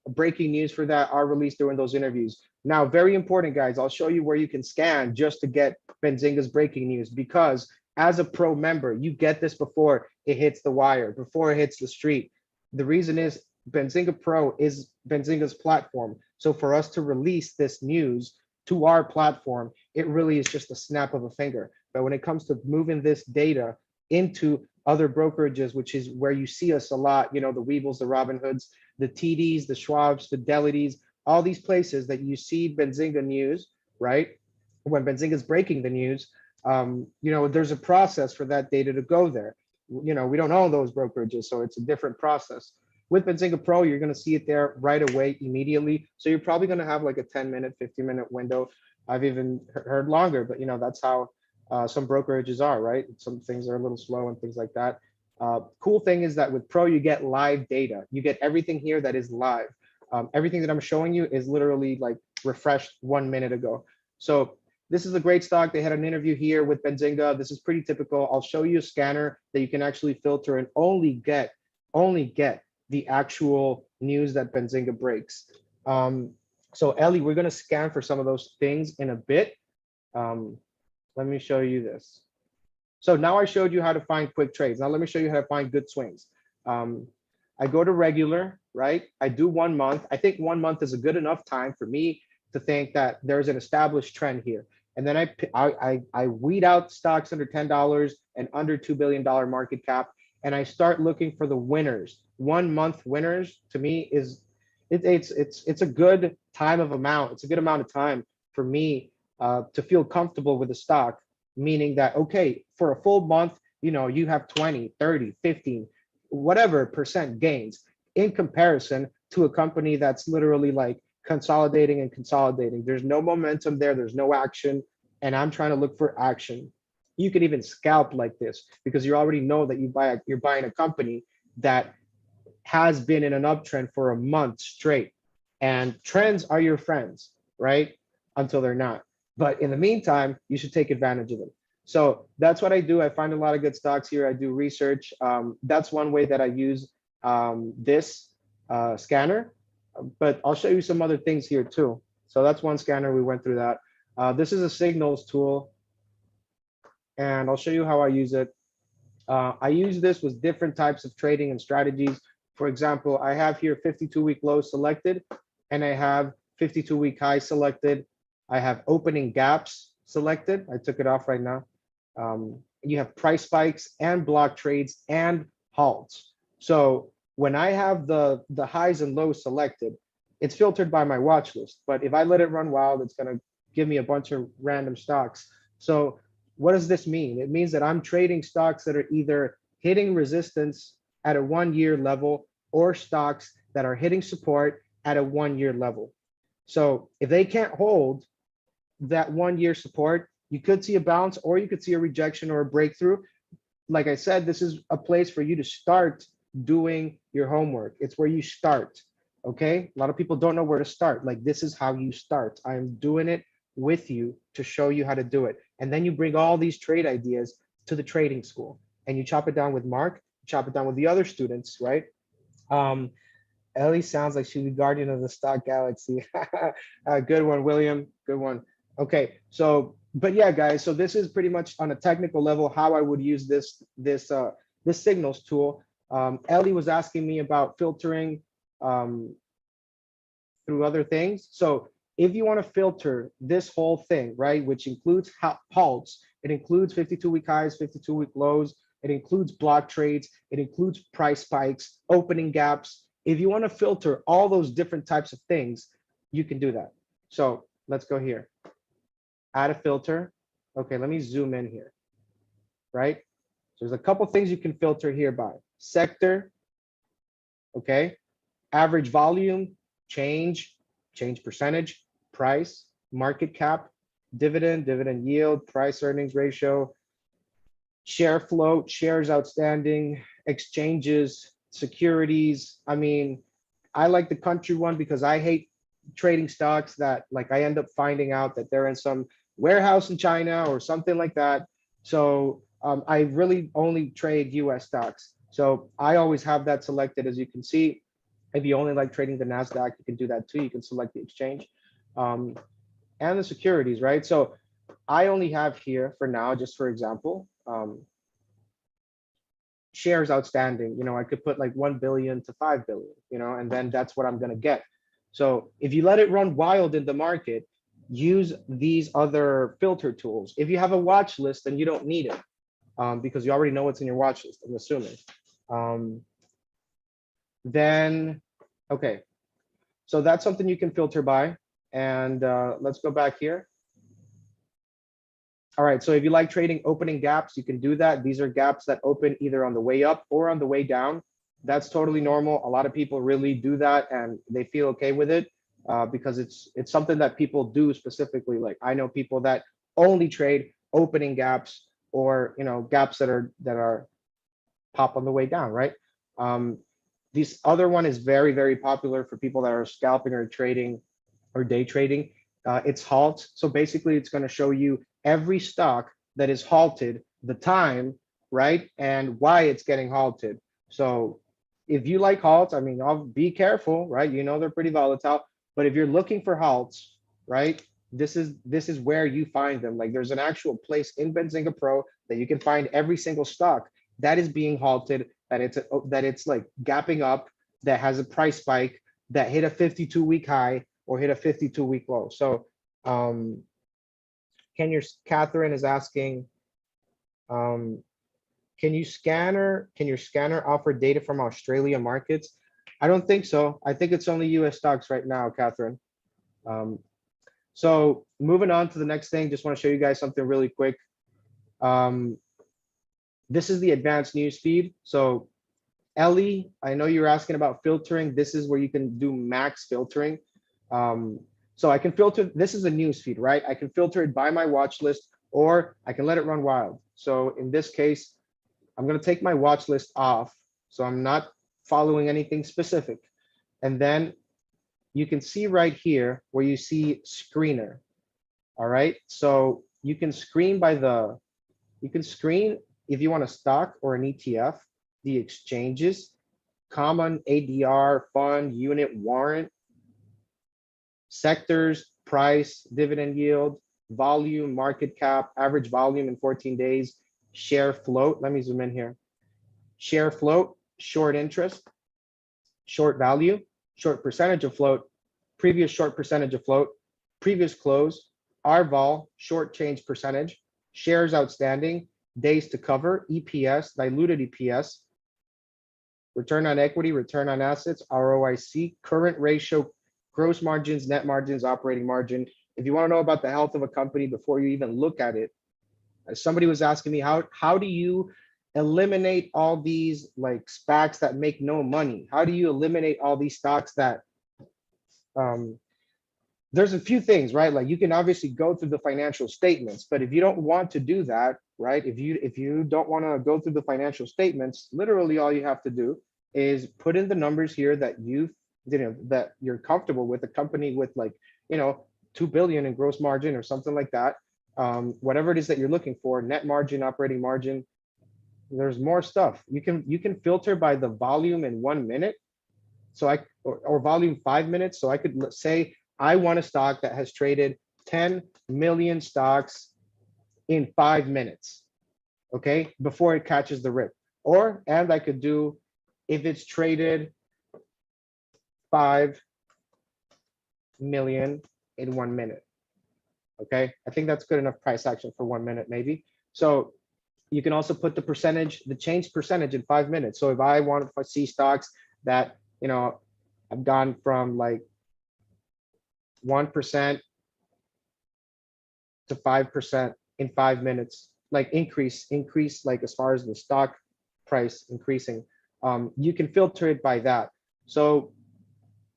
breaking news for that are released during those interviews. Now, very important, guys, I'll show you where you can scan just to get Benzinga's breaking news, because as a pro member, you get this before it hits the wire, before it hits the street. The reason is Benzinga Pro is Benzinga's platform. So for us to release this news to our platform, it really is just a snap of a finger. But when it comes to moving this data into other brokerages, which is where you see us a lot, the Weebles, the Robinhoods, the TDs, the Schwabs, Fidelities, all these places that you see Benzinga news, right? When Benzinga is breaking the news, there's a process for that data to go there. We don't own those brokerages, so it's a different process. With Benzinga Pro, you're going to see it there right away, immediately. So you're probably going to have like a 10-minute, 15-minute window. I've even heard longer, but that's how some brokerages are, right? Some things are a little slow and things like that. Cool thing is that with Pro, you get live data. You get everything here that is live. Everything that I'm showing you is literally like refreshed 1 minute ago. So this is a great stock. They had an interview here with Benzinga. This is pretty typical. I'll show you a scanner that you can actually filter and only get the actual news that Benzinga breaks. So Ellie, we're going to scan for some of those things in a bit. Let me show you this. So now I showed you how to find quick trades. Now let me show you how to find good swings. I go to regular, right? I do 1 month. I think 1 month is a good enough time for me to think that there's an established trend here. And then I weed out stocks under $10 and under $2 billion market cap, and I start looking for the winners. 1 month winners to me is it's a good time of amount. It's a good amount of time for me to feel comfortable with the stock, meaning that, okay, for a full month, you have 20, 30, 15, whatever percent gains in comparison to a company that's literally like consolidating and consolidating. There's no momentum there. There's no action. And I'm trying to look for action. You can even scalp like this because you already know that you're buying a company that has been in an uptrend for a month straight. And trends are your friends, right? Until they're not. But in the meantime, you should take advantage of them. So that's what I do. I find a lot of good stocks here. I do research. That's one way that I use this scanner. But I'll show you some other things here too. So that's one scanner. We went through that. This is a signals tool. And I'll show you how I use it. I use this with different types of trading and strategies. For example, I have here 52-week low selected, and I have 52-week high selected. I have opening gaps selected. I took it off right now. You have price spikes and block trades and halts. So when I have the highs and lows selected, it's filtered by my watch list. But if I let it run wild, it's going to give me a bunch of random stocks. So what does this mean? It means that I'm trading stocks that are either hitting resistance at a 1-year level or stocks that are hitting support at a 1-year level. So if they can't hold that 1-year support, you could see a bounce or you could see a rejection or a breakthrough. Like I said, this is a place for you to start doing your homework. It's where you start. Okay. A lot of people don't know where to start. Like, this is how you start. I'm doing it with you to show you how to do it. And then you bring all these trade ideas to the trading school and you chop it down with Mark, chop it down with the other students, right? Ellie sounds like she's the guardian of the stock galaxy. Good one, William. Good one. Okay, so, but yeah, guys, so this is pretty much on a technical level how I would use this signals tool. Ellie was asking me about filtering through other things. So if you want to filter this whole thing, right, which includes halts, it includes 52-week highs, 52-week lows, it includes block trades, it includes price spikes, opening gaps. If you want to filter all those different types of things, you can do that. So let's go here. Add a filter. Okay, let me zoom in here, right? there's a couple things you can filter here by sector, okay, average volume, change percentage, price, market cap, dividend yield, price earnings ratio, share float, shares outstanding, exchanges, securities. I mean, I like the country one because I hate trading stocks that like I end up finding out that they're in some warehouse in China or something like that. So I really only trade US stocks. So I always have that selected. As you can see, if you only like trading the NASDAQ, you can do that too. You can select the exchange and the securities, right? So I only have here for now, just for example, shares outstanding. You know, I could put like 1 billion to 5 billion, you know, and then that's what I'm going to get. So if you let it run wild in the market, use these other filter tools. If you have a watch list, then you don't need it because you already know what's in your watch list, I'm assuming. Then, okay, so that's something you can filter by. And let's go back here. All right, so if you like trading opening gaps, you can do that. These are gaps that open either on the way up or on the way down. That's totally normal. A lot of people really do that and they feel okay with it because it's something that people do specifically. Like I know people that only trade opening gaps or, you know, gaps that are pop on the way down, right? This other one is very, very popular for people that are scalping or trading or day trading. It's halt. So basically it's going to show you every stock that is halted, the time, right? And why it's getting halted. So if you like halts, I mean, I'll be careful, right? You know, they're pretty volatile, but if you're looking for halts, right? This is where you find them. Like there's an actual place in Benzinga Pro that you can find every single stock that is being halted, that it's like gapping up, that has a price spike, that hit a 52-week high or hit a 52-week low. So Catherine is asking, can your scanner offer data from Australia markets? I don't think so. I think it's only US stocks right now, Catherine. So moving on to the next thing, just want to show you guys something really quick. This is the advanced news feed. So Ellie, I know you're asking about filtering. This is where you can do max filtering. So I can filter, this is a news feed, right? I can filter it by my watch list or I can let it run wild. So in this case, I'm going to take my watch list off. So I'm not following anything specific. And then you can see right here where you see screener. All right. So you can screen if you want a stock or an ETF, the exchanges, common, ADR, fund, unit, warrant, sectors, price, dividend yield, volume, market cap, average volume in 14 days, share float. Let me zoom in here. Share float, short interest, short value, short percentage of float, previous short percentage of float, previous close, RVOL, short change percentage, shares outstanding, days to cover, EPS, diluted EPS, return on equity, return on assets, ROIC, current ratio, gross margins, net margins, operating margin. If you want to know about the health of a company before you even look at it, somebody was asking me, how do you eliminate all these like SPACs that make no money? How do you eliminate all these stocks that there's a few things, right? Like you can obviously go through the financial statements, but if you don't want to do that, right? If you don't want to go through the financial statements, literally all you have to do is put in the numbers here that that you're comfortable with, a company with like, 2 billion in gross margin or something like that. Whatever it is that you're looking for, net margin, operating margin, there's more stuff. You can filter by the volume in 1 minute. So or volume 5 minutes. So I could say, I want a stock that has traded 10 million stocks in 5 minutes, okay, before it catches the rip. And I could do, if it's traded 5 million in 1 minute, okay? I think that's good enough price action for 1 minute, maybe. So you can also put the change percentage in 5 minutes. So if I want to see stocks that, I've gone from like 1% to 5% in 5 minutes, like increase like as far as the stock price increasing, you can filter it by that. So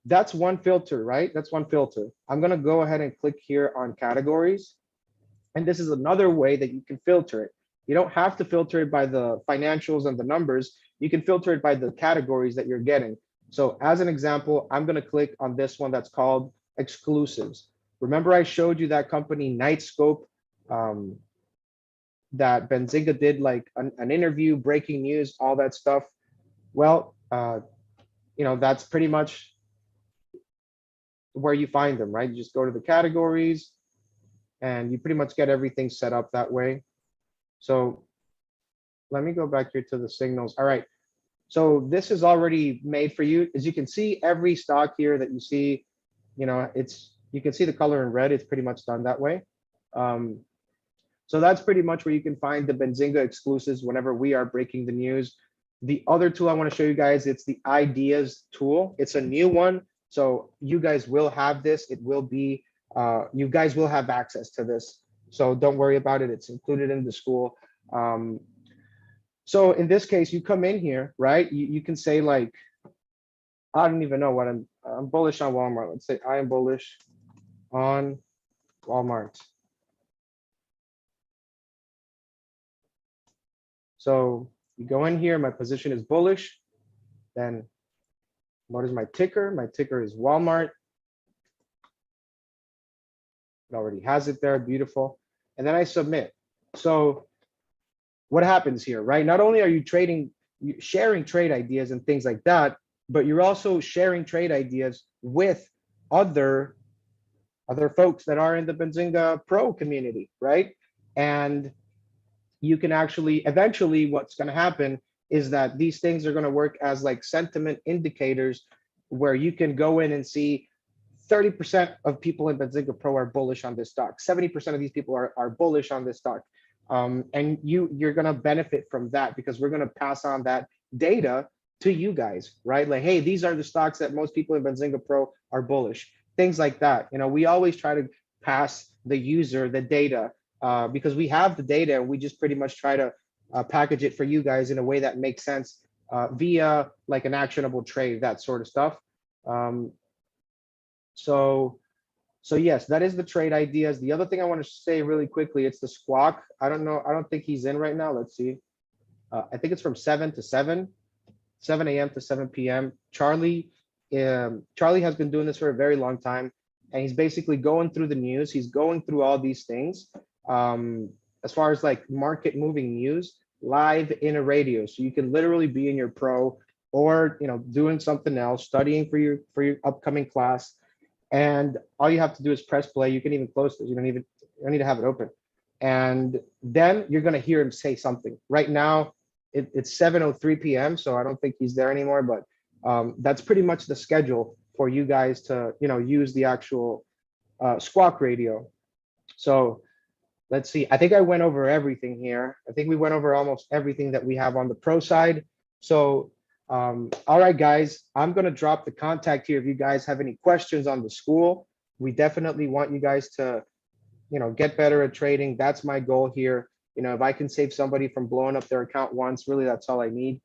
that's one filter, right? That's one filter. I'm gonna go ahead and click here on categories. And this is another way that you can filter it. You don't have to filter it by the financials and the numbers. You can filter it by the categories that you're getting. So as an example, I'm gonna click on this one that's called exclusives. Remember I showed you that company Nightscope, that Benzinga did like an interview, breaking news, all that stuff. Well, that's pretty much where you find them, right? You just go to the categories and you pretty much get everything set up that way. So let me go back here to the signals. All right. So this is already made for you. As you can see, every stock here that you see, you can see the color in red. It's pretty much done that way. So that's pretty much where you can find the Benzinga exclusives whenever we are breaking the news. The other tool I want to show you guys, it's the ideas tool. It's a new one. So you guys will have this. It will be, you guys will have access to this. So don't worry about it. It's included in the school. So in this case, you come in here, right? You can say like, I don't even know what I'm bullish on Walmart. Let's say I am bullish on Walmart. So you go in here, my position is bullish. Then what is my ticker? My ticker is Walmart. It already has it there, beautiful. And then I submit. So what happens here, right? Not only are you sharing trade ideas and things like that, but you're also sharing trade ideas with other folks that are in the Benzinga Pro community, right? And you can actually, eventually what's going to happen is that these things are going to work as like sentiment indicators where you can go in and see 30% of people in Benzinga Pro are bullish on this stock. 70% of these people are bullish on this stock. And you're going to benefit from that because we're going to pass on that data to you guys, right? Like, hey, these are the stocks that most people in Benzinga Pro are bullish. Things like that. We always try to pass the user the data because we have the data. We just pretty much try to package it for you guys in a way that makes sense via like an actionable trade, that sort of stuff. So yes, that is the trade ideas. The other thing I want to say really quickly, it's the squawk. I don't know. I don't think he's in right now. Let's see. I think it's from 7 to 7 a.m. to 7 p.m. Charlie has been doing this for a very long time, and he's basically going through the news. He's going through all these things as far as like market moving news live in a radio. So you can literally be in your pro or doing something else, studying for your upcoming class. And all you have to do is press play. You can even close this. You don't need to have it open. And then you're going to hear him say something. Right now, it's 7:03 p.m. So I don't think he's there anymore. But that's pretty much the schedule for you guys to use the actual squawk radio. So let's see. I think I went over everything here. I think we went over almost everything that we have on the pro side. So all right, guys, I'm going to drop the contact here. If you guys have any questions on the school, we definitely want you guys to, get better at trading. That's my goal here. If I can save somebody from blowing up their account once, really, that's all I need.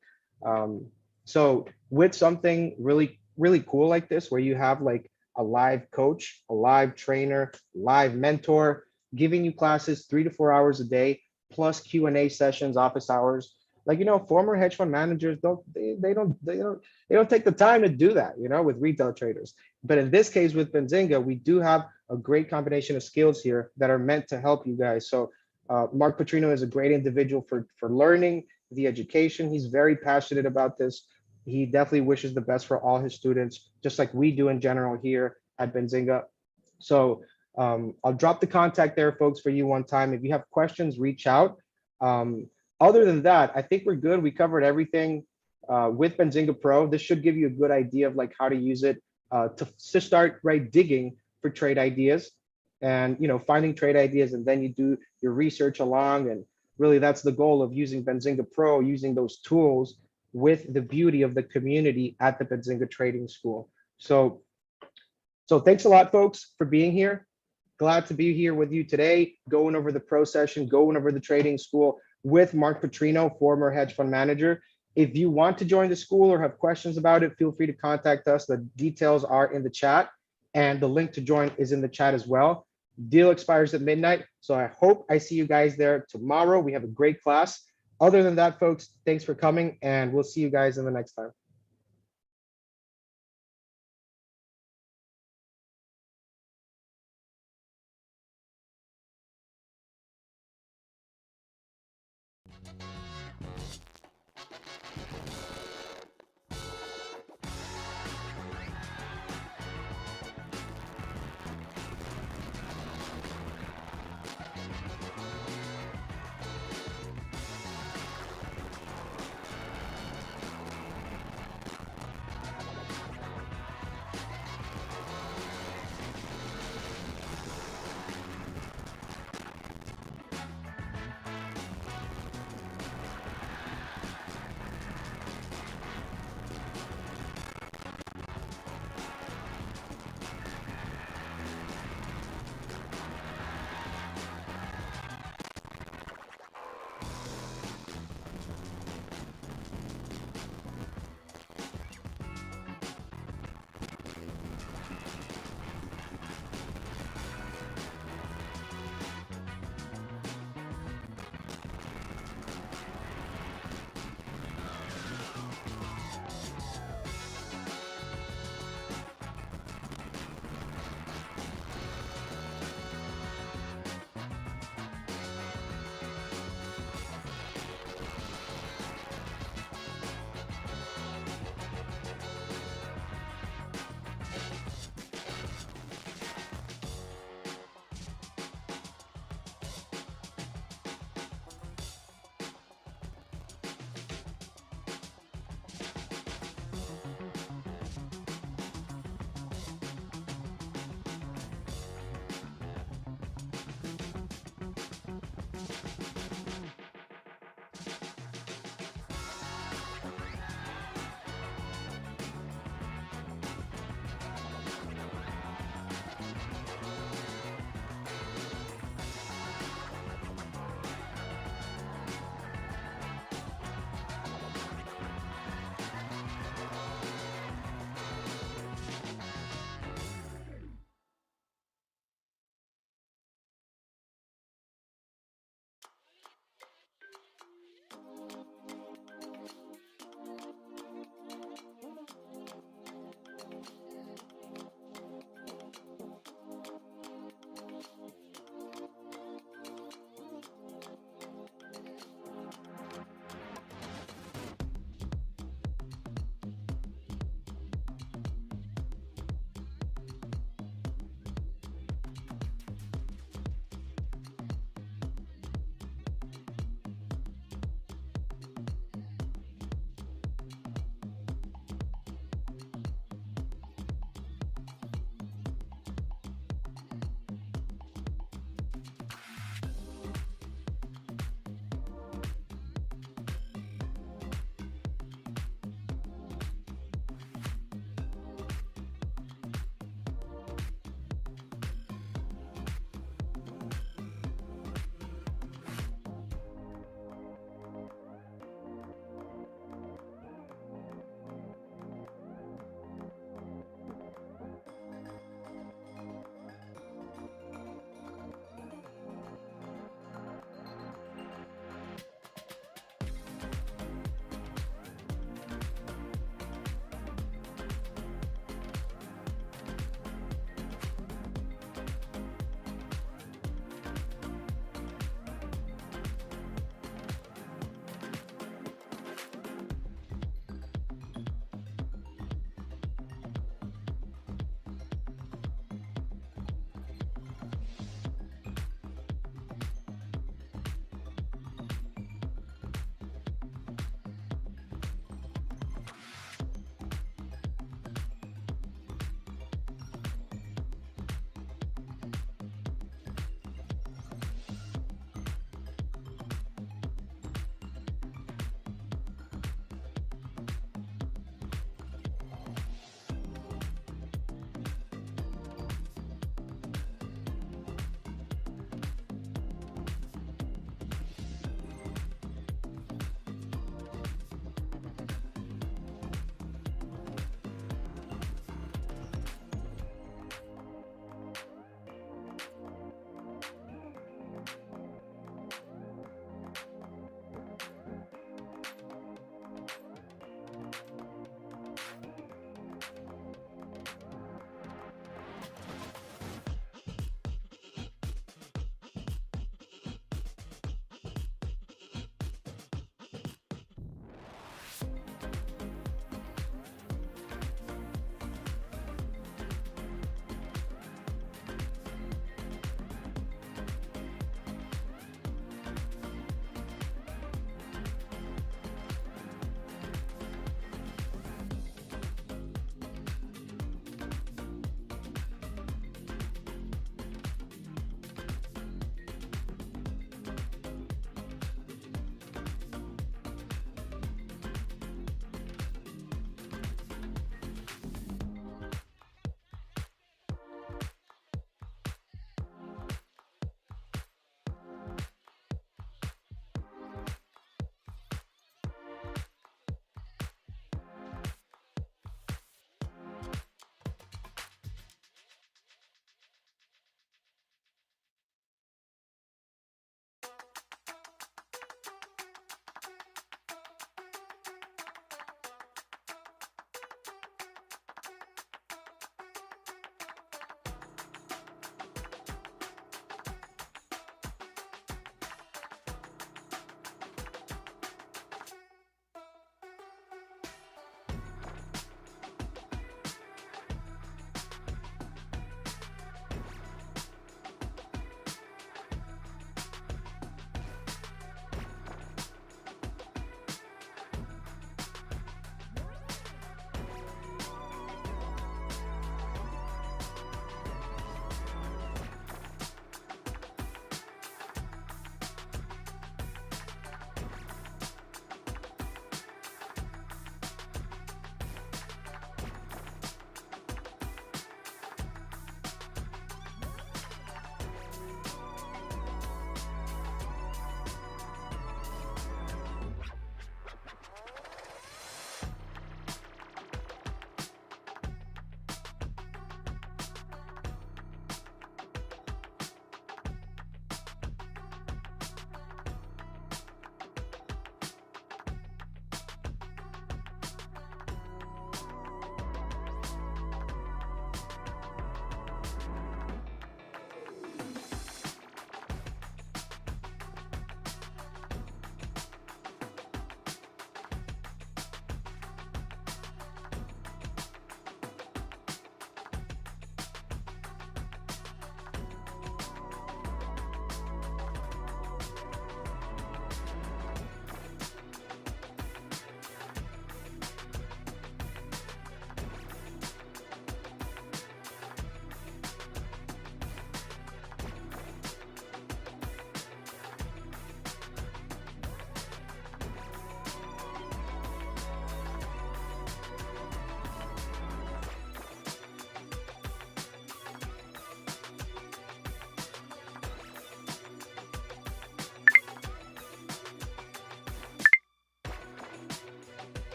So with something really, really cool like this, where you have like a live coach, a live trainer, live mentor, giving you classes 3 to 4 hours a day, plus Q&A sessions, office hours. Like, former hedge fund managers don't take the time to do that, with retail traders. But in this case with Benzinga, we do have a great combination of skills here that are meant to help you guys. So Mark Putrino is a great individual for learning the education. He's very passionate about this. He definitely wishes the best for all his students, just like we do in general here at Benzinga. So I'll drop the contact there, folks, for you one time. If you have questions, reach out. Other than that, I think we're good. We covered everything with Benzinga Pro. This should give you a good idea of like how to use it to start digging for trade ideas and finding trade ideas, and then you do your research along. And really, that's the goal of using Benzinga Pro, using those tools with the beauty of the community at the Benzinga Trading School. So thanks a lot, folks, for being here. glad to be here with you today, going over the pro session, going over the trading school with Mark Putrino, former hedge fund manager. If you want to join the school or have questions about it, feel free to contact us. The details are in the chat, and the link to join is in the chat as well. Deal expires at midnight, so I hope I see you guys there tomorrow. We have a great class. Other than that, folks, thanks for coming, and we'll see you guys in the next time.